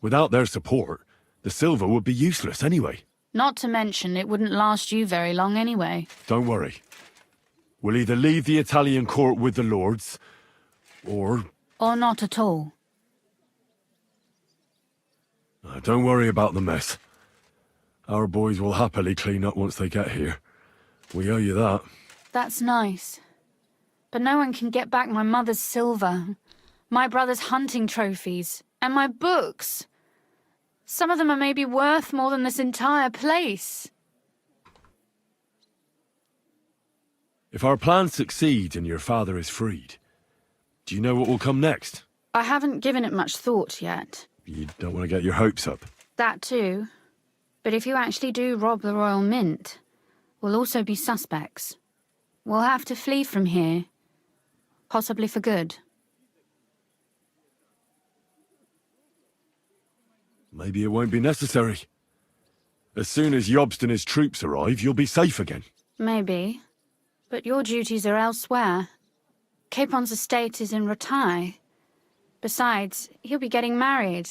Without their support, the silver would be useless anyway. Not to mention it wouldn't last you very long anyway. Don't worry. We'll either leave the Italian court with the lords, or... Or not at all. Don't worry about the mess. Our boys will happily clean up once they get here. We owe you that. That's nice. But no one can get back my mother's silver, my brother's hunting trophies, and my books. Some of them are maybe worth more than this entire place. If our plan succeeds and your father is freed, do you know what will come next? I haven't given it much thought yet. You don't want to get your hopes up. That too. But if you actually do rob the Royal Mint, we'll also be suspects. We'll have to flee from here. Possibly for good. Maybe it won't be necessary. As soon as Jobst and his troops arrive, you'll be safe again. Maybe. But your duties are elsewhere. Capon's estate is in Retaille. Besides, he'll be getting married,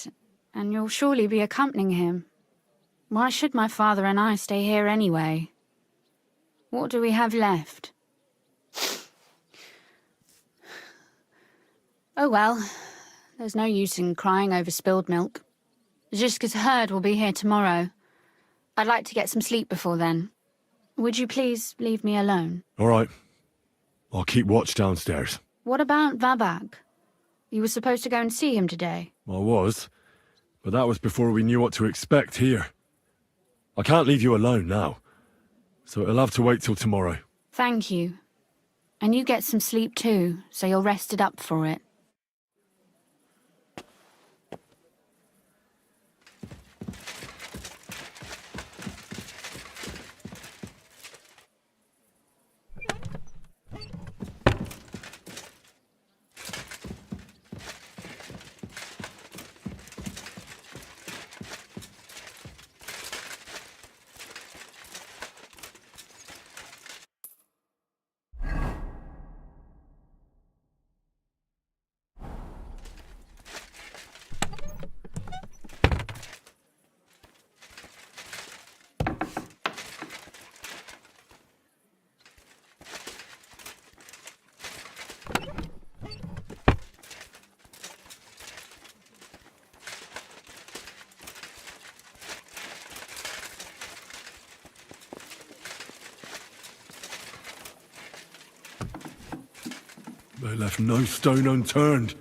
and you'll surely be accompanying him. Why should my father and I stay here anyway? What do we have left? Oh well, there's no use in crying over spilled milk. Ziska's herd will be here tomorrow. I'd like to get some sleep before then. Would you please leave me alone? All right. I'll keep watch downstairs. What about Vabak? You were supposed to go and see him today. I was, but that was before we knew what to expect here. I can't leave you alone now, so it'll have to wait till tomorrow. Thank you. And you get some sleep too, so you're rested up for it. They left no stone unturned.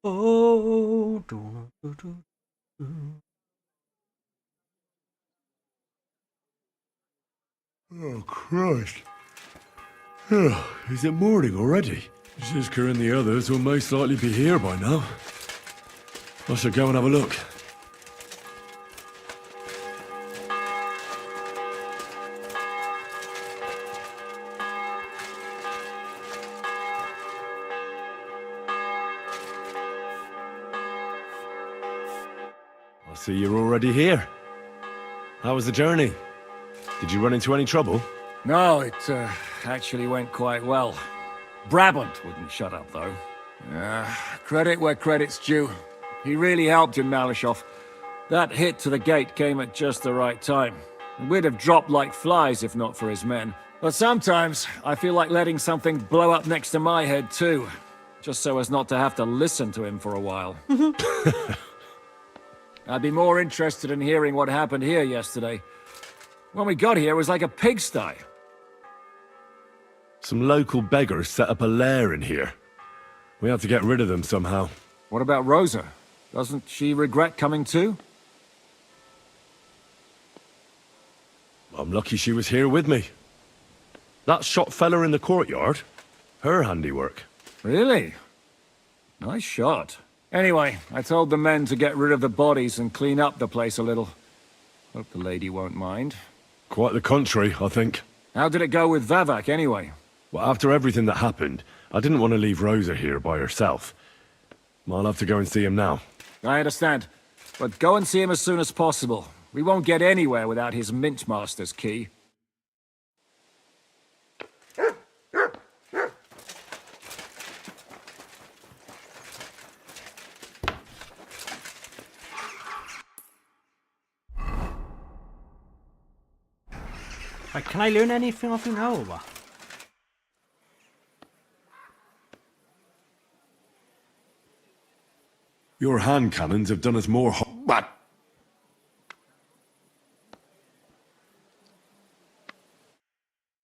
Oh, Oh, Christ. Is it morning already? Zizka and the others will most likely be here by now. I should go and have a look. I see you're already here. How was the journey? Did you run into any trouble? No, it actually went quite well. Brabant wouldn't shut up, though. Credit where credit's due. He really helped in Malishov. That hit to the gate came at just the right time. We'd have dropped like flies if not for his men. But sometimes, I feel like letting something blow up next to my head, too. Just so as not to have to listen to him for a while. I'd be more interested in hearing what happened here yesterday. When we got here, it was like a pigsty. Some local beggars set up a lair in here. We had to get rid of them somehow. What about Rosa? Doesn't she regret coming too? I'm lucky she was here with me. That shot fella in the courtyard, her handiwork. Really? Nice shot. Anyway, I told the men to get rid of the bodies and clean up the place a little. Hope the lady won't mind. Quite the contrary, I think. How did it go with Vavak, anyway? Well, after everything that happened, I didn't want to leave Rosa here by herself. I'll have to go and see him now. I understand. But go and see him as soon as possible. We won't get anywhere without his Mintmaster's key. Right, can I learn anything off him now, or what? Your hand cannons have done us more What?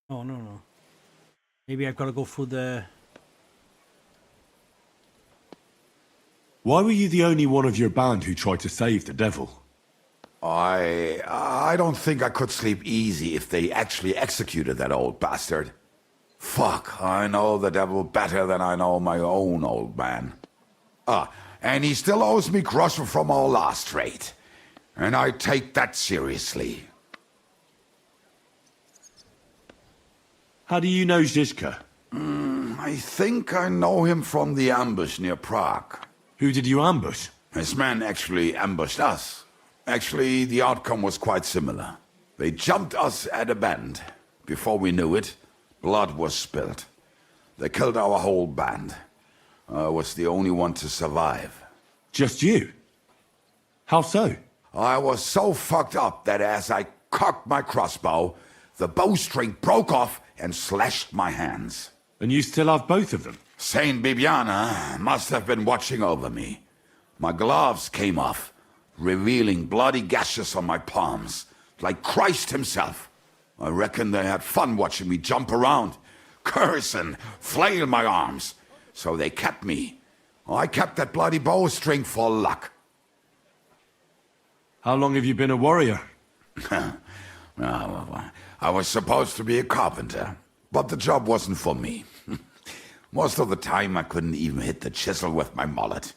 Oh, no. Maybe I've got to go through the... Why were you the only one of your band who tried to save the devil? I don't think I could sleep easy if they actually executed that old bastard. Fuck, I know the devil better than I know my own old man. And he still owes me groschen from our last trade. And I take that seriously. How do you know Zizka? I think I know him from the ambush near Prague. Who did you ambush? His men actually ambushed us. Actually, the outcome was quite similar. They jumped us at a bend. Before we knew it, blood was spilled. They killed our whole band. I was the only one to survive. Just you? How so? I was so fucked up that as I cocked my crossbow, the bowstring broke off and slashed my hands. And you still have both of them? Saint Bibiana must have been watching over me. My gloves came off, revealing bloody gashes on my palms, like Christ himself. I reckon they had fun watching me jump around, curse and flail my arms. So they kept me. I kept that bloody bowstring for luck. How long have you been a warrior? I was supposed to be a carpenter, but the job wasn't for me. Most of the time I couldn't even hit the chisel with my mallet.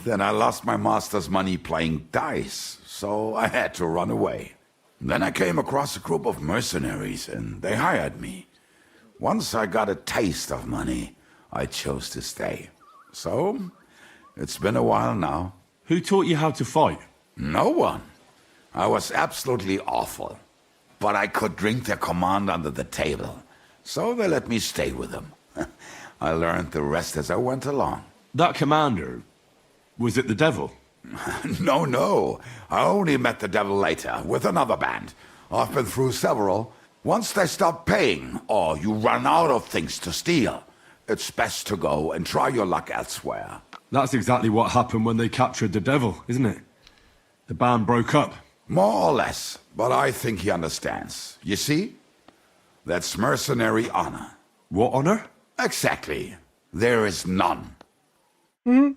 Then I lost my master's money playing dice, so I had to run away. Then I came across a group of mercenaries and they hired me. Once I got a taste of money, I chose to stay. So, It's been a while now. Who taught you how to fight? No one. I was absolutely awful. But I could drink their command under the table. So they let me stay with them. I learned the rest as I went along. That commander, was it the devil? No. I only met the devil later, with another band. I've been through several. Once they stop paying, or you run out of things to steal, it's best to go and try your luck elsewhere. That's exactly what happened when they captured the devil, isn't it? The band broke up. More or less, but I think he understands. You see? That's mercenary honor. What honor? Exactly. There is none. Hmm?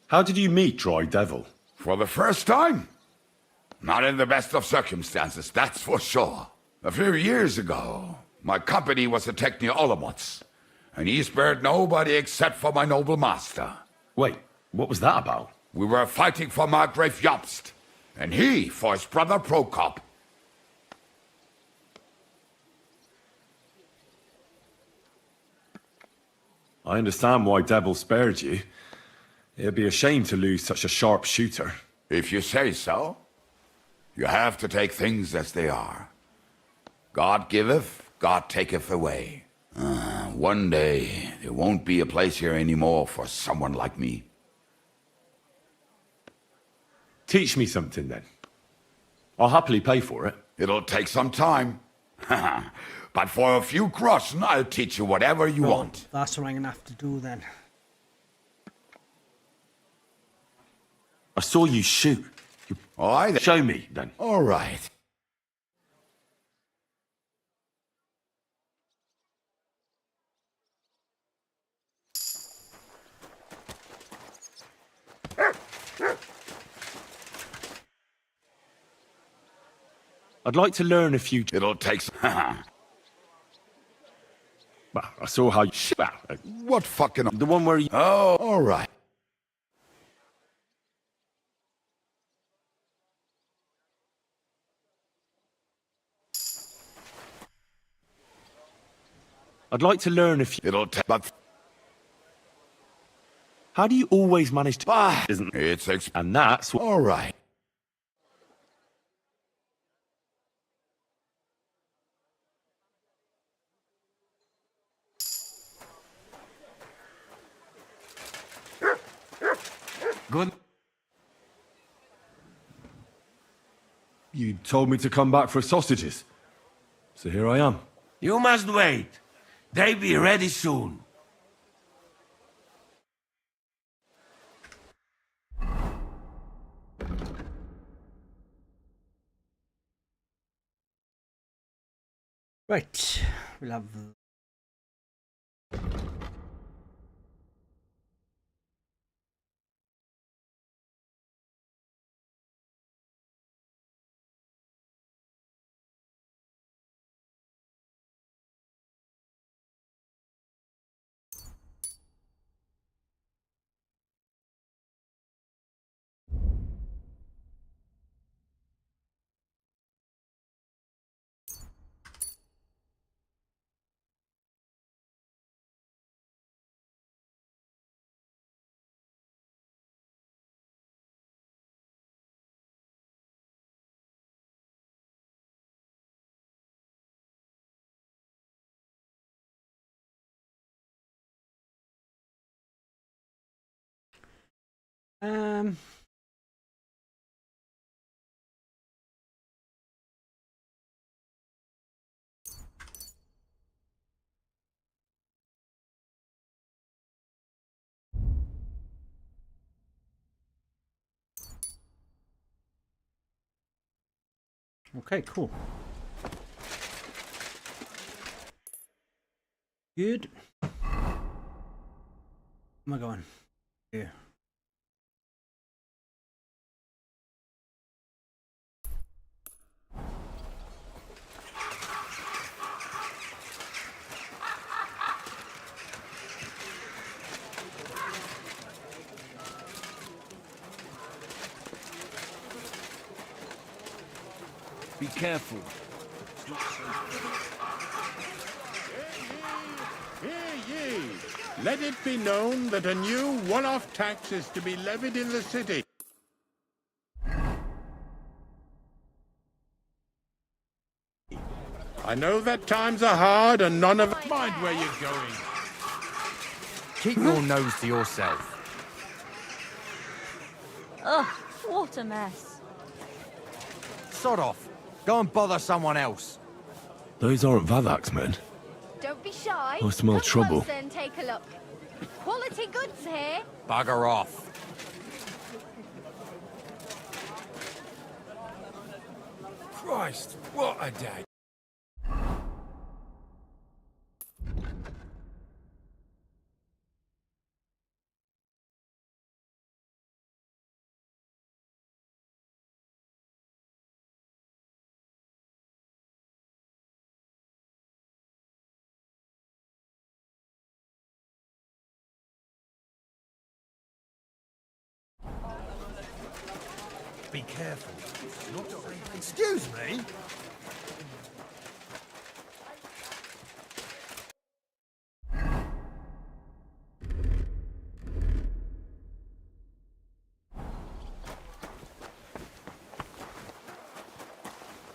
How did you meet Dry Devil? For the first time? Not in the best of circumstances, that's for sure. A few years ago, my company was attacked near Olomouc, and he spared nobody except for my noble master. Wait, what was that about? We were fighting for Margrave Jobst, and he for his brother Prokop. I understand why Devil spared you. It'd be a shame to lose such a sharp shooter. If you say so. You have to take things as they are. God giveth, God taketh away. One day, there won't be a place here anymore for someone like me. Teach me something, then. I'll happily pay for it. It'll take some time. But for a few groschen, I'll teach you whatever you want. That's what I'm gonna have to do then. I saw you shoot. Show me, then. All right. I'd like to learn a few... It'll take some... Well, I saw how you... What fucking... The one where you... Oh, all right. I'd like to learn a few... It'll take... But... How do you always manage to... Isn't... It's... And that's... All right. Good. You told me to come back for sausages. So here I am. You must wait. They be ready soon. Right, we'll have... Okay, cool. Good. Where am I going? Here. Be careful. Let it be known that a new one-off tax is to be levied in the city. I know that times are hard and none of... Mind where you're going. Keep your nose to yourself. Ugh, what a mess. Sod off. Go and bother someone else. Those aren't Vavak's men. Don't be shy. I smell Come trouble. closer and take a look. Quality goods here. Bugger off. Christ, what a day. Be careful. Excuse me?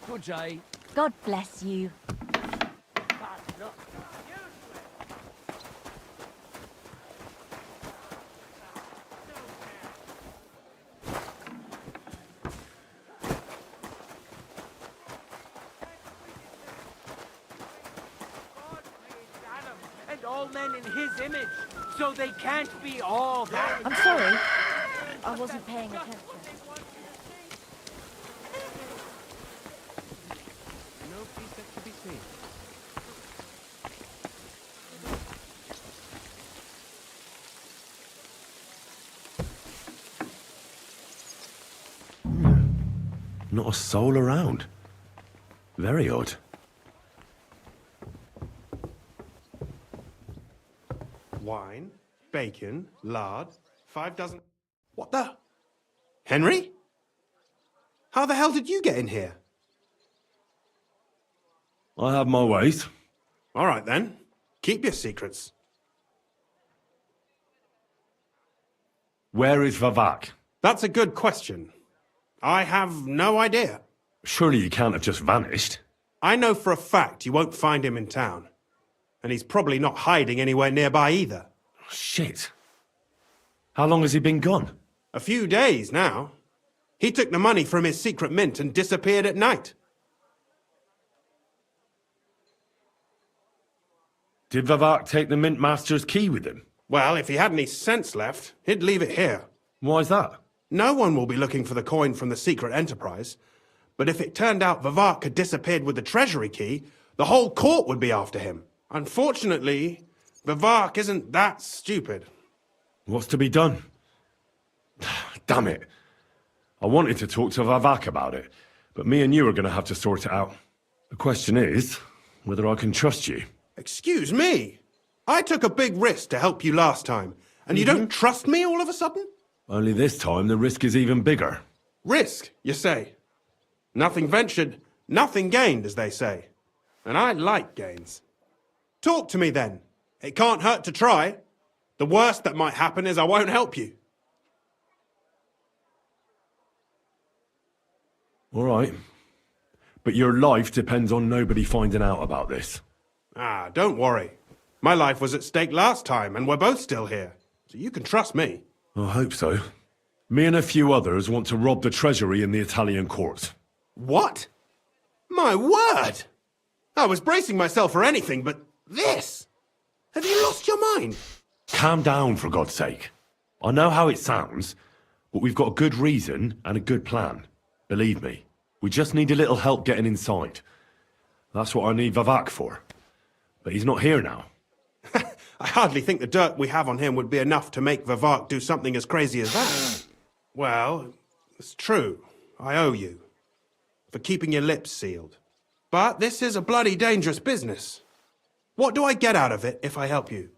Good day. God bless you. And all men in his image, so they can't be all that. I'm sorry. I wasn't paying attention. No precept to be seen. Not a soul around. Very odd. Wine, bacon, lard, 5 dozen... What the? Henry? How the hell did you get in here? I have my ways. All right then. Keep your secrets. Where is Vavak? That's a good question. I have no idea. Surely he can't have just vanished. I know for a fact you won't find him in town. And he's probably not hiding anywhere nearby either. Shit. How long has he been gone? A few days now. He took the money from his secret mint and disappeared at night. Did Vavak take the Mint Master's key with him? Well, if he had any sense left, he'd leave it here. Why's that? No one will be looking for the coin from the secret enterprise. But if it turned out Vavak had disappeared with the treasury key, the whole court would be after him. Unfortunately, Vavak isn't that stupid. What's to be done? Damn it. I wanted to talk to Vavak about it, but me and you are going to have to sort it out. The question is whether I can trust you. Excuse me? I took a big risk to help you last time, and you don't trust me all of a sudden? Only this time the risk is even bigger. Risk, you say? Nothing ventured, nothing gained, as they say. And I like gains. Talk to me then. It can't hurt to try. The worst that might happen is I won't help you. All right. But your life depends on nobody finding out about this. Ah, don't worry. My life was at stake last time, and we're both still here. So you can trust me. I hope so. Me and a few others want to rob the treasury in the Italian court. What? My word! I was bracing myself for anything but this. Have you lost your mind? Calm down, for God's sake. I know how it sounds, but we've got a good reason and a good plan. Believe me, we just need a little help getting inside. That's what I need Vavak for. But he's not here now. I hardly think the dirt we have on him would be enough to make Vavak do something as crazy as that. Well, it's true. I owe you. For keeping your lips sealed. But this is a bloody dangerous business. What do I get out of it if I help you?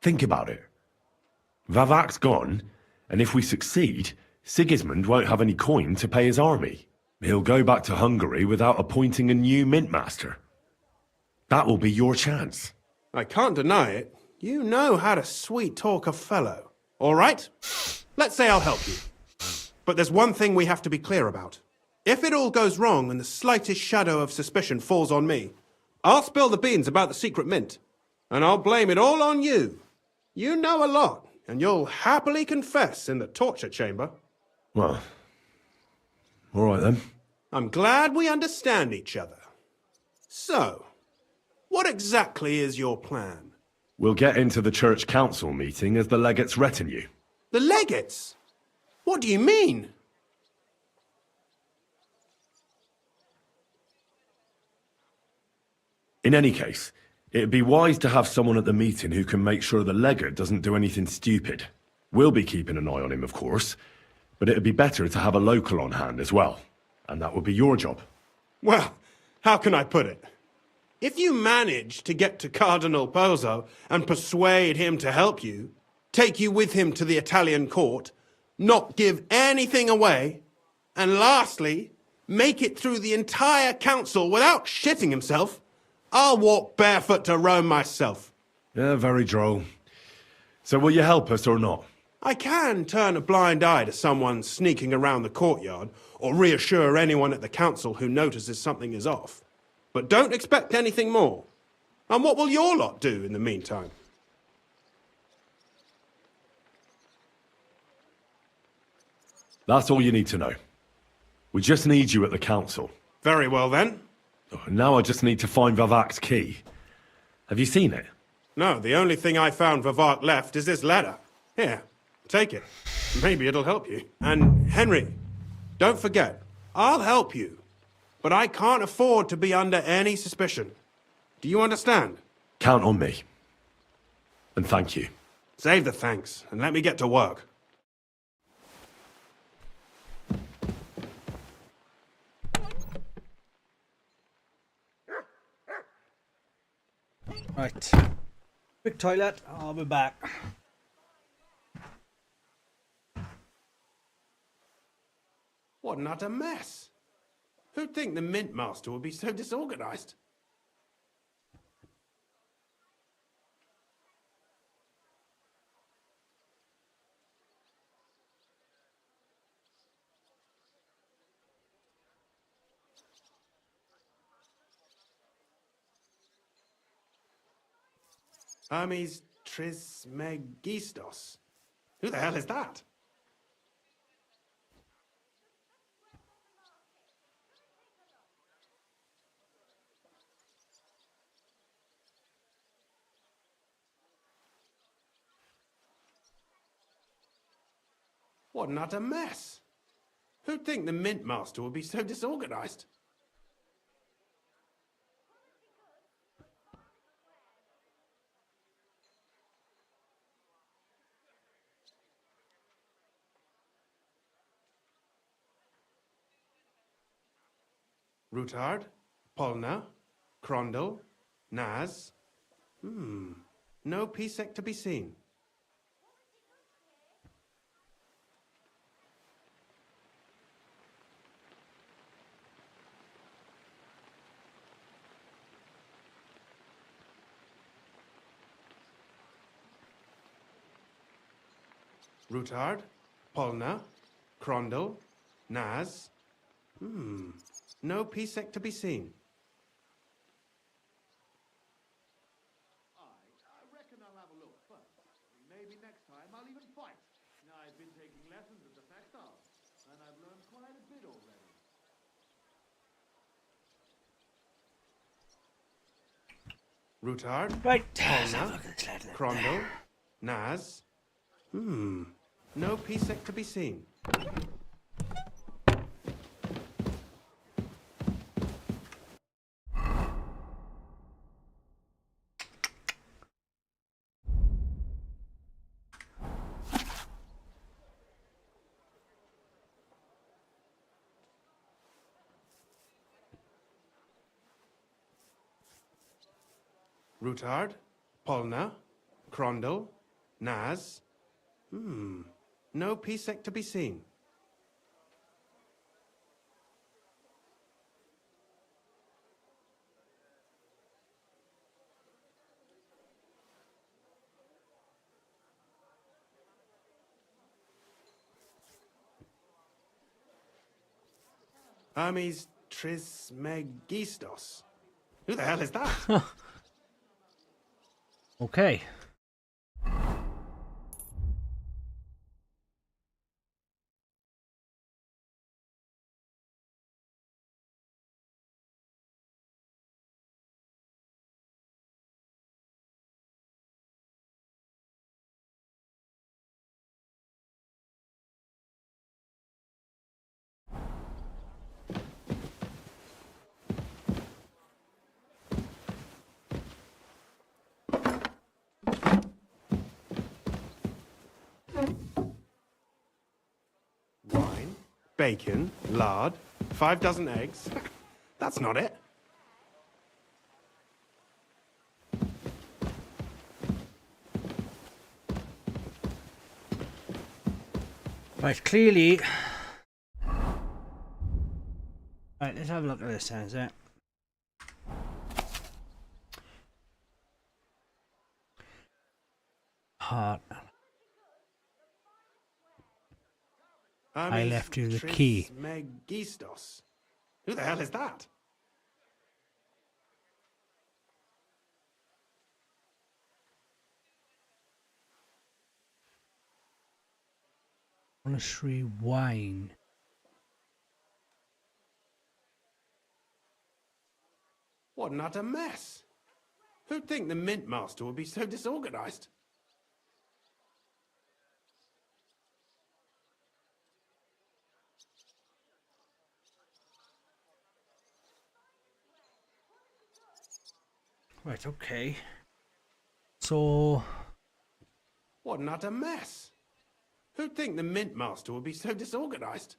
Think about it. Vavak's gone, and if we succeed, Sigismund won't have any coin to pay his army. He'll go back to Hungary without appointing a new mint master. That will be your chance. I can't deny it. You know how to sweet-talk a fellow. All right? Let's say I'll help you. But there's one thing we have to be clear about. If it all goes wrong and the slightest shadow of suspicion falls on me, I'll spill the beans about the secret mint. And I'll blame it all on you. You know a lot, and you'll happily confess in the torture chamber. Well, all right then. I'm glad we understand each other. So, what exactly is your plan? We'll get into the church council meeting as the legate's retinue. The legates? What do you mean? In any case, it'd be wise to have someone at the meeting who can make sure the legate doesn't do anything stupid. We'll be keeping an eye on him, of course, but it'd be better to have a local on hand as well. And that would be your job. Well, how can I put it? If you manage to get to Cardinal Pozzo and persuade him to help you, take you with him to the Italian court, not give anything away, and lastly, make it through the entire council without shitting himself, I'll walk barefoot to Rome myself. Yeah, very droll. So will you help us or not? I can turn a blind eye to someone sneaking around the courtyard, or reassure anyone at the council who notices something is off. But don't expect anything more. And what will your lot do in the meantime? That's all you need to know. We just need you at the council. Very well then. Now I just need to find Vivac's key. Have you seen it? No, the only thing I found Vivac left is this letter. Here, take it. Maybe it'll help you. And Henry, don't forget, I'll help you. But I can't afford to be under any suspicion. Do you understand? Count on me. And thank you. Save the thanks, and let me get to work. Right. Quick toilet. I'll be back. What an utter mess. Who'd think the mint master would be so disorganized? Hermes Trismegistos. Who the hell is that? What an utter mess. Who'd think the mint master would be so disorganized? Routard, Polna, Crondel, Naz. No Pisek to be seen. Routard, Polna, Crondel, Naz. No Pisek to be seen. I reckon I'll have a look first. Maybe next time I'll even fight. I've been taking lessons at the Factal, and I've learned quite a bit already. Routard, right. Polna, Crondel, Naz. No Pisek to be seen. Routard, Polna, Crondel, Naz. No Pisek to be seen. Hermes Trismegistos. Who the hell is that? Okay. Wine, bacon, lard, 5 dozen eggs. That's not it. Right, clearly. Right, let's have a look at this then, is it? Heart. I left you the key. Trismegistos. Who the hell is that? Monastery wine. What an utter mess. Who'd think the mint master would be so disorganized? Right, okay. So... What an utter mess. Who'd think the mint master would be so disorganized?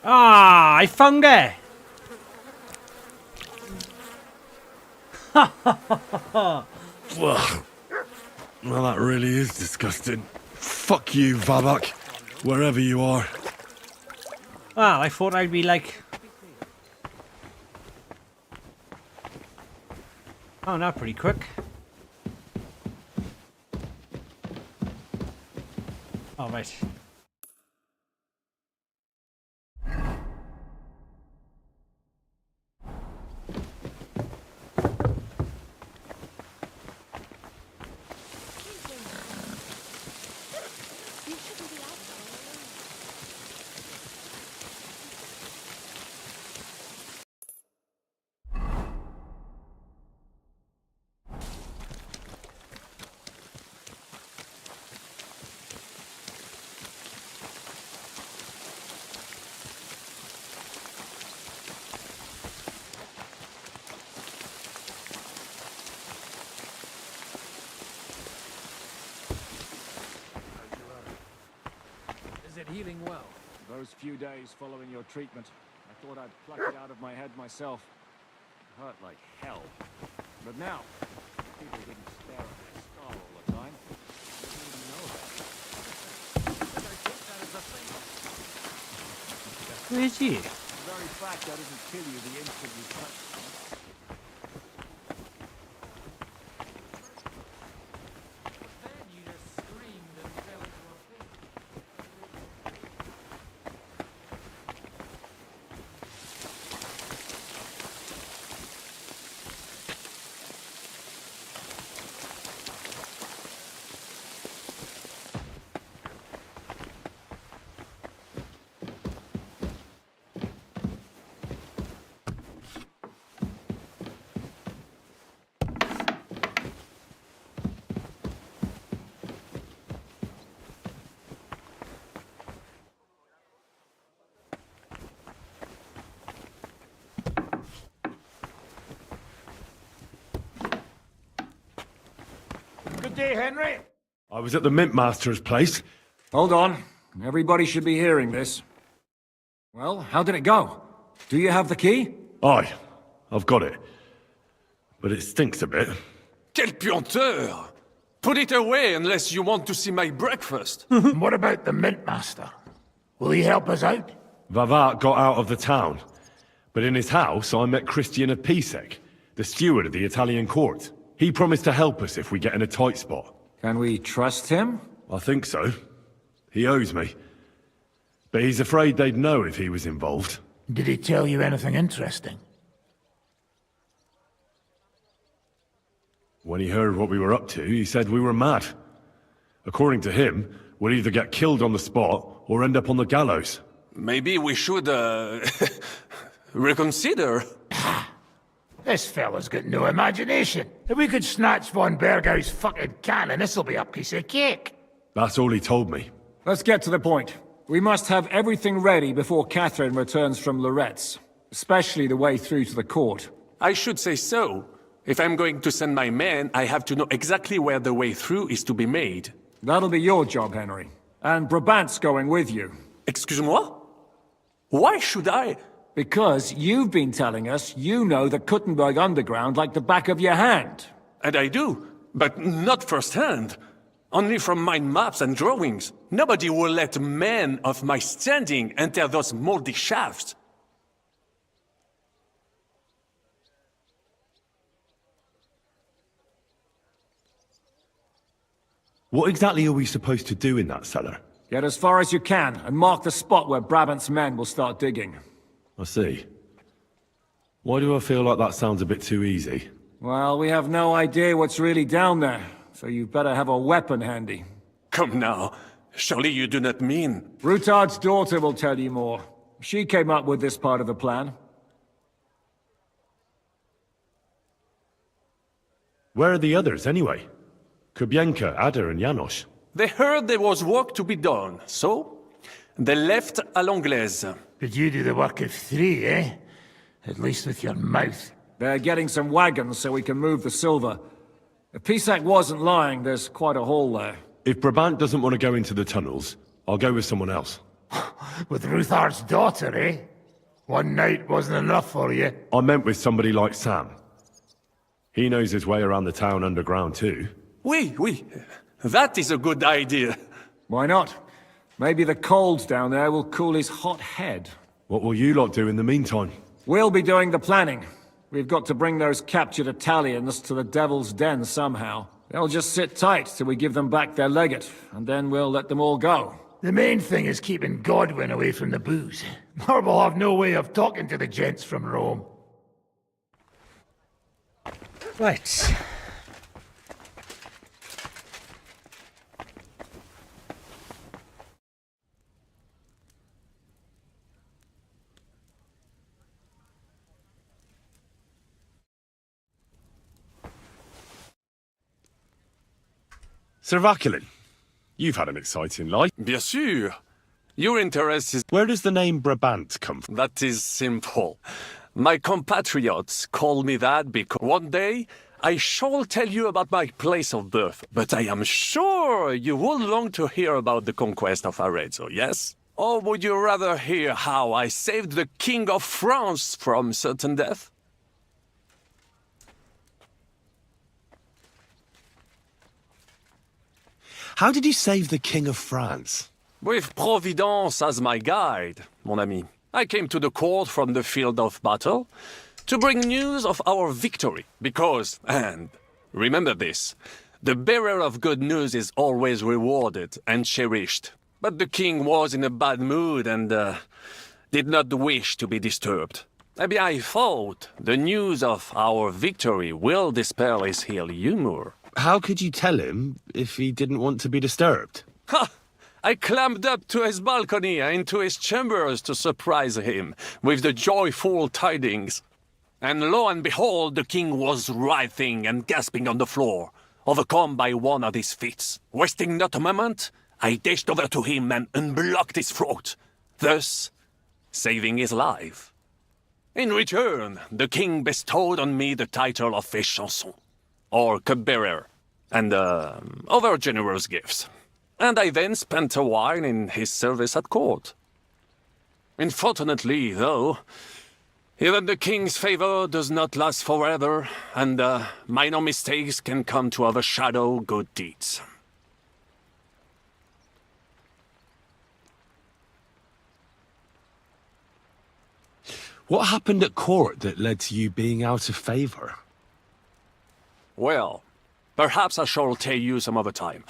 Ah, I found it! Well, that really is disgusting. Fuck you, Vabak, wherever you are. Well, I thought I'd be like... Oh, not pretty quick. All right. Is it healing well? Those few days following your treatment, I thought I'd pluck it out of my head myself. It hurt like hell. But now, people didn't stare at my scar all the time. I didn't even know about it. But I think that is a thing. Where is he? The very fact that doesn't kill you the instant you touch it. day, Henry? I was at the Mint Master's place. Hold on. Everybody should be hearing this. Well, how did it go? Do you have the key? Aye, I've got it. But it stinks a bit. Quelle puanteur! Put it away unless you want to see my breakfast. What about the Mint Master? Will he help us out? Vavat got out of the town. But in his house, I met Christian Pisek, the steward of the Italian court. He promised to help us if we get in a tight spot. Can we trust him? I think so. He owes me. But he's afraid they'd know if he was involved. Did he tell you anything interesting? When he heard what we were up to, he said we were mad. According to him, we'll either get killed on the spot or end up on the gallows. Maybe we should, reconsider. This fella's got no imagination. If we could snatch von Bergau's fucking cannon, this'll be a piece of cake. That's all he told me. Let's get to the point. We must have everything ready before Catherine returns from Loretz, especially the way through to the court. I should say so. If I'm going to send my men, I have to know exactly where the way through is to be made. That'll be your job, Henry. And Brabant's going with you. Excuse-moi? Why should I? Because you've been telling us you know the Kuttenberg underground like the back of your hand. And I do, but not firsthand. Only from mind maps and drawings. Nobody will let men of my standing enter those moldy shafts. What exactly are we supposed to do in that cellar? Get as far as you can, and mark the spot where Brabant's men will start digging. I see. Why do I feel like that sounds a bit too easy? Well, we have no idea what's really down there, so you better have a weapon handy. Come now. Surely you do not mean... Rutard's daughter will tell you more. She came up with this part of the plan. Where are the others, anyway? Kubienka, Ada, and Janos. They heard there was work to be done, so they left à l'anglaise. Did you do the work of 3, eh? At least with your mouth. They're getting some wagons so we can move the silver. If Pisak wasn't lying, there's quite a hole there. If Brabant doesn't want to go into the tunnels, I'll go with someone else. With Ruthard's daughter, eh? One night wasn't enough for you. I meant with somebody like Sam. He knows his way around the town underground too. Oui. That is a good idea. Why not? Maybe the cold down there will cool his hot head. What will you lot do in the meantime? We'll be doing the planning. We've got to bring those captured Italians to the Devil's Den somehow. They'll just sit tight till we give them back their legate, and then we'll let them all go. The main thing is keeping Godwin away from the booze. Or we'll have no way of talking to the gents from Rome. Right. Sir Vaculin, you've had an exciting life. Bien sûr. Your interest is... Where does the name Brabant come from? That is simple. My compatriots call me that because one day I shall tell you about my place of birth, but I am sure you will long to hear about the conquest of Arezzo, yes? Or would you rather hear how I saved the King of France from certain death? How did you save the King of France? With Providence as my guide, mon ami. I came to the court from the field of battle to bring news of our victory, because, and remember this, the bearer of good news is always rewarded and cherished. But the king was in a bad mood and did not wish to be disturbed. Maybe I thought the news of our victory will dispel his ill humor. How could you tell him if he didn't want to be disturbed? Ha! I climbed up to his balcony and into his chambers to surprise him with the joyful tidings. And lo and behold, the king was writhing and gasping on the floor, overcome by one of his fits. Wasting not a moment, I dashed over to him and unblocked his throat, thus saving his life. In return, the king bestowed on me the title of Féchanson, or cupbearer. and other generous gifts. And I then spent a while in his service at court. Unfortunately, though, even the king's favor does not last forever, and minor mistakes can come to overshadow good deeds. What happened at court that led to you being out of favor? Well, perhaps I shall tell you some other time.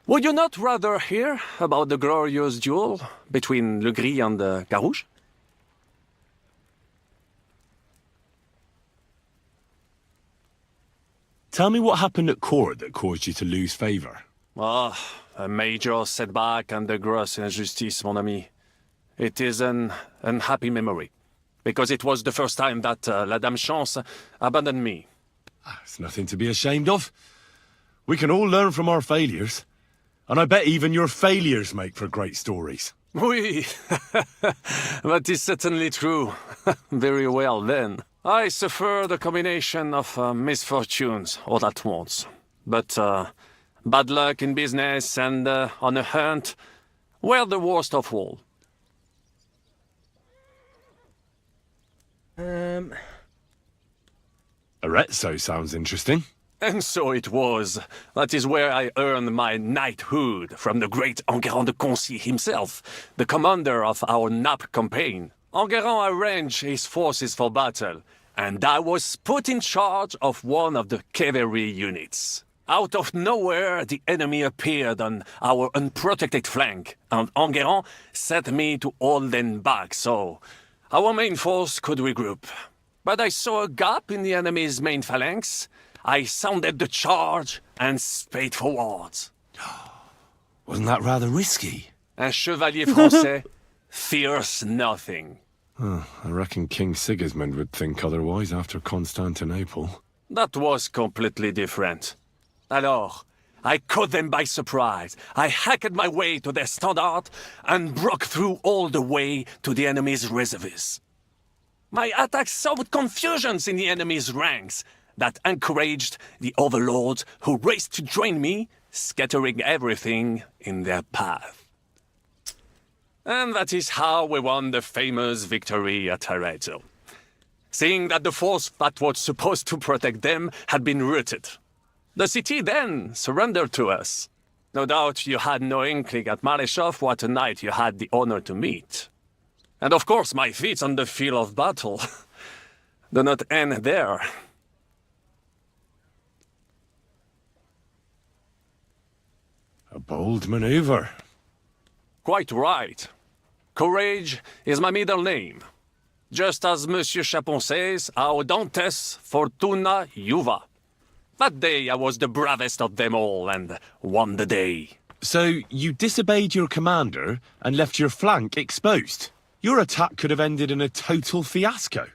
Would you not rather hear about the glorious duel between Le Gris and Carouge? Tell me what happened at court that caused you to lose favor. Ah, a major setback and a gross injustice, mon ami. It is an unhappy memory, because it was the first time that La Dame Chance abandoned me. It's nothing to be ashamed of. We can all learn from our failures. And I bet even your failures make for great stories. Oui, that is certainly true. Very well, then. I suffered a combination of misfortunes all at once. But bad luck in business and on a hunt were the worst of all. Arezzo sounds interesting. And so it was. That is where I earned my knighthood from the great Enguerrand de Concy himself, the commander of our Naples campaign. Enguerrand arranged his forces for battle, and I was put in charge of one of the cavalry units. Out of nowhere, the enemy appeared on our unprotected flank, and Enguerrand set me to hold them back so our main force could regroup. But I saw a gap in the enemy's main phalanx. I sounded the charge and sped forwards. Wasn't that rather risky? Un chevalier français fears nothing. I reckon King Sigismund would think otherwise after Constantinople. That was completely different. Alors, I caught them by surprise. I hacked my way to their standard and broke through all the way to the enemy's reserves. My attack sowed confusions in the enemy's ranks that encouraged the overlords who raced to join me, scattering everything in their path. And that is how we won the famous victory at Arezzo. Seeing that the force that was supposed to protect them had been routed. The city then surrendered to us. No doubt you had no inkling at Maleshov what a knight you had the honor to meet. And of course my feats on the field of battle do not end there. A bold maneuver. Quite right. Courage is my middle name. Just as Monsieur Chapon says, Audantes Fortuna Juva. That day I was the bravest of them all and won the day. So you disobeyed your commander and left your flank exposed? Your attack could have ended in a total fiasco.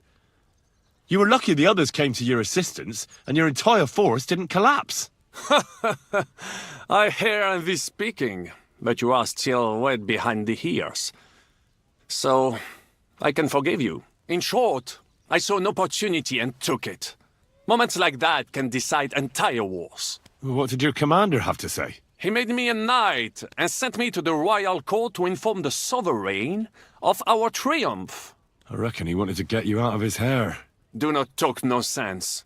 You were lucky the others came to your assistance and your entire force didn't collapse. I hear envy speaking, but you are still wet behind the ears. So, I can forgive you. In short, I saw an opportunity and took it. Moments like that can decide entire wars. What did your commander have to say? He made me a knight and sent me to the royal court to inform the sovereign of our triumph. I reckon he wanted to get you out of his hair. Do not talk nonsense.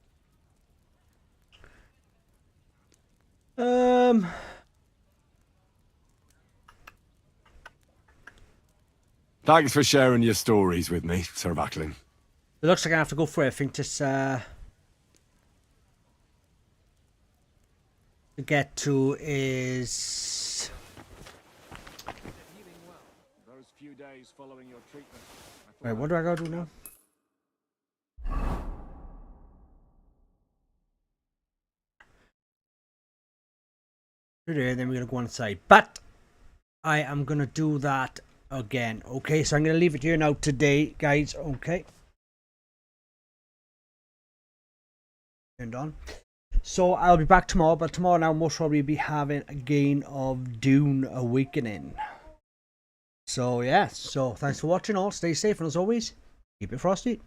Thanks for sharing your stories with me, Sir Backlin. It looks like I have to go for it. I think this to get to is Those few days following your treatment. wait, what do I gotta do now? There, then we're gonna go inside. But I am gonna do that again. Okay, so I'm gonna leave it here now today, guys. Okay. Turned on. So I'll be back tomorrow, but tomorrow now most probably be having a game of Dune Awakening. So yeah, so thanks for watching all. Stay safe, and as always, keep it frosty.